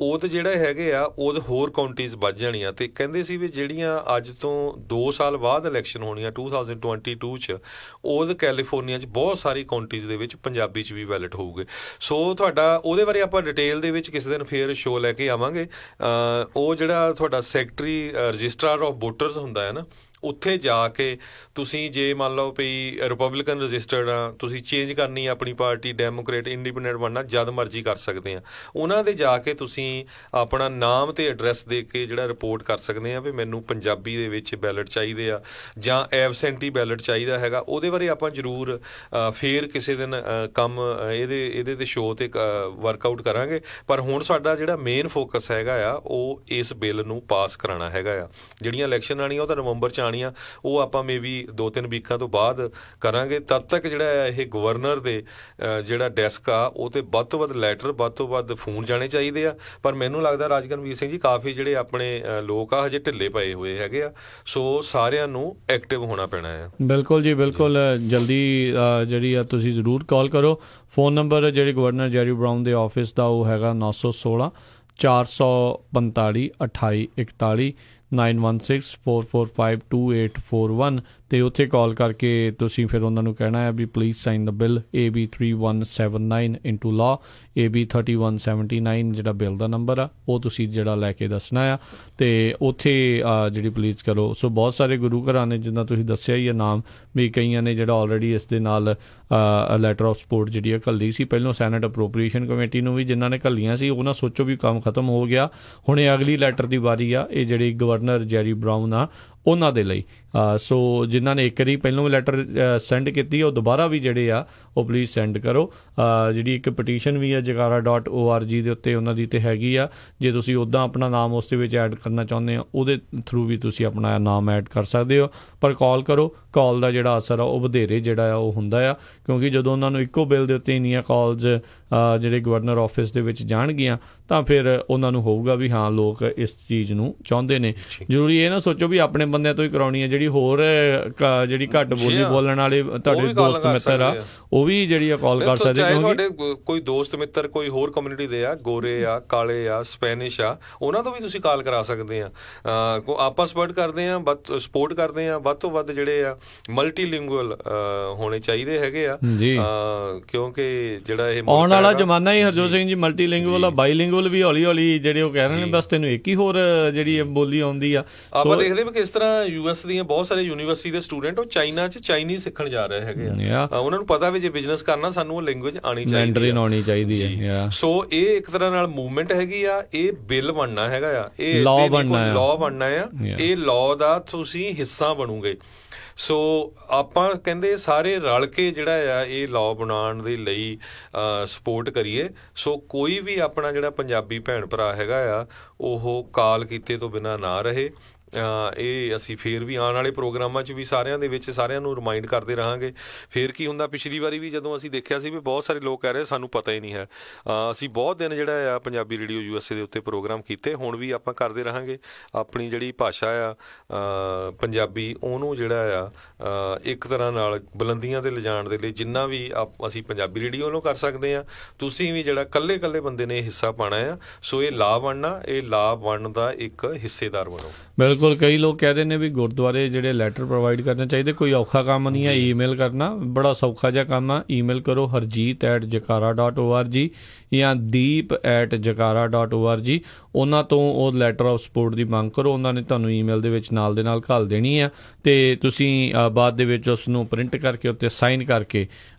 ਉਹ ਤਾਂ ਜਿਹੜਾ ਹੈਗੇ ਆ ਉਹ ਹੋਰ ਕਾਉਂਟੀਜ਼ ਵੱਧ ਜਾਣੀਆਂ, ਤੇ ਕਹਿੰਦੇ ਸੀ ਵੀ ਜਿਹੜੀਆਂ ਅੱਜ ਤੋਂ 2 ਸਾਲ ਬਾਅਦ ਇਲੈਕਸ਼ਨ ਹੋਣੀਆਂ 2022 'ਚ ਉਹ ਕੈਲੀਫੋਰਨੀਆ 'ਚ ਬਹੁਤ ਸਾਰੀ ਕਾਉਂਟੀਜ਼ ਦੇ ਵਿੱਚ ਪੰਜਾਬੀ 'ਚ ਵੀ ਬੈਲਟ ਹੋਊਗੇ। ਸੋ ਤੁਹਾਡਾ ਉਹਦੇ ਬਾਰੇ ਆਪਾਂ ਡਿਟੇਲ ਦੇ ਵਿੱਚ ਕਿਸੇ ਦਿਨ ਫੇਰ ਸ਼ੋਅ ਲੈ ਕੇ ਆਵਾਂਗੇ। ਉਹ ਜਿਹੜਾ ਤੁਹਾਡਾ ਸੈਕਟਰੀ ਰਜਿਸਟਰਾਰ ਆਫ ਵੋਟਰਸ ਹੁੰਦਾ ਹੈ ਨਾ, ਉੱਥੇ ਜਾ ਕੇ ਤੁਸੀਂ ਜੇ ਮੰਨ ਲਓ ਵੀ ਰਿਪਬਲਿਕਨ ਰਜਿਸਟਰਡ ਆ, ਤੁਸੀਂ ਚੇਂਜ ਕਰਨੀ ਆਪਣੀ ਪਾਰਟੀ ਡੈਮੋਕ੍ਰੇਟ ਇੰਡੀਪੈਂਡੈਂਟ ਬਣਨਾ ਜਦ ਮਰਜ਼ੀ ਕਰ ਸਕਦੇ ਆ। ਉਹਨਾਂ ਦੇ ਜਾ ਕੇ ਤੁਸੀਂ ਆਪਣਾ ਨਾਮ ਤੇ ਐਡਰੈਸ ਦੇ ਕੇ ਜਿਹੜਾ ਰਿਪੋਰਟ ਕਰ ਸਕਦੇ ਆ ਵੀ ਮੈਨੂੰ ਪੰਜਾਬੀ ਦੇ ਵਿੱਚ ਬੈਲਟ ਚਾਹੀਦੇ ਆ ਜਾਂ ਐਬਸੈਂਟੀ ਬੈਲਟ ਚਾਹੀਦਾ ਹੈਗਾ। ਉਹਦੇ ਬਾਰੇ ਆਪਾਂ ਜ਼ਰੂਰ ਫੇਰ ਕਿਸੇ ਦਿਨ ਕੰਮ ਇਹਦੇ ਤੇ ਸ਼ੋਅ ਤੇ ਵਰਕਆਊਟ ਕਰਾਂਗੇ, ਪਰ ਹੁਣ ਸਾਡਾ ਜਿਹੜਾ ਮੇਨ ਫੋਕਸ ਹੈਗਾ ਆ ਉਹ ਇਸ ਬਿੱਲ ਨੂੰ ਪਾਸ ਕਰਾਉਣਾ ਹੈਗਾ ਆ। ਜਿਹੜੀਆਂ ਇਲੈਕਸ਼ਨ ਆਉਣੀਆਂ ਉਹ ਤਾਂ ਨਵੰਬਰ 'ਚ ਆਉਣੀਆਂ, ਉਹ ਆਪਾਂ ਮੇਬੀ 2-3 ਵੀਕਾਂ ਤੋਂ ਬਾਅਦ ਕਰਾਂਗੇ। ਤਦ ਤੱਕ ਜਿਹੜਾ ਇਹ ਗਵਰਨਰ ਦੇ ਜਿਹੜਾ ਡੈਸਕ ਆ ਉਹ ਤੇ ਵੱਧ ਤੋਂ ਵੱਧ ਲੈਟਰ, ਵੱਧ ਤੋਂ ਵੱਧ ਫੋਨ ਜਾਣੇ ਚਾਹੀਦੇ ਆ। ਪਰ ਮੈਨੂੰ ਲੱਗਦਾ ਰਾਜਕਰਨਵੀਰ ਸਿੰਘ ਜੀ ਕਾਫੀ ਜਿਹੜੇ ਆਪਣੇ ਲੋਕ ਆ ਹਜੇ ਢਿੱਲੇ ਪਏ ਹੋਏ ਹੈਗੇ ਆ, ਸੋ ਸਾਰਿਆਂ ਨੂੰ ਐਕਟਿਵ ਹੋਣਾ ਪੈਣਾ ਹੈ। ਬਿਲਕੁਲ ਜੀ ਬਿਲਕੁਲ, ਜਲਦੀ ਜਿਹੜੀ ਆ ਤੁਸੀਂ ਜ਼ਰੂਰ ਕਾਲ ਕਰੋ। ਫੋਨ ਨੰਬਰ ਜਿਹੜੇ ਗਵਰਨਰ ਜੈਰੀ ਬਰਾਊਨ ਦੇ ਆਫਿਸ ਦਾ ਉਹ ਹੈਗਾ 916 445 2841 9164452841 ਤੇ ਉੱਥੇ ਕਾਲ ਕਰਕੇ ਤੁਸੀਂ ਫਿਰ ਉਹਨਾਂ ਨੂੰ ਕਹਿਣਾ ਹੈ ਵੀ please sign the bill AB 3179 into law, AB 3179 ਜਿਹੜਾ ਬਿੱਲ ਦਾ ਨੰਬਰ ਆ ਉਹ ਤੁਸੀਂ ਜਿਹੜਾ ਲੈ ਕੇ ਦੱਸਣਾ ਆ ਤੇ ਉੱਥੇ ਜਿਹੜੀ ਪਲੀਜ਼ ਕਰੋ। ਸੋ ਬਹੁਤ ਸਾਰੇ ਗੁਰੂ ਘਰਾਂ ਨੇ ਜਿੱਦਾਂ ਤੁਸੀਂ ਦੱਸਿਆ ਹੀ ਆ ਨਾਮ ਵੀ, ਕਈਆਂ ਨੇ ਜਿਹੜਾ ਆਲਰੇਡੀ ਇਸ ਦੇ ਨਾਲ ਲੈਟਰ ਆਫ ਸਪੋਰਟ ਜਿਹੜੀ ਆ ਘੱਲੀ ਸੀ ਪਹਿਲੋਂ ਸੈਨੇਟ ਅਪਰੋਪਰੀਏਸ਼ਨ ਕਮੇਟੀ ਨੂੰ ਵੀ, ਜਿਨ੍ਹਾਂ ਨੇ ਘੱਲੀਆਂ ਸੀ ਉਹਨਾਂ ਸੋਚੋ ਵੀ ਕੰਮ ਖਤਮ ਹੋ ਗਿਆ। ਹੁਣ ਇਹ ਅਗਲੀ ਲੈਟਰ ਦੀ ਵਾਰੀ ਆ, ਇਹ ਜਿਹੜੀ ਗਵਰਨਰ ਜੈਰੀ ਬਰਾਊਨ ਆ ਉਹਨਾਂ ਦੇ ਲਈ। ਸੋ ਜਿਨ੍ਹਾਂ ਨੇ ਇੱਕ ਵਾਰੀ ਪਹਿਲੋਂ ਵੀ ਲੈਟਰ ਸੈਂਡ ਕੀਤੀ ਉਹ ਦੁਬਾਰਾ ਵੀ ਜਿਹੜੇ ਆ ਉਹ ਪਲੀਜ਼ ਸੈਂਡ ਕਰੋ। ਜਿਹੜੀ ਇੱਕ ਪਟੀਸ਼ਨ ਵੀ ਹੈ jagara.org ਦੇ ਉੱਤੇ ਉਹਨਾਂ ਦੀ ਤੇ ਹੈਗੀ ਆ, ਜੇ ਤੁਸੀਂ ਉੱਦਾਂ ਆਪਣਾ ਨਾਮ ਉਸ ਦੇ ਵਿੱਚ ਐਡ ਕਰਨਾ ਚਾਹੁੰਦੇ ਆ ਉਹਦੇ ਥਰੂ ਵੀ ਤੁਸੀਂ ਆਪਣਾ ਨਾਮ ਐਡ ਕਰ ਸਕਦੇ ਹੋ। ਪਰ ਕਾਲ ਕਰੋ, ਕਾਲ ਦਾ ਜਿਹੜਾ ਅਸਰ ਆ ਉਹ ਵਧੇਰੇ ਜਿਹੜਾ ਆ ਉਹ ਹੁੰਦਾ ਆ, ਕਿਉਂਕਿ ਜਦੋਂ ਉਹਨਾਂ ਨੂੰ ਇੱਕੋ ਬਿੱਲ ਦੇ ਉੱਤੇ ਇੰਨੀਆਂ ਕਾਲਸ ਜਿਹੜੇ ਗਵਰਨਰ ਆਫਿਸ ਦੇ ਵਿੱਚ ਜਾਣਗੀਆਂ ਤਾਂ ਫਿਰ ਉਹਨਾਂ ਨੂੰ ਹੋਊਗਾ ਵੀ ਹਾਂ ਲੋਕ ਇਸ ਚੀਜ਼ ਨੂੰ ਚਾਹੁੰਦੇ ਨੇ। ਜ਼ਰੂਰੀ ਇਹ ਨਾ ਸੋਚੋ ਵੀ ਆਪਣੇ ਬੰਦਿਆਂ ਤੋਂ ਹੀ ਕਰਾਉਣੀ ਹੈ, ਜਿਹੜੀ ਹੋਰ ਜਿਹੜੀ ਘੱਟ ਬੋਲੀ ਬੋਲਣ ਵਾਲੇ ਤੁਹਾਡੇ ਦੋਸਤ ਮਿੱਤਰ ਆ ਉਹ ਵੀ ਜਿਹੜੀ ਆ ਕਾਲ ਕਰ ਸਕਦੇ। ਚਾਹੇ ਤੁਹਾਡੇ ਕੋਈ ਦੋਸਤ ਮਿੱਤਰ ਕੋਈ ਹੋਰ ਕਮਿਊਨਿਟੀ ਦੇ ਆ, ਗੋਰੇ ਆ, ਕਾਲੇ ਆ, ਸਪੈਨਿਸ਼ ਆ, ਉਹਨਾਂ ਤੋਂ ਵੀ ਤੁਸੀਂ ਕਾਲ ਕਰਾ ਸਕਦੇ ਆ। ਆਪਾਂ ਸਪੋਰਟ ਕਰਦੇ ਆ ਵੱਧ ਤੋਂ ਵੱਧ ਜਿਹੜੇ ਆ ਮਲਟੀਲਿੰਗੁਅਲ ਹੋਣੇ ਚਾਹੀਦੇ ਹੈਗੇ ਆ, ਕਿਉਂਕਿ ਜਿਹੜਾ ਇਹ ਆਉਣ ਵਾਲਾ ਜ਼ਮਾਨਾ ਹੀ ਹਰਜੋਤ ਸਿੰਘ ਜੀ ਮਲਟੀਲਿੰਗੁਅਲ ਆ, ਬਾਈਲਿੰਗੁਅਲ ਵੀ ਹੌਲੀ ਹੌਲੀ ਜਿਹੜੇ ਉਹ ਕਹਿ ਰਹੇ ਨੇ ਬਸ ਤੈਨੂੰ ਇੱਕ ਹੀ ਹੋਰ ਜਿਹੜੀ ਬੋਲੀ ਆਉਂਦੀ ਆ। ਆਪਾਂ ਦੇਖਦੇ ਵੀ ਕਿਸ ਤਰ੍ਹਾਂ US ਦੀਆਂ ਬਹੁਤ ਸਾਰੇ ਯੂਨੀਵਰਸਿਟੀ ਦੇ ਸਟੂਡੈਂਟ ਉਹ ਚਾਈਨਾ 'ਚ ਚਾਈਨੀਜ਼ ਸਿੱਖਣ ਜਾ ਰਹੇ ਹੈਗੇ ਆ। ਉਹਨਾਂ ਨੂੰ ਪਤਾ ਵੀ ਜੇ ਬਿਜ਼ਨਸ ਕਰਨਾ ਸਾਨੂੰ ਉਹ ਲੈਂਗੁਏਜ ਆਉਣੀ ਚਾਹੀਦੀ ਹੈ। ਸੋ ਇਹ ਇੱਕ ਤਰ੍ਹਾਂ ਨਾਲ ਮੂਵਮੈਂਟ ਹੈਗੀ ਆ, ਇਹ ਬਿੱਲ ਬਣਨਾ ਹੈਗਾ ਆ, ਇਹ ਲਾਅ ਬਣਨਾ ਆ, ਇਹ ਲਾਅ ਦਾ ਤੁਸੀਂ ਹਿੱਸਾ ਬਣੋਗੇ। ਸੋ ਆਪਾਂ ਕਹਿੰਦੇ ਸਾਰੇ ਰਲ ਕੇ ਜਿਹੜਾ ਆ ਇਹ ਲਾਅ ਬਣਾਉਣ ਦੇ ਲਈ ਸਪੋਰਟ ਕਰੀਏ। ਸੋ ਕੋਈ ਵੀ ਆਪਣਾ ਜਿਹੜਾ ਪੰਜਾਬੀ ਭੈਣ ਭਰਾ ਹੈਗਾ ਆ ਉਹ ਕਾਲ ਕੀਤੇ ਤੋਂ ਬਿਨਾਂ ਨਾ ਰਹੇ। ਇਹ ਅਸੀਂ ਫੇਰ ਵੀ ਆਉਣ ਵਾਲੇ ਪ੍ਰੋਗਰਾਮਾਂ 'ਚ ਵੀ ਸਾਰਿਆਂ ਦੇ ਵਿੱਚ ਸਾਰਿਆਂ ਨੂੰ ਰਿਮਾਈਂਡ ਕਰਦੇ ਰਹਾਂਗੇ। ਫੇਰ ਕੀ ਹੁੰਦਾ, ਪਿਛਲੀ ਵਾਰੀ ਵੀ ਜਦੋਂ ਅਸੀਂ ਦੇਖਿਆ ਸੀ ਵੀ ਬਹੁਤ ਸਾਰੇ ਲੋਕ ਕਹਿ ਰਹੇ ਸਾਨੂੰ ਪਤਾ ਹੀ ਨਹੀਂ ਹੈ। ਅਸੀਂ ਬਹੁਤ ਦਿਨ ਜਿਹੜਾ ਆ ਪੰਜਾਬੀ ਰੇਡੀਓ USA ਦੇ ਉੱਤੇ ਪ੍ਰੋਗਰਾਮ ਕੀਤੇ, ਹੁਣ ਵੀ ਆਪਾਂ ਕਰਦੇ ਰਹਾਂਗੇ। ਆਪਣੀ ਜਿਹੜੀ ਭਾਸ਼ਾ ਆ ਪੰਜਾਬੀ ਉਹਨੂੰ ਜਿਹੜਾ ਆ ਇੱਕ ਤਰ੍ਹਾਂ ਨਾਲ ਬੁਲੰਦੀਆਂ 'ਤੇ ਲਿਜਾਣ ਦੇ ਲਈ ਜਿੰਨਾ ਵੀ ਅਸੀਂ ਪੰਜਾਬੀ ਰੇਡੀਓ ਵੱਲੋਂ ਕਰ ਸਕਦੇ ਹਾਂ, ਤੁਸੀਂ ਵੀ ਜਿਹੜਾ ਇਕੱਲੇ ਬੰਦੇ ਨੇ ਹਿੱਸਾ ਪਾਉਣਾ ਆ। ਸੋ ਇਹ ਲਾਭ ਬਣਨਾ, ਇਹ ਲਾਭ ਬਣਨ ਦਾ ਇੱਕ ਹਿੱਸੇਦਾਰ ਬਣੋ। ਬਿਲਕੁਲ, ਕਈ ਲੋਕ ਕਹਿੰਦੇ ਨੇ ਵੀ ਗੁਰਦੁਆਰੇ ਜਿਹੜੇ ਲੈਟਰ ਪ੍ਰੋਵਾਈਡ ਕਰਨੇ ਚਾਹੀਦੇ, ਕੋਈ ਔਖਾ ਕੰਮ ਨਹੀਂ ਹੈ। ਈਮੇਲ ਕਰਨਾ ਬੜਾ ਸੌਖਾ ਜਿਹਾ ਕੰਮ ਆ। ਈਮੇਲ ਕਰੋ harjeet@jakara.org ਜਾਂ deep@jakara.org। ਉਹਨਾਂ ਤੋਂ ਉਹ ਲੈਟਰ ਆਫ ਸਪੋਰਟ ਦੀ ਮੰਗ ਕਰੋ, ਉਹਨਾਂ ਨੇ ਤੁਹਾਨੂੰ ਈਮੇਲ ਦੇ ਵਿੱਚ ਨਾਲ ਦੇ ਨਾਲ ਘੱਲ ਦੇਣੀ ਆ ਤੇ ਤੁਸੀਂ ਬਾਅਦ ਦੇ ਵਿੱਚ ਉਸ ਨੂੰ ਪ੍ਰਿੰਟ ਕਰਕੇ ਉੱਤੇ ਸਾਈਨ ਕਰਕੇ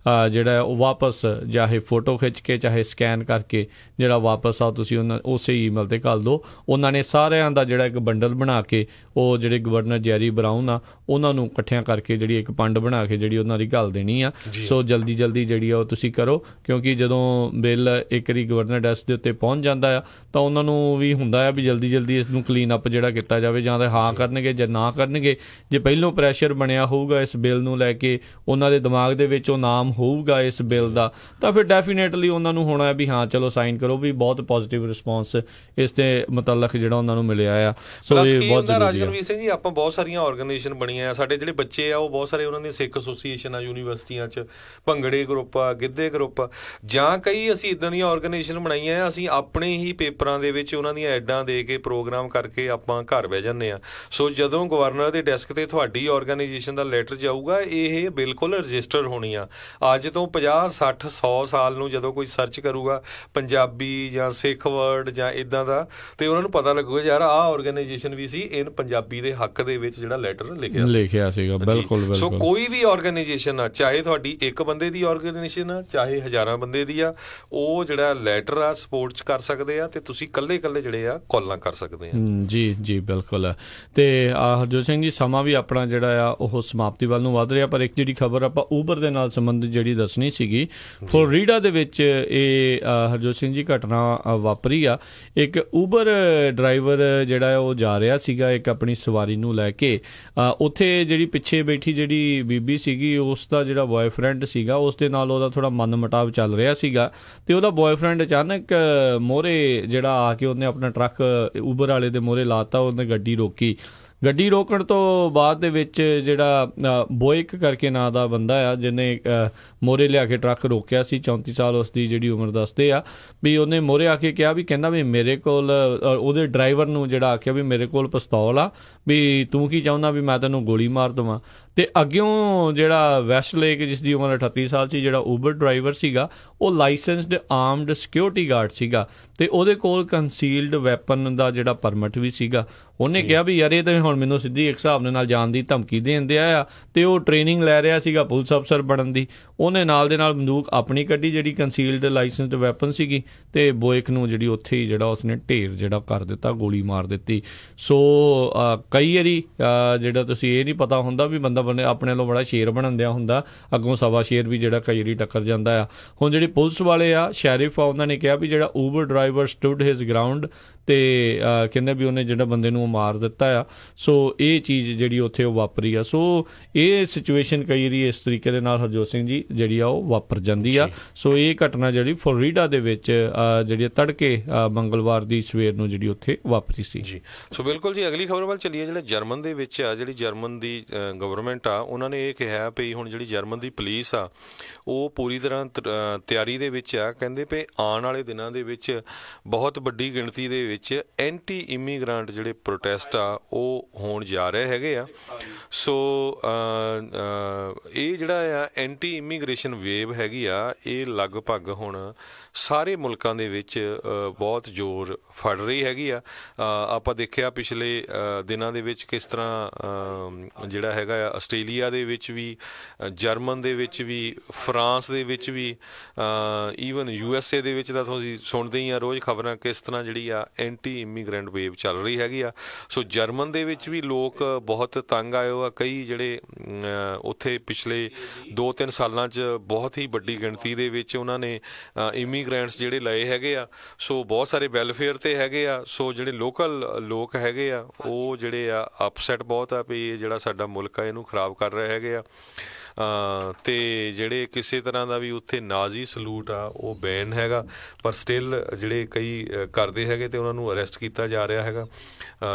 ਜਿਹੜਾ ਉਹ ਵਾਪਸ ਚਾਹੇ ਫੋਟੋ ਖਿੱਚ ਕੇ ਚਾਹੇ ਸਕੈਨ ਕਰਕੇ ਜਿਹੜਾ ਵਾਪਸ ਆ ਤੁਸੀਂ ਉਹਨਾਂ ਉਸੇ ਈਮੇਲ 'ਤੇ ਘੱਲ ਦਿਓ। ਉਹਨਾਂ ਨੇ ਸਾਰਿਆਂ ਦਾ ਜਿਹੜਾ ਇੱਕ ਬੰਡਲ ਬਣਾ ਕੇ ਉਹ ਜਿਹੜੇ ਗਵਰਨਰ ਜੈਰੀ ਬਰਾਊਨ ਆ ਉਹਨਾਂ ਨੂੰ ਇਕੱਠਿਆਂ ਕਰਕੇ ਜਿਹੜੀ ਇੱਕ ਪੰਡ ਬਣਾ ਕੇ ਜਿਹੜੀ ਉਹਨਾਂ ਦੀ ਘੱਲ ਦੇਣੀ ਆ। ਸੋ ਜਲਦੀ ਜਿਹੜੀ ਆ ਉਹ ਤੁਸੀਂ ਕਰੋ, ਕਿਉਂਕਿ ਜਦੋਂ ਬਿੱਲ ਇੱਕ ਵਾਰੀ ਗਵਰਨਰ ਡੈਸਕ ਦੇ ਉੱਤੇ ਪਹੁੰਚ ਜਾਂਦਾ ਆ ਤਾਂ ਉਹਨਾਂ ਨੂੰ ਵੀ ਹੁੰਦਾ ਆ ਵੀ ਜਲਦੀ ਇਸ ਨੂੰ ਕਲੀਨ ਅਪ ਜਿਹੜਾ ਕੀਤਾ ਜਾਵੇ, ਜਾਂ ਤਾਂ ਹਾਂ ਕਰਨਗੇ ਜਾਂ ਨਾ ਕਰਨਗੇ। ਜੇ ਪਹਿਲੋਂ ਪ੍ਰੈਸ਼ਰ ਬਣਿਆ ਹੋਊਗਾ ਇਸ ਬਿੱਲ ਨੂੰ ਲੈ ਕੇ, ਉਹਨਾਂ ਦੇ ਦਿਮਾਗ ਦੇ ਵਿੱਚ ਉਹ ਨਾਮ ਹੋਊਗਾ ਇਸ ਬਿੱਲ ਦਾ, ਤਾਂ ਫਿਰ ਡੈਫੀਨੇਟਲੀ ਉਹਨਾਂ ਨੂੰ ਹੋਣਾ ਵੀ ਹਾਂ ਚਲੋ ਸਾਈਨ ਕਰੋ। ਵੀ ਬਹੁਤ ਪੋਜ਼ਿਟਿਵ ਰਿਸਪੌਂਸ ਇਸ ਦੇ ਮੁਤਲਕ ਜਿਹੜਾ ਉਹਨਾਂ ਨੂੰ ਮਿਲਿਆ ਆ। ਸੋ ਇਹ ਬਹੁਤ ਰਾਜਗੁਰਵੀਰ ਸਿੰਘ ਜੀ, ਆਪਾਂ ਬਹੁਤ ਸਾਰੀਆਂ ਆਰਗੇਨਾਈਜੇਸ਼ਨ ਬਣੀਆਂ ਆ। ਸਾਡੇ ਜਿਹੜੇ ਬੱਚੇ ਆ ਉਹ ਬਹੁਤ ਸਾਰੇ ਉਹਨਾਂ ਦੀਆਂ ਸਿੱਖ ਐਸੋਸੀਏਸ਼ਨ ਆ, ਯੂਨੀਵਰਸਿਟੀਆਂ 'ਚ ਭੰਗੜੇ ਗਰੁੱਪ ਆ, ਗਿੱਧੇ ਗਰੁੱਪ ਆ, ਜਾਂ ਕਈ ਅਸੀਂ ਇੱਦਾਂ ਦੀਆਂ ਆਰਗੇਨਾਈਜੇਸ਼ਨ ਬਣਾਈਆਂ ਆ। ਅਸੀਂ ਆਪਣੇ ਹੀ ਪੇਪਰਾਂ ਦੇ ਵਿੱਚ ਉਹਨਾਂ ਦੀਆਂ ਐਡਾਂ ਦੇ ਕੇ ਪ੍ਰੋਗਰਾਮ ਕਰਕੇ ਆਪਾਂ ਘਰ ਬਹਿ ਜਾਂਦੇ ਆ। ਸੋ ਜਦੋਂ ਗਵਰਨਰ ਦੇ ਡੈਸਕ ਤੇ ਤੁਹਾਡੀ ਆਰਗੇਨਾਈਜੇਸ਼ਨ ਦਾ ਲੈਟਰ ਜਾਊਗਾ, ਇਹ ਬਿਲਕੁਲ ਰਜਿਸਟਰ ਹੋਣੀ ਆ। ਅੱਜ ਤੋਂ 50, 60, 100 ਸਾਲ ਨੂੰ ਜਦੋਂ ਕੋਈ ਸਰਚ ਕਰੂਗਾ ਪੰਜਾਬੀ ਜਾਂ ਸਿੱਖ ਵਰਡ ਜਾਂ ਇੱਦਾਂ ਦਾ, ਤੇ ਉਹਨਾਂ ਨੂੰ ਪਤਾ ਲੱਗੂਗਾ ਯਾਰ ਆਹ ਆਰਗੇਨਾਈਜੇਸ਼ਨ ਵੀ ਸੀ, ਇਹ ਪੰਜਾਬੀ ਦੇ ਹੱਕ ਦੇ ਵਿੱਚ ਜਿਹੜਾ ਲੈਟਰ ਲਿਖਿਆ ਸੀਗਾ। ਬਿਲਕੁਲ। ਸੋ ਕੋਈ ਵੀ ਆਰਗੇਨਾਈਜੇਸ਼ਨ ਆ, ਚਾਹੇ ਤੁਹਾਡੀ ਇੱਕ ਬੰਦੇ ਦੀ ਆਰਗੇਨਾਈਜੇਸ਼ਨ ਆ ਚਾਹੇ ਹਜ਼ਾਰਾਂ ਬੰਦੇ ਦੀ ਆ, ਉਹ ਜਿਹੜਾ ਲੈਟਰ ਆ ਸਪੋਰਟ 'ਚ ਕਰ ਸਕਦੇ ਆ ਤੇ ਤੁਸੀਂ ਇਕੱਲੇ ਜਿਹੜੇ ਆ ਕਾਲਾਂ ਕਰ ਸਕਦੇ ਆ। ਜੀ ਬਿਲਕੁਲ। ਤੇ ਹਰਜੋਤ ਸਿੰਘ ਜੀ, ਸਮਾਂ ਵੀ ਆਪਣਾ ਜਿਹੜਾ ਆ ਉਹ ਸਮਾਪਤੀ ਵੱਲ ਨੂੰ ਵੱਧ ਰਿਹਾ, ਪਰ ਇੱਕ ਜਿਹੜੀ ਖਬਰ ਆਪਾਂ ਊਬਰ ਦੇ ਨਾਲ ਸੰਬੰਧਿਤ ਜਿਹੜੀ ਦੱਸਣੀ ਸੀਗੀ, ਫਲੋਰੀਡਾ ਦੇ ਵਿੱਚ ਇਹ ਹਰਜੋਤ ਸਿੰਘ ਜੀ ਘਟਨਾ ਵਾਪਰੀ ਆ। ਇੱਕ ਊਬਰ ਡਰਾਈਵਰ ਜਿਹੜਾ ਉਹ ਜਾ ਰਿਹਾ ਸੀਗਾ ਇੱਕ ਆਪਣੀ ਸਵਾਰੀ ਨੂੰ ਲੈ ਕੇ, ਉੱਥੇ ਜਿਹੜੀ ਪਿੱਛੇ ਬੈਠੀ ਜਿਹੜੀ ਬੀਬੀ ਸੀਗੀ ਉਸ ਦਾ ਜਿਹੜਾ ਬॉयਫ੍ਰੈਂਡ ਸੀਗਾ ਉਸ ਦੇ ਨਾਲ ਉਹਦਾ ਥੋੜ੍ਹਾ ਮਨ ਮੁਟਾਵ ਚੱਲ ਰਿਹਾ ਸੀਗਾ ਤੇ ਉਹਦਾ ਬॉयਫ੍ਰੈਂਡ ਅਚਾਨਕ ਮੋਹਰੇ ਜਿਹੜਾ ਆ ਕੇ ਉਹਨੇ ਆਪਣਾ ਟਰੱਕ ਊਬਰ ਵਾਲੇ ਦੇ ਮੋਹਰੇ ਲਾਤਾ। ਉਹਨੇ ਗੱਡੀ ਰੋਕਣ ਤੋਂ ਬਾਅਦ ਦੇ ਵਿੱਚ ਜਿਹੜਾ ਬੋਇਕ ਕਰਕੇ ਨਾਂ ਦਾ ਬੰਦਾ ਆ ਜਿਹਨੇ ਮੋਹਰੇ ਲਿਆ ਕੇ ਟਰੱਕ ਰੋਕਿਆ ਸੀ, 34 ਸਾਲ ਉਸਦੀ ਜਿਹੜੀ ਉਮਰ ਦੱਸਦੇ ਆ, ਵੀ ਉਹਨੇ ਮੋਹਰੇ ਆ ਕੇ ਕਿਹਾ ਵੀ ਕਹਿੰਦਾ ਵੀ ਮੇਰੇ ਕੋਲ, ਉਹਦੇ ਡਰਾਈਵਰ ਨੂੰ ਜਿਹੜਾ ਆਖਿਆ ਵੀ ਮੇਰੇ ਕੋਲ ਪਿਸਤੌਲ ਆ, ਵੀ ਤੂੰ ਕੀ ਚਾਹੁੰਦਾ ਵੀ ਮੈਂ ਤੈਨੂੰ ਗੋਲੀ ਮਾਰ ਦੇਵਾਂ। ਤੇ ਅੱਗਿਓਂ ਜਿਹੜਾ ਵੈਸਟ ਲੇਕ ਜਿਸ ਦੀ ਉਮਰ 38 ਸਾਲ ਸੀ, ਜਿਹੜਾ ਊਬਰ ਡਰਾਈਵਰ ਸੀਗਾ, ਉਹ ਲਾਇਸੈਂਸਡ ਆਰਮਡ ਸਿਕਿਉਰਿਟੀ ਗਾਰਡ ਸੀਗਾ ਤੇ ਉਹਦੇ ਕੋਲ ਕੰਸੀਲਡ ਵੈਪਨ ਦਾ ਜਿਹੜਾ ਪਰਮਿਟ ਵੀ ਸੀਗਾ। ਉਹਨੇ ਕਿਹਾ ਵੀ ਯਾਰ ਇਹ ਤਾਂ ਹੁਣ ਮੈਨੂੰ ਸਿੱਧੀ ਇੱਕ ਹਿਸਾਬ ਦੇ ਨਾਲ ਜਾਣ ਦੀ ਧਮਕੀ ਦੇਣ ਦਿਆ ਆ, ਤੇ ਉਹ ਟ੍ਰੇਨਿੰਗ ਲੈ ਰਿਹਾ ਸੀਗਾ ਪੁਲਿਸ ਅਫਸਰ ਬਣਨ ਦੀ। ਉਹਨੇ ਨਾਲ ਦੇ ਨਾਲ ਬੰਦੂਕ ਆਪਣੀ ਕੱਢੀ ਜਿਹੜੀ ਕੰਸੀਲਡ ਲਾਇਸੈਂਸਡ ਵੈਪਨ ਸੀਗੀ, ਤੇ ਬੋਇਕ ਨੂੰ ਜਿਹੜੀ ਉੱਥੇ ਹੀ ਜਿਹੜਾ ਉਸਨੇ ਢੇਰ ਜਿਹੜਾ ਕਰ ਦਿੱਤਾ, ਗੋਲੀ ਮਾਰ ਦਿੱਤੀ। ਸੋ ਕਈ ਵਾਰੀ ਜਿਹੜਾ ਤੁਸੀਂ ਇਹ ਨਹੀਂ ਪਤਾ ਹੁੰਦਾ ਵੀ ਬੰਦਾ ਆਪਣੇ ਵੱਲੋਂ ਬੜਾ ਸ਼ੇਰ ਬਣਨ ਦਿਆ ਹੁੰਦਾ, ਅੱਗੋਂ ਸਵਾ ਸ਼ੇਰ ਵੀ ਜਿਹੜਾ ਕਈ ਵਾਰੀ ਟੱਕਰ ਜਾਂਦਾ ਆ। ਹੁਣ ਜਿਹੜੀ ਪੁਲਿਸ ਵਾਲੇ ਆ, ਸ਼ੈਰਿਫ ਆ, ਉਹਨਾਂ ਨੇ ਕਿਹਾ ਵੀ ਜਿਹੜਾ Uber driver stood his ground, ਤੇ ਕਹਿੰਦੇ ਵੀ ਉਹਨੇ ਜਿਹੜਾ ਬੰਦੇ ਨੂੰ ਮਾਰ ਦਿੱਤਾ ਆ। ਸੋ ਇਹ ਚੀਜ਼ ਜਿਹੜੀ ਉੱਥੇ ਉਹ ਵਾਪਰੀ ਆ। ਸੋ ਇਹ ਸਿਚੁਏਸ਼ਨ ਕਈ ਵਾਰੀ ਇਸ ਤਰੀਕੇ ਦੇ ਨਾਲ ਹਰਜੋਤ ਸਿੰਘ ਜੀ ਜਿਹੜੀ ਆ ਉਹ ਵਾਪਰ ਜਾਂਦੀ ਆ। ਸੋ ਇਹ ਘਟਨਾ ਜਿਹੜੀ ਫਲੋਰੀਡਾ ਦੇ ਵਿੱਚ ਜਿਹੜੀ ਤੜਕੇ ਮੰਗਲਵਾਰ ਦੀ ਸਵੇਰ ਨੂੰ ਜਿਹੜੀ ਉੱਥੇ ਵਾਪਰੀ ਸੀ ਜੀ। ਸੋ ਬਿਲਕੁਲ ਜੀ, ਅਗਲੀ ਖਬਰ ਵੱਲ ਚੱਲੀਏ। ਜਿਹੜਾ ਜਰਮਨ ਦੇ ਵਿੱਚ ਆ, ਜਿਹੜੀ ਜਰਮਨ ਦੀ ਗਵਰਨਮੈਂਟ ਆ, ਉਹਨਾਂ ਨੇ ਇਹ ਕਿਹਾ ਵੀ ਹੁਣ ਜਿਹੜੀ ਜਰਮਨ ਦੀ ਪੁਲਿਸ ਆ ਉਹ ਪੂਰੀ ਤਰ੍ਹਾਂ ਤਿਆਰੀ ਦੇ ਵਿੱਚ ਆ। ਕਹਿੰਦੇ ਵੀ ਆਉਣ ਵਾਲੇ ਦਿਨਾਂ ਦੇ ਵਿੱਚ ਬਹੁਤ ਵੱਡੀ ਗਿਣਤੀ ਦੇ ਵਿੱਚ ਐਂਟੀ ਇਮੀਗ੍ਰੈਂਟ ਜਿਹੜੇ ਪ੍ਰੋਟੈਸਟ ਆ ਉਹ ਹੋਣ ਜਾ ਰਹੇ ਹੈਗੇ ਆ। ਸੋ ਇਹ ਜਿਹੜਾ ਆ ਐਂਟੀ ਇਮੀਗ੍ਰੇਸ਼ਨ ਵੇਵ ਹੈਗੀ ਆ, ਇਹ ਲਗਭਗ ਹੁਣ ਸਾਰੇ ਮੁਲਕਾਂ ਦੇ ਵਿੱਚ ਬਹੁਤ ਜ਼ੋਰ ਫੜ ਰਹੀ ਹੈਗੀ ਆ। ਆਪਾਂ ਦੇਖਿਆ ਪਿਛਲੇ ਦਿਨਾਂ ਦੇ ਵਿੱਚ ਕਿਸ ਤਰ੍ਹਾਂ ਜਿਹੜਾ ਹੈਗਾ ਆ, ਆਸਟ੍ਰੇਲੀਆ ਦੇ ਵਿੱਚ ਵੀ, ਜਰਮਨ ਦੇ ਵਿੱਚ ਵੀ, ਫਰਾਂਸ ਦੇ ਵਿੱਚ ਵੀ, ਈਵਨ USA ਦੇ ਵਿੱਚ ਤਾਂ ਤੁਸੀਂ ਸੁਣਦੇ ਹੀ ਆ ਰੋਜ਼ ਖਬਰਾਂ ਕਿਸ ਤਰ੍ਹਾਂ ਜਿਹੜੀ ਆ ਐਂਟੀ ਇਮੀਗ੍ਰੈਂਟ ਵੇਵ ਚੱਲ ਰਹੀ ਹੈਗੀ ਆ। ਸੋ ਜਰਮਨ ਦੇ ਵਿੱਚ ਵੀ ਲੋਕ ਬਹੁਤ ਤੰਗ ਆਏ ਹੋ ਆ। ਕਈ ਜਿਹੜੇ ਉੱਥੇ ਪਿਛਲੇ 2-3 ਸਾਲਾਂ 'ਚ ਬਹੁਤ ਹੀ ਵੱਡੀ ਗਿਣਤੀ ਦੇ ਵਿੱਚ ਉਹਨਾਂ ਨੇ ਇਮੀਗ੍ਰੈਂਟਸ ਜਿਹੜੇ ਲਏ ਹੈਗੇ ਆ। ਸੋ ਬਹੁਤ ਸਾਰੇ ਵੈਲਫੇਅਰ 'ਤੇ ਹੈਗੇ ਆ। ਸੋ ਜਿਹੜੇ ਲੋਕਲ ਲੋਕ ਹੈਗੇ ਆ ਉਹ ਜਿਹੜੇ ਆ ਅਪਸੈਟ ਬਹੁਤ ਆ ਵੀ ਇਹ ਜਿਹੜਾ ਸਾਡਾ ਮੁਲਕ ਆ ਇਹਨੂੰ ਖਰਾਬ ਕਰ ਰਹੇ ਹੈਗੇ ਆ। ਤੇ ਜਿਹੜੇ ਕਿਸੇ ਤਰ੍ਹਾਂ ਦਾ ਵੀ ਉੱਥੇ ਨਾਜ਼ੀ ਸਲੂਟ ਆ ਉਹ ਬੈਨ ਹੈਗਾ, ਪਰ ਸਟਿਲ ਜਿਹੜੇ ਕਈ ਕਰਦੇ ਹੈਗੇ ਤੇ ਉਹਨਾਂ ਨੂੰ ਅਰੈਸਟ ਕੀਤਾ ਜਾ ਰਿਹਾ ਹੈਗਾ।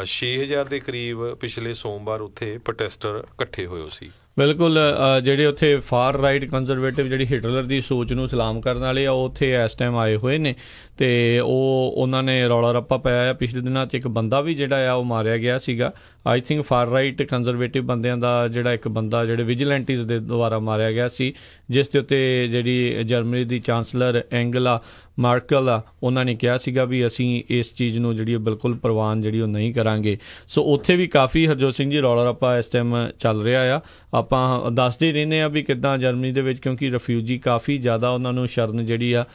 6000 ਦੇ ਕਰੀਬ ਪਿਛਲੇ ਸੋਮਵਾਰ ਉੱਥੇ ਪ੍ਰੋਟੈਸਟਰ ਇਕੱਠੇ ਹੋਏ ਸੀ। ਬਿਲਕੁਲ, ਜਿਹੜੇ ਉੱਥੇ ਫਾਰ ਰਾਈਟ ਕੰਜ਼ਰਵੇਟਿਵ ਜਿਹੜੀ ਹਿਟਲਰ ਦੀ ਸੋਚ ਨੂੰ ਸਲਾਮ ਕਰਨ ਵਾਲੇ ਆ, ਉਹ ਉੱਥੇ ਇਸ ਟਾਈਮ ਆਏ ਹੋਏ ਨੇ ਤੇ ਉਹਨਾਂ ਨੇ ਰੌਲਾ ਰੱਪਾ ਪਾਇਆ। ਪਿਛਲੇ ਦਿਨਾਂ 'ਚ ਇੱਕ ਬੰਦਾ ਵੀ ਜਿਹੜਾ ਆ ਉਹ ਮਾਰਿਆ ਗਿਆ ਸੀਗਾ। I think for right conservative ਬੰਦਿਆਂ ਦਾ ਜਿਹੜਾ ਇੱਕ ਬੰਦਾ ਜਿਹੜੇ ਵਿਜੀਲੈਂਟੀਜ਼ ਦੇ ਦੁਆਰਾ ਮਾਰਿਆ ਗਿਆ ਸੀ, ਜਿਸ ਦੇ ਉੱਤੇ ਜਿਹੜੀ ਜਰਮਨੀ ਦੀ ਚਾਂਸਲਰ ਐਂਗਲਾ ਮਾਰਕਲ ਆ, ਉਹਨਾਂ ਨੇ ਕਿਹਾ ਸੀਗਾ ਵੀ ਅਸੀਂ ਇਸ ਚੀਜ਼ ਨੂੰ ਜਿਹੜੀ ਬਿਲਕੁਲ ਪ੍ਰਵਾਨ ਜਿਹੜੀ ਉਹ ਨਹੀਂ ਕਰਾਂਗੇ। ਸੋ ਉੱਥੇ ਵੀ ਕਾਫੀ ਹਰਜੋਤ ਸਿੰਘ ਜੀ ਰੌਲਾ ਰੱਪਾ ਇਸ ਟਾਈਮ ਚੱਲ ਰਿਹਾ ਆ। ਆਪਾਂ ਦੱਸਦੇ ਰਹਿੰਦੇ ਆ ਵੀ ਕਿੱਦਾਂ ਜਰਮਨੀ ਦੇ ਵਿੱਚ, ਕਿਉਂਕਿ ਰਿਫਿਊਜੀ ਕਾਫੀ ਜ਼ਿਆਦਾ ਉਹਨਾਂ ਨੂੰ ਸ਼ਰਨ ਜਿਹੜੀ ਆ,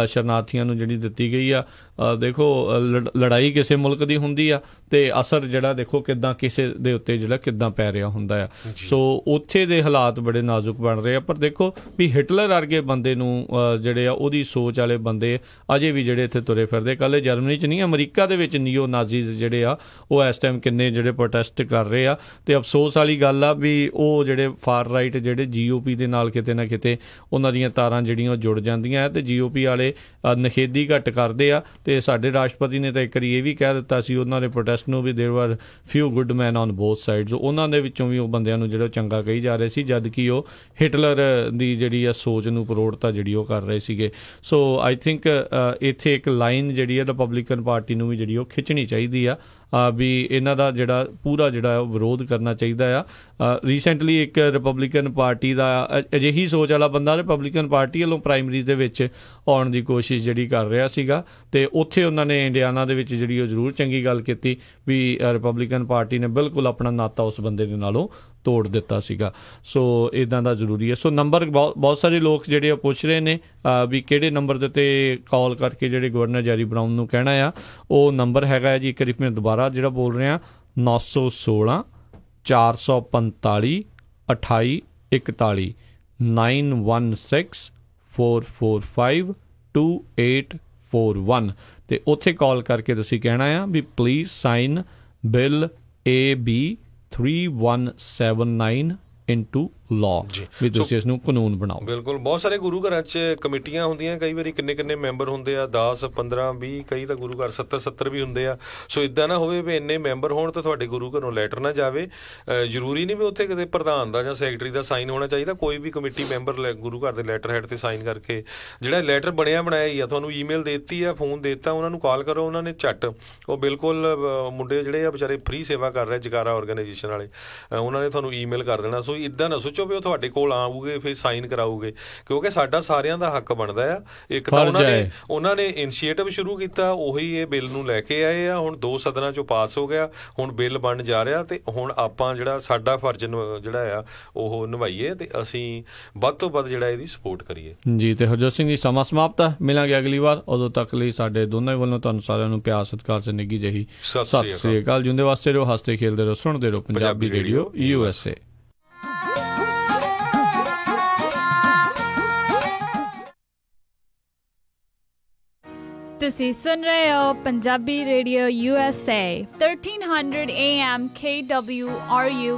ਸ਼ਰਨਾਰਥੀਆਂ ਨੂੰ ਜਿਹੜੀ ਦਿੱਤੀ ਗਈ ਆ। ਦੇਖੋ ਲੜਾਈ ਕਿਸੇ ਮੁਲਕ ਦੀ ਹੁੰਦੀ ਆ ਤੇ ਅਸਰ ਜਿਹੜਾ ਦੇਖੋ ਕਿੱਦਾਂ ਕਿਸੇ ਦੇ ਉੱਤੇ ਜਿਹੜਾ ਕਿੱਦਾਂ ਪੈ ਰਿਹਾ ਹੁੰਦਾ ਆ। ਸੋ ਉੱਥੇ ਦੇ ਹਾਲਾਤ ਬੜੇ ਨਾਜ਼ੁਕ ਬਣ ਰਹੇ ਆ। ਪਰ ਦੇਖੋ ਵੀ ਹਿਟਲਰ ਵਰਗੇ ਬੰਦੇ ਨੂੰ ਜਿਹੜੇ ਆ ਉਹਦੀ ਸੋਚ ਵਾਲੇ ਬੰਦੇ ਅਜੇ ਵੀ ਜਿਹੜੇ ਇੱਥੇ ਤੁਰੇ ਫਿਰਦੇ। ਕੱਲ੍ਹ ਜਰਮਨੀ 'ਚ ਨਹੀਂ, ਅਮਰੀਕਾ ਦੇ ਵਿੱਚ ਨੀਓ ਨਾਜ਼ੀਜ਼ ਜਿਹੜੇ ਆ ਉਹ ਇਸ ਟਾਈਮ ਕਿੰਨੇ ਜਿਹੜੇ ਪ੍ਰੋਟੈਸਟ ਕਰ ਰਹੇ ਆ। ਤੇ ਅਫਸੋਸ ਵਾਲੀ ਗੱਲ ਆ ਵੀ ਉਹ ਜਿਹੜੇ ਫਾਰ ਰਾਈਟ ਜਿਹੜੇ GOP ਦੇ ਨਾਲ ਕਿਤੇ ਨਾ ਕਿਤੇ ਉਹਨਾਂ ਦੀਆਂ ਤਾਰਾਂ ਜਿਹੜੀਆਂ ਜੁੜ ਜਾਂਦੀਆਂ ਤੇ GOP ਵਾਲੇ ਨਖੇਦੀ ਘੱਟ ਕਰਦੇ ਆ। ਤੇ ਸਾਡੇ ਰਾਸ਼ਟਰਪਤੀ ਨੇ ਤਾਂ ਇੱਕ ਵਾਰੀ ਇਹ ਵੀ ਕਹਿ ਦਿੱਤਾ ਸੀ ਉਹਨਾਂ ਦੇ ਪ੍ਰੋਟੈਸਟ ਨੂੰ ਵੀ ਦੇਰ ਵਰ ਫਿਊ good man on both sides. ਉਹਨਾਂ ਦੇ ਵਿੱਚੋਂ ਵੀ ਉਹ ਬੰਦਿਆਂ ਨੂੰ ਜਿਹੜਾ ਚੰਗਾ ਕਹੀ ਜਾ ਰਹੇ ਸੀ, ਜਦ ਕਿ ਉਹ ਹਿਟਲਰ ਦੀ ਜਿਹੜੀ ਆ ਸੋਚ ਨੂੰ ਪ੍ਰੋੜਤਾ ਜਿਹੜੀ ਉਹ ਕਰ ਰਹੇ ਸੀਗੇ। ਸੋ ਆਈ ਥਿੰਕ ਇੱਥੇ ਇੱਕ ਲਾਈਨ ਜਿਹੜੀ ਆ ਰਿਪਬਲਿਕਨ ਪਾਰਟੀ ਨੂੰ ਵੀ ਜਿਹੜੀ ਉਹ ਖਿੱਚਣੀ ਚਾਹੀਦੀ ਆ ਵੀ ਇਹਨਾਂ ਦਾ ਜਿਹੜਾ ਪੂਰਾ ਜਿਹੜਾ ਵਿਰੋਧ ਕਰਨਾ ਚਾਹੀਦਾ ਆ। ਰੀਸੈਂਟਲੀ ਇੱਕ ਰਿਪਬਲਿਕਨ ਪਾਰਟੀ ਦਾ ਅਜਿਹੀ ਸੋਚ ਵਾਲਾ ਬੰਦਾ ਰਿਪਬਲਿਕਨ ਪਾਰਟੀ ਵੱਲੋਂ ਪ੍ਰਾਇਮਰੀ ਦੇ ਵਿੱਚ ਆਉਣ ਦੀ ਕੋਸ਼ਿਸ਼ ਜਿਹੜੀ ਕਰ ਰਿਹਾ ਸੀਗਾ ਤੇ ਉੱਥੇ ਉਹਨਾਂ ਨੇ ਇੰਡੀਆਨਾ ਦੇ ਵਿੱਚ ਜਿਹੜੀ ਉਹ ਜ਼ਰੂਰ ਚੰਗੀ ਗੱਲ ਕੀਤੀ ਵੀ ਰਿਪਬਲਿਕਨ ਪਾਰਟੀ ਨੇ ਬਿਲਕੁਲ ਆਪਣਾ ਨਾਤਾ ਉਸ ਬੰਦੇ ਦੇ ਨਾਲੋਂ ਤੋੜ ਦਿੱਤਾ ਸੀਗਾ। ਸੋ ਇੱਦਾਂ ਦਾ ਜ਼ਰੂਰੀ ਹੈ। ਸੋ ਨੰਬਰ ਬਹੁਤ ਸਾਰੇ ਲੋਕ ਜਿਹੜੇ ਉਹ ਪੁੱਛ ਰਹੇ ਨੇ ਵੀ ਕਿਹੜੇ ਨੰਬਰ ਦੇ ਉੱਤੇ ਕਾਲ ਕਰਕੇ ਜਿਹੜੇ ਗਵਰਨਰ ਜੈਰੀ ਬਰਾਊਨ ਨੂੰ ਕਹਿਣਾ ਆ। ਉਹ ਨੰਬਰ ਹੈਗਾ ਜੀ, ਇੱਕ ਵਾਰੀ ਮੈਂ ਦੁਬਾਰਾ ਜਿਹੜਾ ਬੋਲ ਰਿਹਾ, 916 445 2841 916 445 2841 ਤੇ ਉੱਥੇ ਕਾਲ ਕਰਕੇ ਤੁਸੀਂ ਕਹਿਣਾ ਆ ਵੀ please sign bill AB 3179 into law ਵੀ ਤੁਸੀਂ ਇਸ ਨੂੰ ਕਾਨੂੰਨ ਬਣਾਓ। ਬਿਲਕੁਲ, ਬਹੁਤ ਸਾਰੇ ਗੁਰੂ ਘਰਾਂ 'ਚ ਕਮੇਟੀਆਂ ਹੁੰਦੀਆਂ, ਕਈ ਵਾਰੀ ਕਿੰਨੇ ਮੈਂਬਰ ਹੁੰਦੇ ਆ, 10 15 20, ਕਈ ਤਾਂ ਗੁਰੂ ਘਰ 70 ਵੀ ਹੁੰਦੇ ਆ। ਸੋ ਇੱਦਾਂ ਨਾ ਹੋਵੇ ਵੀ ਇੰਨੇ ਮੈਂਬਰ ਹੋਣ ਤਾਂ ਤੁਹਾਡੇ ਗੁਰੂ ਘਰੋਂ ਲੈਟਰ ਨਾ ਜਾਵੇ। ਜ਼ਰੂਰੀ ਨਹੀਂ ਵੀ ਉੱਥੇ ਕਿਤੇ ਪ੍ਰਧਾਨ ਦਾ ਜਾਂ ਸੈਕਟਰੀ ਦਾ ਸਾਈਨ ਹੋਣਾ ਚਾਹੀਦਾ। ਕੋਈ ਵੀ ਕਮੇਟੀ ਮੈਂਬਰ ਗੁਰੂ ਘਰ ਦੇ ਲੈਟਰ ਹੈਡ ਤੇ ਸਾਈਨ ਕਰਕੇ, ਜਿਹੜਾ ਲੈਟਰ ਬਣਿਆ ਬਣਾਇਆ ਹੀ ਆ, ਤੁਹਾਨੂੰ ਈਮੇਲ ਦੇ ਦਿੱਤੀ ਆ, ਫੋਨ ਦੇ ਦਿੱਤਾ, ਉਹਨਾਂ ਨੂੰ ਕਾਲ ਕਰੋ, ਉਹਨਾਂ ਨੇ ਝੱਟ ਉਹ ਬਿਲਕੁਲ ਮੁੰਡੇ ਜਿਹੜੇ ਆ ਵਿਚਾਰੇ ਫ੍ਰੀ ਸੇਵਾ ਕਰ ਰਹੇ ਜਗਾਰਾ ਆਰਗੇਨਾਈਜੇਸ਼ਨ ਵਾਲੇ, ਉਹਨਾਂ ਨੇ ਤੁਹਾਨੂੰ ਈਮੇਲ ਕਰ ਦੇਣਾ। ਸੋ ਇੱਦਾਂ ਨਾ ਸੋਚੋ ਵੀ ਉਹ ਤੁਹਾਡੇ ਕੋਲ ਆਊਗੇ ਫਿਰ ਸਾਈਨ ਕਰਾਊਗੇ, ਕਿਉਂਕਿ ਸਾਡਾ ਸਾਰਿਆਂ ਦਾ ਹੱਕ ਬਣਦਾ ਆ। ਇੱਕ ਤਾਂ ਉਹਨਾਂ ਨੇ ਇਨੀਸ਼ੀਏਟਿਵ ਸ਼ੁਰੂ ਕੀਤਾ, ਉਹੀ ਇਹ ਬਿੱਲ ਨੂੰ ਲੈ ਕੇ ਆਏ ਆ। ਹੁਣ 2 ਸਦਨਾਂ 'ਚੋਂ ਪਾਸ ਹੋ ਗਿਆ, ਹੁਣ ਬਿੱਲ ਬਣ ਜਾ ਰਿਹਾ, ਤੇ ਹੁਣ ਆਪਾਂ ਜਿਹੜਾ ਸਾਡਾ ਫਰਜ਼ ਜਿਹੜਾ ਆ ਉਹ ਨਿਭਾਈਏ ਤੇ ਅਸੀਂ ਵੱਧ ਤੋਂ ਵੱਧ ਜਿਹੜਾ ਇਹਦੀ ਸਪੋਰਟ ਕਰੀਏ ਜੀ। ਤੇ ਹਰਜੋਤ ਸਿੰਘ ਜੀ, ਸਮਾਂ ਸਮਾਪਤ ਹੈ, ਮਿਲਾਂਗੇ ਅਗਲੀ ਵਾਰ। ਉਦੋਂ ਤੱਕ ਲਈ ਸਾਡੇ ਦੋਨਾਂ ਵੱਲੋਂ ਤੁਹਾਨੂੰ ਸਾਰਿਆਂ ਨੂੰ ਪਿਆਰ ਸਤਿਕਾਰ ਤੇ ਨਿੱਘੀ ਜਿਹੀ ਸਤਿ ਸ੍ਰੀ ਅਕਾਲ। ਜਿਉਂਦੇ ਵਾਸਤੇ ਰਹੋ, ਹੱਸਦੇ ਖੇਲਦੇ ਰਹੋ, ਸੁਣਦੇ ਰਹੋ ਪੰਜਾਬੀ ਰੇਡੀਓ USA। ਤੁਸੀਂ ਸੁਣ ਰਹੇ ਹੋ Punjabi radio USA 1300 AM KWRU